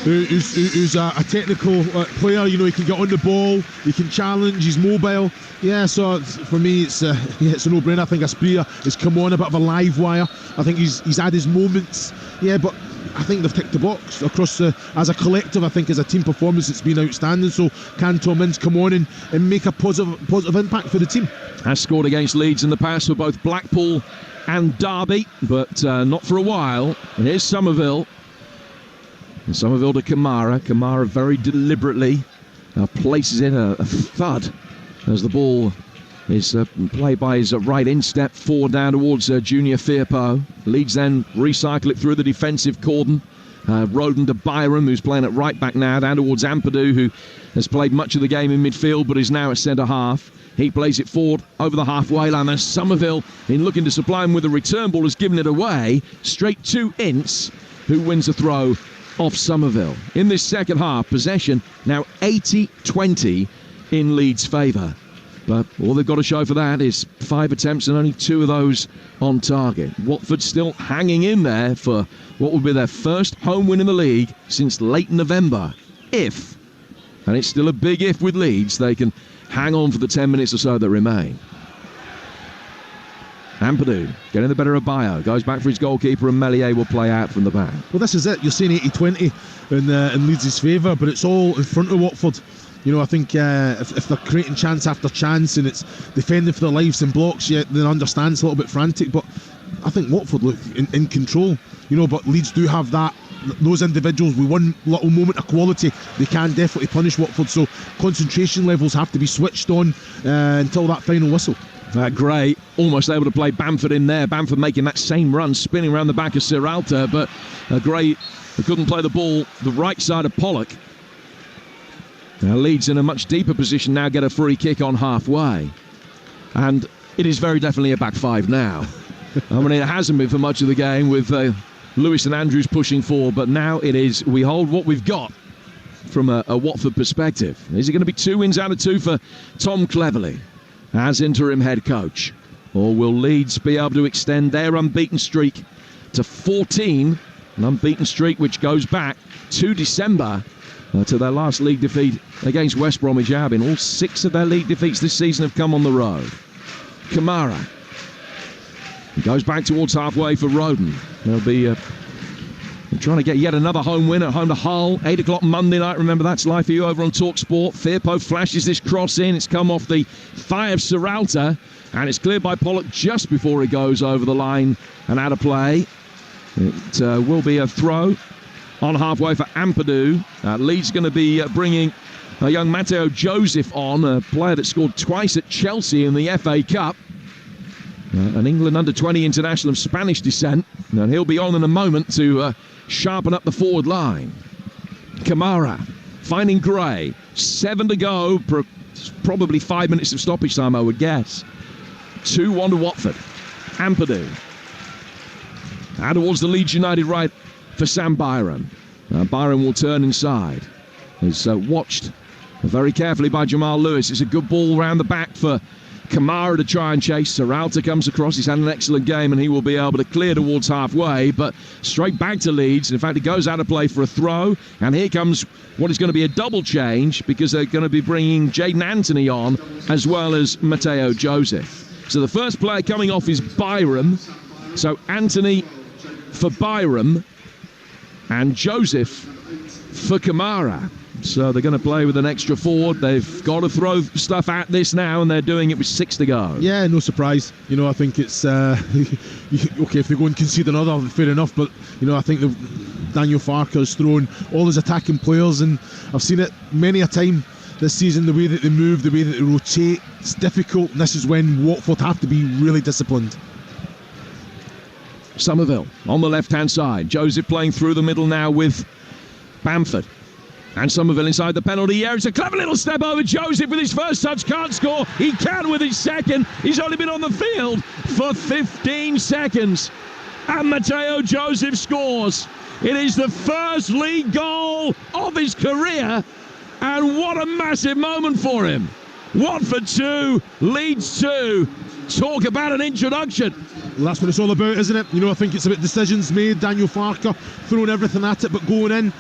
who's a technical player. He can get on the ball, he can challenge, he's mobile. Yeah, so for me, it's a no-brainer. I think Asprilla has come on a bit of a live wire. I think he's had his moments. Yeah, but I think they've ticked the box across as a collective. I think as a team performance, it's been outstanding. So can Tom Ince come on and make a positive impact for the team? Has scored against Leeds in the past for both Blackpool and Derby, but not for a while. And here's Somerville. And Somerville to Kamara. Kamara very deliberately places in a thud as the ball is played by his right instep forward down towards Junior Firpo. Leeds then recycle it through the defensive cordon. Roden to Byram, who's playing at right back now, down towards Ampadu, who has played much of the game in midfield but is now at centre half. He plays it forward over the halfway line. There's Somerville, in looking to supply him with a return ball, has given it away straight to Ince, who wins the throw off Somerville. In this second half, possession now 80-20 in Leeds' favour. But all they've got to show for that is 5 attempts and only 2 of those on target. Watford still hanging in there for what will be their first home win in the league since late November. If, and it's still a big if with Leeds, they can hang on for the 10 minutes or so that remain. Ampadu getting the better of Bayo, goes back for his goalkeeper, and Meslier will play out from the back. Well, this is it. You're saying 80-20 in Leeds' favour, but it's all in front of Watford. You know, I think if they're creating chance after chance and it's defending for their lives in blocks, yeah, then I understand it's a little bit frantic, but I think Watford look in control. You know, but Leeds do have those individuals with one little moment of quality. They can definitely punish Watford, so concentration levels have to be switched on until that final whistle. Gray almost able to play Bamford in there. Bamford making that same run, spinning around the back of Serralta, but Gray couldn't play the ball the right side of Pollock. Now Leeds in a much deeper position now, get a free kick on halfway. And it is very definitely a back five now. I mean, it hasn't been for much of the game with Lewis and Andrews pushing forward, but now it is, we hold what we've got from a Watford perspective. Is it going to be 2 wins out of 2 for Tom Cleverley as interim head coach? Or will Leeds be able to extend their unbeaten streak to 14? An unbeaten streak which goes back to December, to their last league defeat against West Bromwich Albion. All 6 of their league defeats this season have come on the road. Kamara. He goes back towards halfway for Roden. They'll be trying to get yet another home win at home to Hull. 8 o'clock Monday night. Remember, that's live for you over on Talksport. Firpo flashes this cross in. It's come off the thigh of Serralta, and it's cleared by Pollock just before it goes over the line and out of play. It will be a throw on halfway for Ampadu. Leeds going to be bringing a young Matteo Joseph on, a player that scored twice at Chelsea in the FA Cup. An England under-20 international of Spanish descent. And he'll be on in a moment to sharpen up the forward line. Kamara finding Gray. 7 to go. Probably 5 minutes of stoppage time, I would guess. 2-1 to Watford. Ampadu. Out towards the Leeds United right for Sam Byram. Byram will turn inside. He's watched very carefully by Jamal Lewis. It's a good ball round the back for Kamara to try and chase. Serralta comes across. He's had an excellent game and he will be able to clear towards halfway, but straight back to Leeds. In fact, he goes out of play for a throw, and here comes what is going to be a double change because they're going to be bringing Jaden Anthony on as well as Matteo Joseph. So the first player coming off is Byram. So Anthony for Byram and Joseph for Kamara. So they're going to play with an extra forward. They've got to throw stuff at this now, and they're doing it with 6 to go. Yeah, no surprise. You know, I think it's okay if they go and concede another, fair enough. But you know, I think Daniel Farke's thrown all his attacking players, and I've seen it many a time this season. The way that they move, the way that they rotate, it's difficult. And this is when Watford have to be really disciplined. Somerville on the left-hand side. Joseph playing through the middle now with Bamford. And Somerville inside the penalty area. It's a clever little step over. Joseph with his first touch can't score. He can with his second. He's only been on the field for 15 seconds. And Matteo Joseph scores. It is the first league goal of his career. And what a massive moment for him. Watford 2, Leeds 2. Talk about an introduction. Well, that's what it's all about, isn't it? You know, I think it's about decisions made. Daniel Farke throwing everything at it, but going in.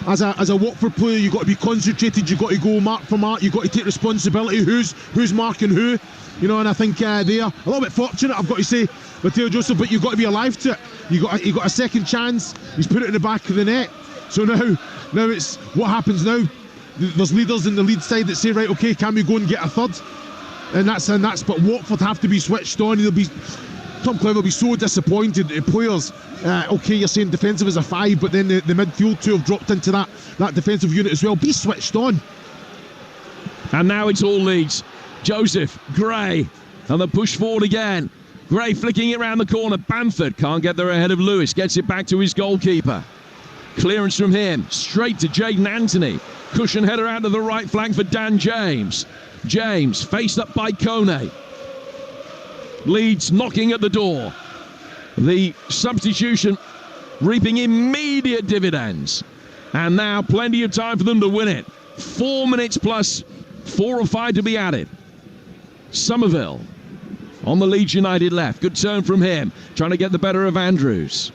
As a Watford player, you've got to be concentrated, you've got to go mark for mark, you've got to take responsibility, who's marking who, you know, and I think they are a little bit fortunate, I've got to say. Mateo Joseph, but you've got to be alive to it. You got a second chance. He's put it in the back of the net. So now it's what happens now. There's leaders in the Leeds side that say, right, okay, can we go and get a third? And that's but Watford have to be switched on. Tom Clever will be so disappointed at players. Okay, you're saying defensive is a 5, but then the midfield 2 have dropped into that defensive unit as well. Be switched on. And now it's all Leeds. Joseph, Gray, and the push forward again. Gray flicking it around the corner. Bamford can't get there ahead of Lewis. Gets it back to his goalkeeper. Clearance from him. Straight to Jaden Anthony. Cushion header out to the right flank for Dan James. James faced up by Kone. Leeds knocking at the door. The substitution reaping immediate dividends. And now plenty of time for them to win it. 4 minutes plus 4 or 5 to be added. Somerville on the Leeds United left. Good turn from him. Trying to get the better of Andrews.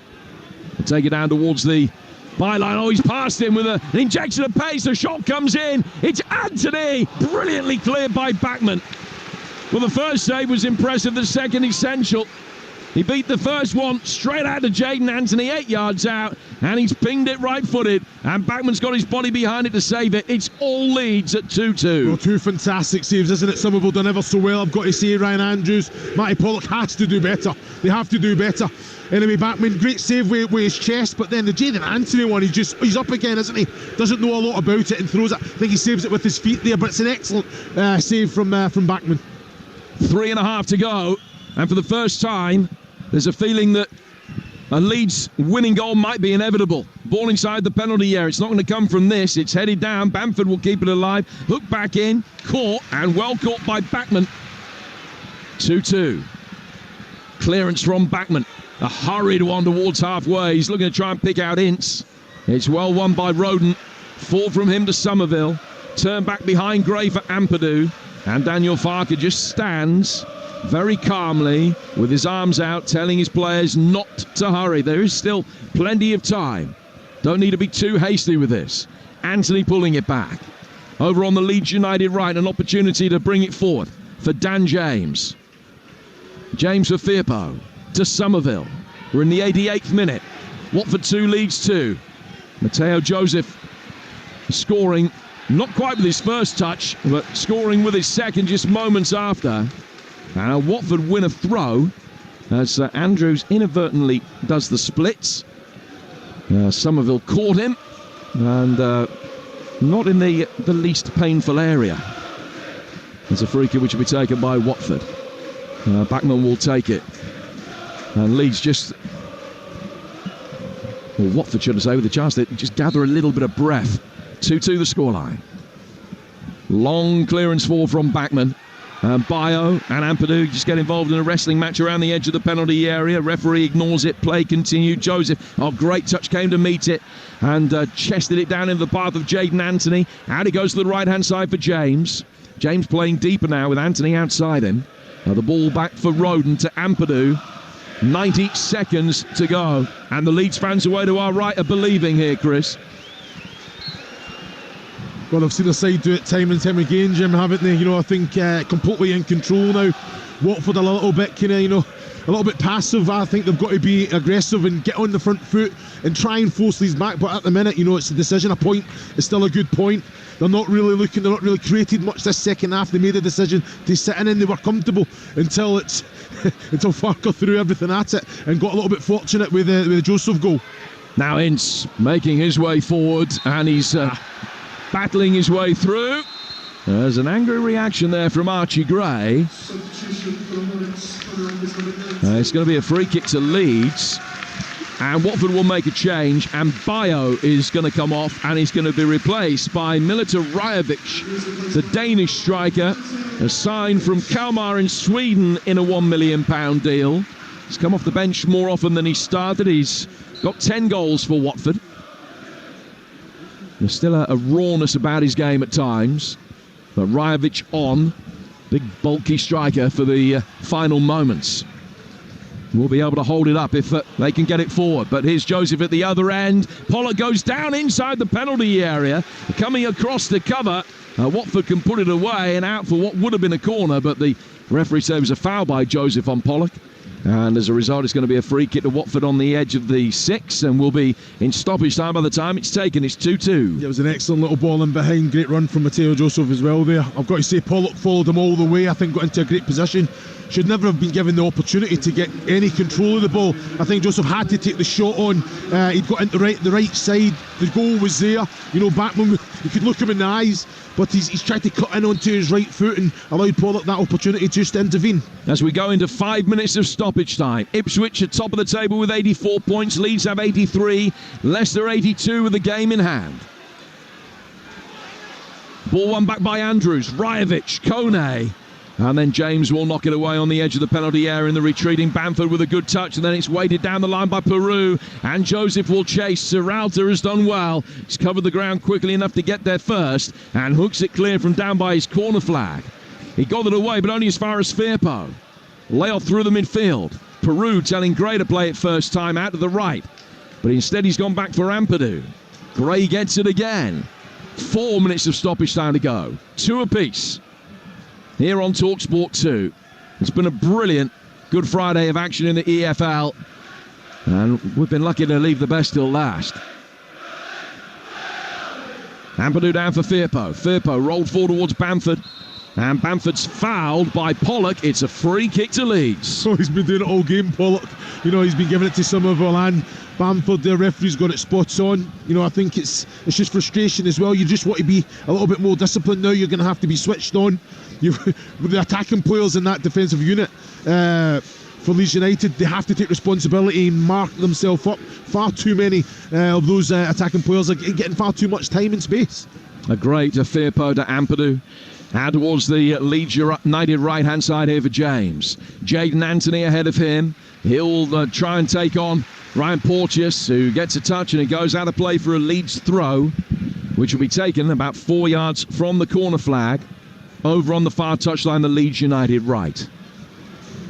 Take it down towards the byline. Oh, he's passed him with an injection of pace. The shot comes in. It's Anthony. Brilliantly cleared by Bachmann. Well, the first save was impressive. The second essential. He beat the first one straight out to Jaden Anthony, 8 yards out, and he's pinged it right-footed, and Bachmann's got his body behind it to save it. It's all Leeds at 2-2. Well, 2 fantastic saves, isn't it? Somerville done ever so well, I've got to say. Ryan Andrews, Matty Pollock has to do better. They have to do better. Anyway, Bachmann, great save with his chest, but then the Jaden Anthony one, he's up again, isn't he? Doesn't know a lot about it and throws it. I think he saves it with his feet there, but it's an excellent save from Bachmann. 3.5 to go, and for the first time, there's a feeling that a Leeds winning goal might be inevitable. Ball inside the penalty area. It's not going to come from this. It's headed down. Bamford will keep it alive. Hook back in. Caught, and well caught by Bachmann. 2-2. Clearance from Bachmann. A hurried one towards halfway. He's looking to try and pick out Ince. It's well won by Roden. 4 from him to Somerville. Turn back behind Gray for Ampadu. And Daniel Farker just stands very calmly with his arms out, telling his players not to hurry. There is still plenty of time. Don't need to be too hasty with this. Anthony pulling it back. Over on the Leeds United right, an opportunity to bring it forward for Dan James. James for Firpo to Somerville. We're in the 88th minute. Watford 2, Leeds 2. Mateo Joseph scoring, not quite with his first touch, but scoring with his second just moments after. And Watford win a throw as Andrews inadvertently does the splits. Somerville caught him, and not in the least painful area. There's a free kick which will be taken by Watford. Bachmann will take it. And Leeds just... Well, Watford should have said with the chance to just gather a little bit of breath. 2-2 the scoreline. Long clearance forward from Bachmann. Bio and Ampadu just get involved in a wrestling match around the edge of the penalty area. Referee ignores it. Play continued. Joseph, great touch, came to meet it and chested it down into the path of Jaden Anthony. Out he goes to the right-hand side for James. James playing deeper now with Anthony outside him. The ball back for Roden to Ampadu. 90 seconds to go. And the Leeds fans away to our right are believing here, Chris. Well, I've seen the side do it time and time again, Jim, haven't they? I think completely in control now. Watford a little bit a little bit passive. I think they've got to be aggressive and get on the front foot and try and force these back. But at the minute, it's a decision. A point is still a good point. They're not really looking. They're not really created much this second half. They made a decision to sit in and they were comfortable until Farker threw everything at it and got a little bit fortunate with the Joseph goal. Now Ince making his way forward and he's battling his way through. There's an angry reaction there from Archie Gray. It's going to be a free kick to Leeds. And Watford will make a change. And Bio is going to come off and he's going to be replaced by Milita Rajovic, the Danish striker. A sign from Kalmar in Sweden in a £1 million deal. He's come off the bench more often than he started. He's got 10 goals for Watford. There's still a rawness about his game at times. But Rajovic on, big bulky striker for the final moments. Will be able to hold it up if they can get it forward. But here's Joseph at the other end. Pollock goes down inside the penalty area. Coming across the cover. Watford can put it away and out for what would have been a corner. But the referee said it was a foul by Joseph on Pollock. And as a result, it's going to be a free kick to Watford on the edge of the 6, and we'll be in stoppage time by the time it's taken. It's 2-2. It was an excellent little ball in behind. Great run from Mateo Joseph as well there. I've got to say, Pollock followed him all the way. I think got into a great position. Should never have been given the opportunity to get any control of the ball. I think Joseph had to take the shot on. He'd got into the right side. The goal was there. You know, Backman, you could look him in the eyes, but he's tried to cut in onto his right foot and allowed Pollock that opportunity just to intervene. As we go into 5 minutes of stoppage time, Ipswich at top of the table with 84 points. Leeds have 83. Leicester 82 with the game in hand. Ball won back by Andrews. Rajovic, Kone. And then James will knock it away on the edge of the penalty area in the retreating Bamford with a good touch, and then it's weighted down the line by Peru, and Joseph will chase. Serralta has done well. He's covered the ground quickly enough to get there first and hooks it clear from down by his corner flag. He got it away, but only as far as Firpo. Layoff through the midfield. Peru telling Gray to play it first time out to the right, but instead he's gone back for Ampadu. Gray gets it again. 4 minutes of stoppage time to go. 2 apiece. Here on Talksport 2. It's been a brilliant Good Friday of action in the EFL, and we've been lucky to leave the best till last. Ampadu down for Firpo. Firpo rolled forward towards Bamford, and Bamford's fouled by Pollock. It's a free kick to Leeds. So he's been doing it all game, Pollock. You know, he's been giving it to Somerville and Bamford. The referee's got it spot on. You know, I think it's just frustration as well. You just want to be a little bit more disciplined now. You're going to have to be switched on. With the attacking players in that defensive unit for Leeds United, they have to take responsibility and mark themselves up. Far too many of those attacking players are getting far too much time and space. A great Firpo to Ampadu. Out towards the Leeds United right-hand side here for James. Jaden Anthony ahead of him. He'll try and take on Ryan Porteous, who gets a touch, and it goes out of play for a Leeds throw, which will be taken about 4 yards from the corner flag. Over on the far touchline, the Leeds United right.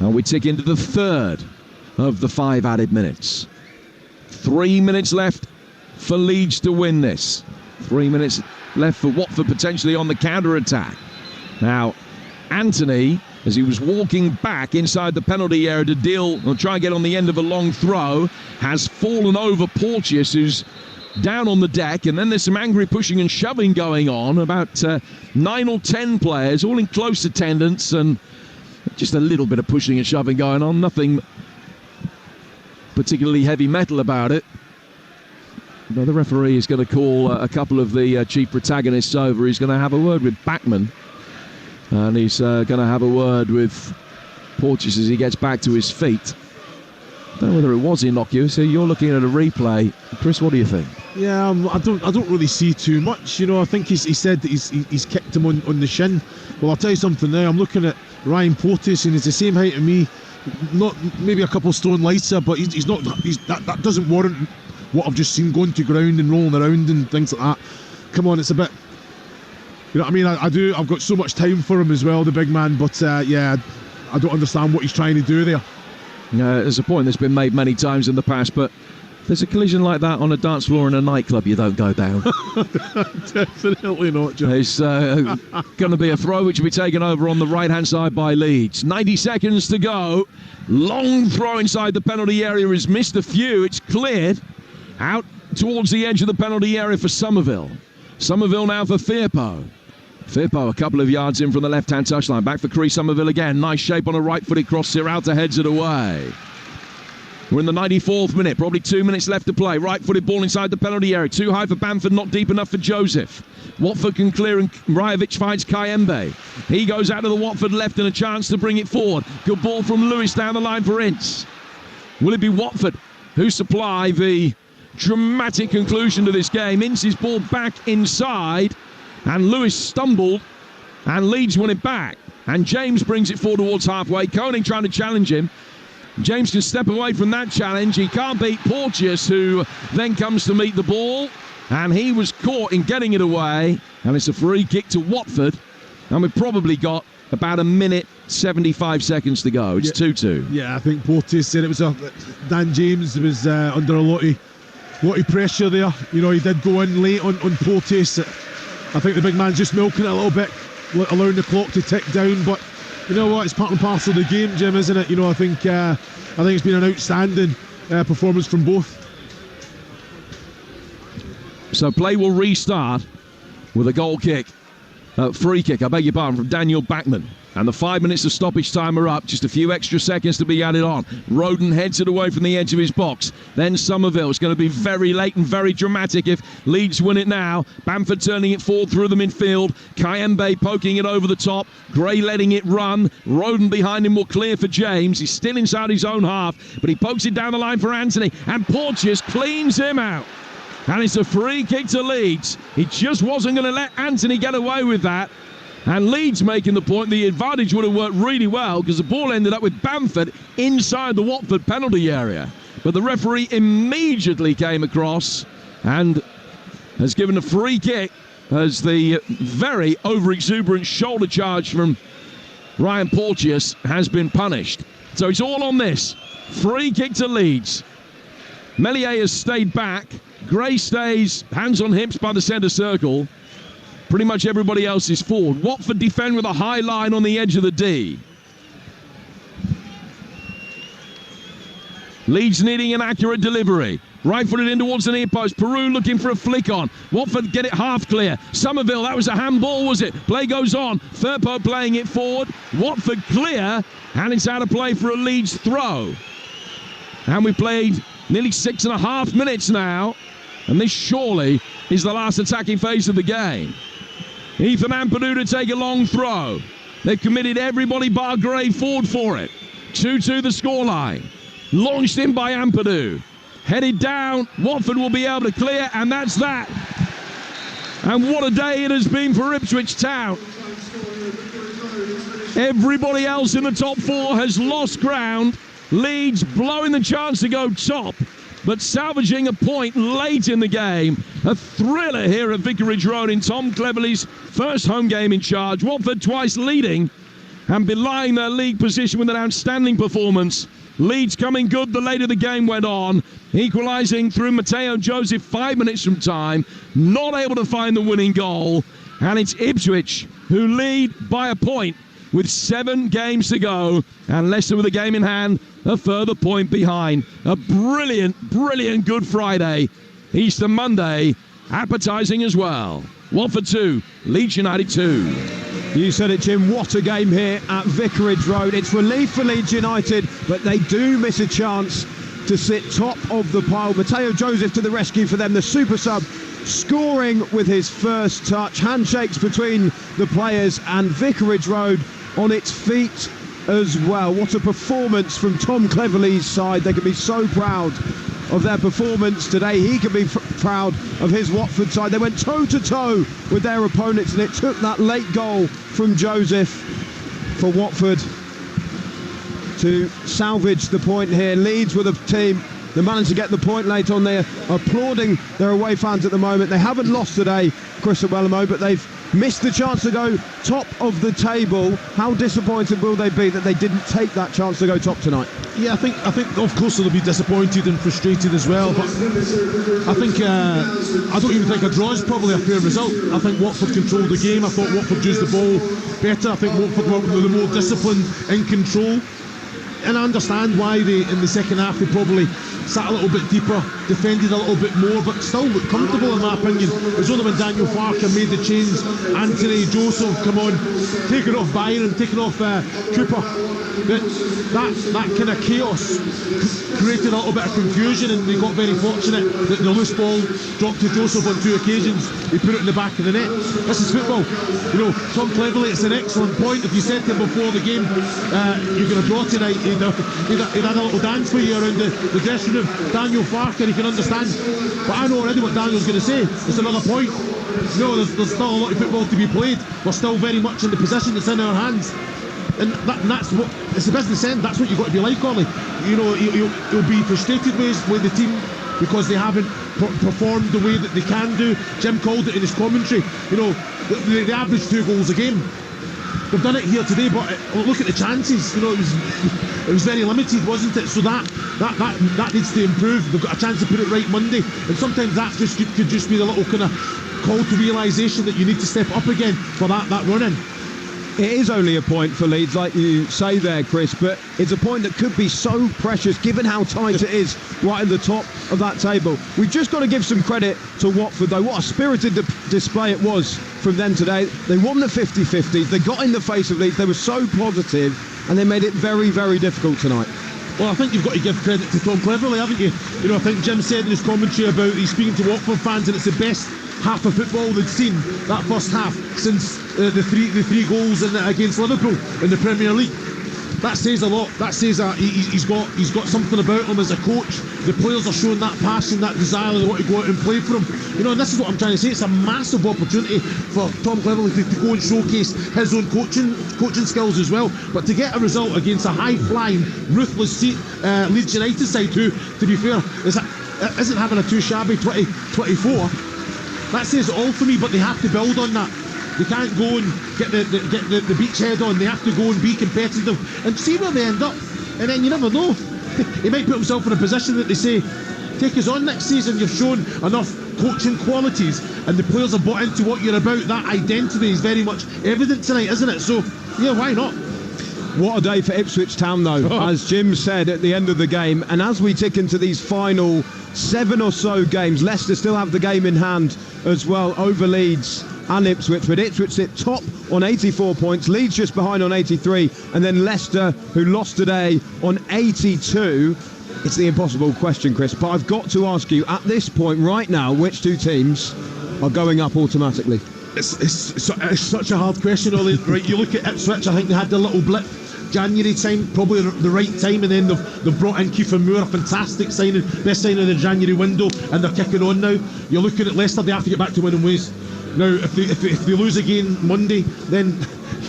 And we tick into the third of the 5 added minutes. 3 minutes left for Leeds to win this. 3 minutes left for Watford potentially on the counter-attack. Now, Anthony, as he was walking back inside the penalty area to deal or try and get on the end of a long throw, has fallen over Porteous, who's down on the deck, and then there's some angry pushing and shoving going on. About 9 or 10 players, all in close attendance, and just a little bit of pushing and shoving going on. Nothing particularly heavy metal about it. No, the referee is going to call a couple of the chief protagonists over. He's going to have a word with Backman, and he's going to have a word with Porteous as he gets back to his feet. I don't know whether it was innocuous. So you're looking at a replay. Chris, what do you think? Yeah, I don't really see too much. You know, I think he said that he's kicked him on the shin. Well, I'll tell you something now. I'm looking at Ryan Porteous, and he's the same height as me. Not maybe a couple stone lighter, but he's not. That doesn't warrant what I've just seen going to ground and rolling around and things like that. Come on, it's a bit. You know what I mean? I've got so much time for him as well, the big man. But yeah, I don't understand what he's trying to do there. There's a point that's been made many times in the past, but there's a collision like that on a dance floor in a nightclub, you don't go down. Definitely not, John. It's going to be a throw which will be taken over on the right-hand side by Leeds. 90 seconds to go. Long throw inside the penalty area is missed a few. It's cleared out towards the edge of the penalty area for Somerville. Somerville now for Firpo. Firpo a couple of yards in from the left-hand touchline. Back for Chris Somerville again. Nice shape on a right-footed cross. Serralta heads it away. We're in the 94th minute. Probably 2 minutes left to play. Right-footed ball inside the penalty area. Too high for Bamford, not deep enough for Joseph. Watford can clear, and Rajovic finds Kayembe. He goes out to the Watford left and a chance to bring it forward. Good ball from Lewis down the line for Ince. Will it be Watford who supply the dramatic conclusion to this game? Ince's ball back inside, and Lewis stumbled, and Leeds won it back. And James brings it forward towards halfway. Koning trying to challenge him. James can step away from that challenge. He can't beat Porteous, who then comes to meet the ball. And he was caught in getting it away. And it's a free kick to Watford. And we've probably got about a minute, 75 seconds to go. It's 2-2. Yeah, I think Porteous said it was Dan James was under a lot of pressure there. You know, he did go in late on Porteous. I think the big man's just milking it a little bit, allowing the clock to tick down. But you know what? It's part and parcel of the game, Jim, isn't it? You know, I think I think it's been an outstanding performance from both. So play will restart with a goal kick, free kick, I beg your pardon, from Daniel Bachmann. And the 5 minutes of stoppage time are up. Just a few extra seconds to be added on. Roden heads it away from the edge of his box. Then Somerville. It's going to be very late and very dramatic if Leeds win it now. Bamford turning it forward through the midfield. Kayembe poking it over the top. Gray letting it run. Roden behind him will clear for James. He's still inside his own half, but he pokes it down the line for Anthony. And Porteous cleans him out. And it's a free kick to Leeds. He just wasn't going to let Anthony get away with that. And Leeds making the point the advantage would have worked really well because the ball ended up with Bamford inside the Watford penalty area. But the referee immediately came across and has given a free kick as the very over-exuberant shoulder charge from Ryan Porteous has been punished. So it's all on this. Free kick to Leeds. Meslier has stayed back. Gray stays hands on hips by the centre circle. Pretty much everybody else is forward. Watford defend with a high line on the edge of the D. Leeds needing an accurate delivery. Right-footed in towards the near post. Peru looking for a flick on. Watford get it half clear. Somerville, that was a handball, was it? Play goes on. Firpo playing it forward. Watford clear. And it's out of play for a Leeds throw. And we played nearly 6.5 minutes now. And this surely is the last attacking phase of the game. Ethan Ampadu to take a long throw. They've committed everybody bar Gray forward for it. 2-2 the scoreline. Launched in by Ampadu. Headed down. Watford will be able to clear, and that's that. And what a day it has been for Ipswich Town. Everybody else in the top four has lost ground. Leeds blowing the chance to go top, but salvaging a point late in the game. A thriller here at Vicarage Road in Tom Cleverley's first home game in charge. Watford twice leading and belying their league position with an outstanding performance. Leeds coming good the later the game went on, equalising through Mateo Joseph 5 minutes from time, not able to find the winning goal. And it's Ipswich who lead by a point with 7 games to go, and Leicester with a game in hand, a further point behind. A brilliant, brilliant Good Friday. Easter Monday, appetising as well. Watford 2, Leeds United 2. You said it, Jim. What a game here at Vicarage Road. It's relief for Leeds United, but they do miss a chance to sit top of the pile. Mateo Joseph to the rescue for them, the super sub, scoring with his first touch. Handshakes between the players, and Vicarage Road on its feet as well. What a performance from Tom Cleverley's side. They can be so proud of their performance today. He can be proud of his Watford side. They went toe-to-toe with their opponents, and it took that late goal from Joseph for Watford to salvage the point here. Leeds with a team that managed to get the point late on. They're applauding their away fans at the moment. They haven't lost today, Chris Iwelumo, but they've missed the chance to go top of the table. How disappointed will they be that they didn't take that chance to go top tonight? Yeah, I think of course they'll be disappointed and frustrated as well, but I think I don't even think a draw is probably a fair result. I think Watford controlled the game. I thought Watford used the ball better. I think Watford were the more disciplined, in control. And I understand why they, in the second half, they probably sat a little bit deeper, defended a little bit more, but still looked comfortable in my opinion. It was only when Daniel Farker made the change, Anthony Joseph come on, taking off Byron, taking off Cooper, that kind of chaos created a little bit of confusion, and they got very fortunate that the loose ball dropped to Joseph on 2 occasions. He put it in the back of the net. This is football. You know, Tom Cleverley, it's an excellent point. If you said to him before the game, you're going to draw tonight, he'd had a little dance for you around the dressing room. Daniel Farker, he can understand. But I know already what Daniel's going to say. It's another point. No, there's still a lot of football to be played. We're still very much in the position that's in our hands. And that's what it's a business end. That's what you've got to be like, Ollie. You know, you'll be frustrated with the team because they haven't performed the way that they can do. Jim called it in his commentary. You know, they average 2 goals a game. They've done it here today, but look at the chances. You know, it was very limited, wasn't it? So that needs to improve. They've got a chance to put it right Monday, and sometimes that could just be the little kind of call to realisation that you need to step up again for that run in. It is only a point for Leeds, like you say there, Chris, but it's a point that could be so precious given how tight it is right at the top of that table. We've just got to give some credit to Watford, though. What a spirited display it was from them today. They won the 50-50s, they got in the face of Leeds, they were so positive, and they made it very, very difficult tonight. Well, I think you've got to give credit to Tom Cleverley, haven't you? You know, I think Jim said in his commentary about he's speaking to Watford fans and it's the best half of football they'd seen, that first half, since the three goals against Liverpool in the Premier League. That says a lot. That says that he's got something about him as a coach. The players are showing that passion, that desire, they want to go out and play for him. You know, and this is what I'm trying to say. It's a massive opportunity for Tom Cleverley to go and showcase his own coaching skills as well. But to get a result against a high-flying, ruthless Leeds United side, who, to be fair, isn't having a too shabby 2024. That says it all for me. But they have to build on that. They can't go and get the beachhead on. They have to go and be competitive and see where they end up. And then you never know. He might put himself in a position that they say, take us on next season. You've shown enough coaching qualities and the players have bought into what you're about. That identity is very much evident tonight, isn't it? So, yeah, why not? What a day for Ipswich Town, though, as Jim said at the end of the game. And as we tick into these final 7 or so games, Leicester still have the game in hand as well over Leeds and Ipswich, but Ipswich sit top on 84 points, Leeds just behind on 83, and then Leicester, who lost today, on 82. It's the impossible question, Chris, but I've got to ask you, at this point right now, which two teams are going up automatically? It's such a hard question, Ollie. Right, you look at Ipswich, I think they had the little blip January time, probably the right time, and then they've brought in Kiefer Moore, a fantastic signing, best signing of the January window, and they're kicking on now. You're looking at Leicester, they have to get back to winning ways. Now, if they lose again Monday, then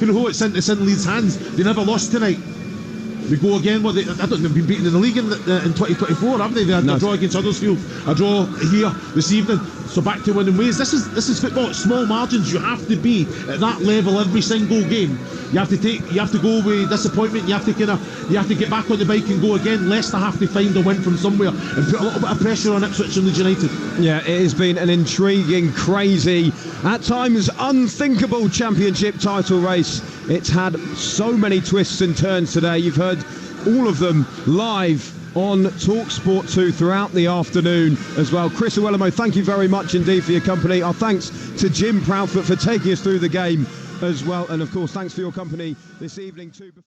you know it's in Leeds' hands. They never lost tonight. They go again. I don't think they've been beaten in the league in 2024, have they? They had a draw against Huddersfield, a draw here this evening. So back to winning ways. This is football. It's small margins. You have to be at that level every single game. You have to go with disappointment. You have to get back on the bike and go again. Leicester have to find a win from somewhere and put a little bit of pressure on Ipswich and Leeds United. Yeah, it has been an intriguing, crazy, at times unthinkable championship title race. It's had so many twists and turns today. You've heard all of them live on Talksport 2 throughout the afternoon as well. Chris Iwelumo, thank you very much indeed for your company. Our thanks to Jim Proudfoot for taking us through the game as well. And of course, thanks for your company this evening too.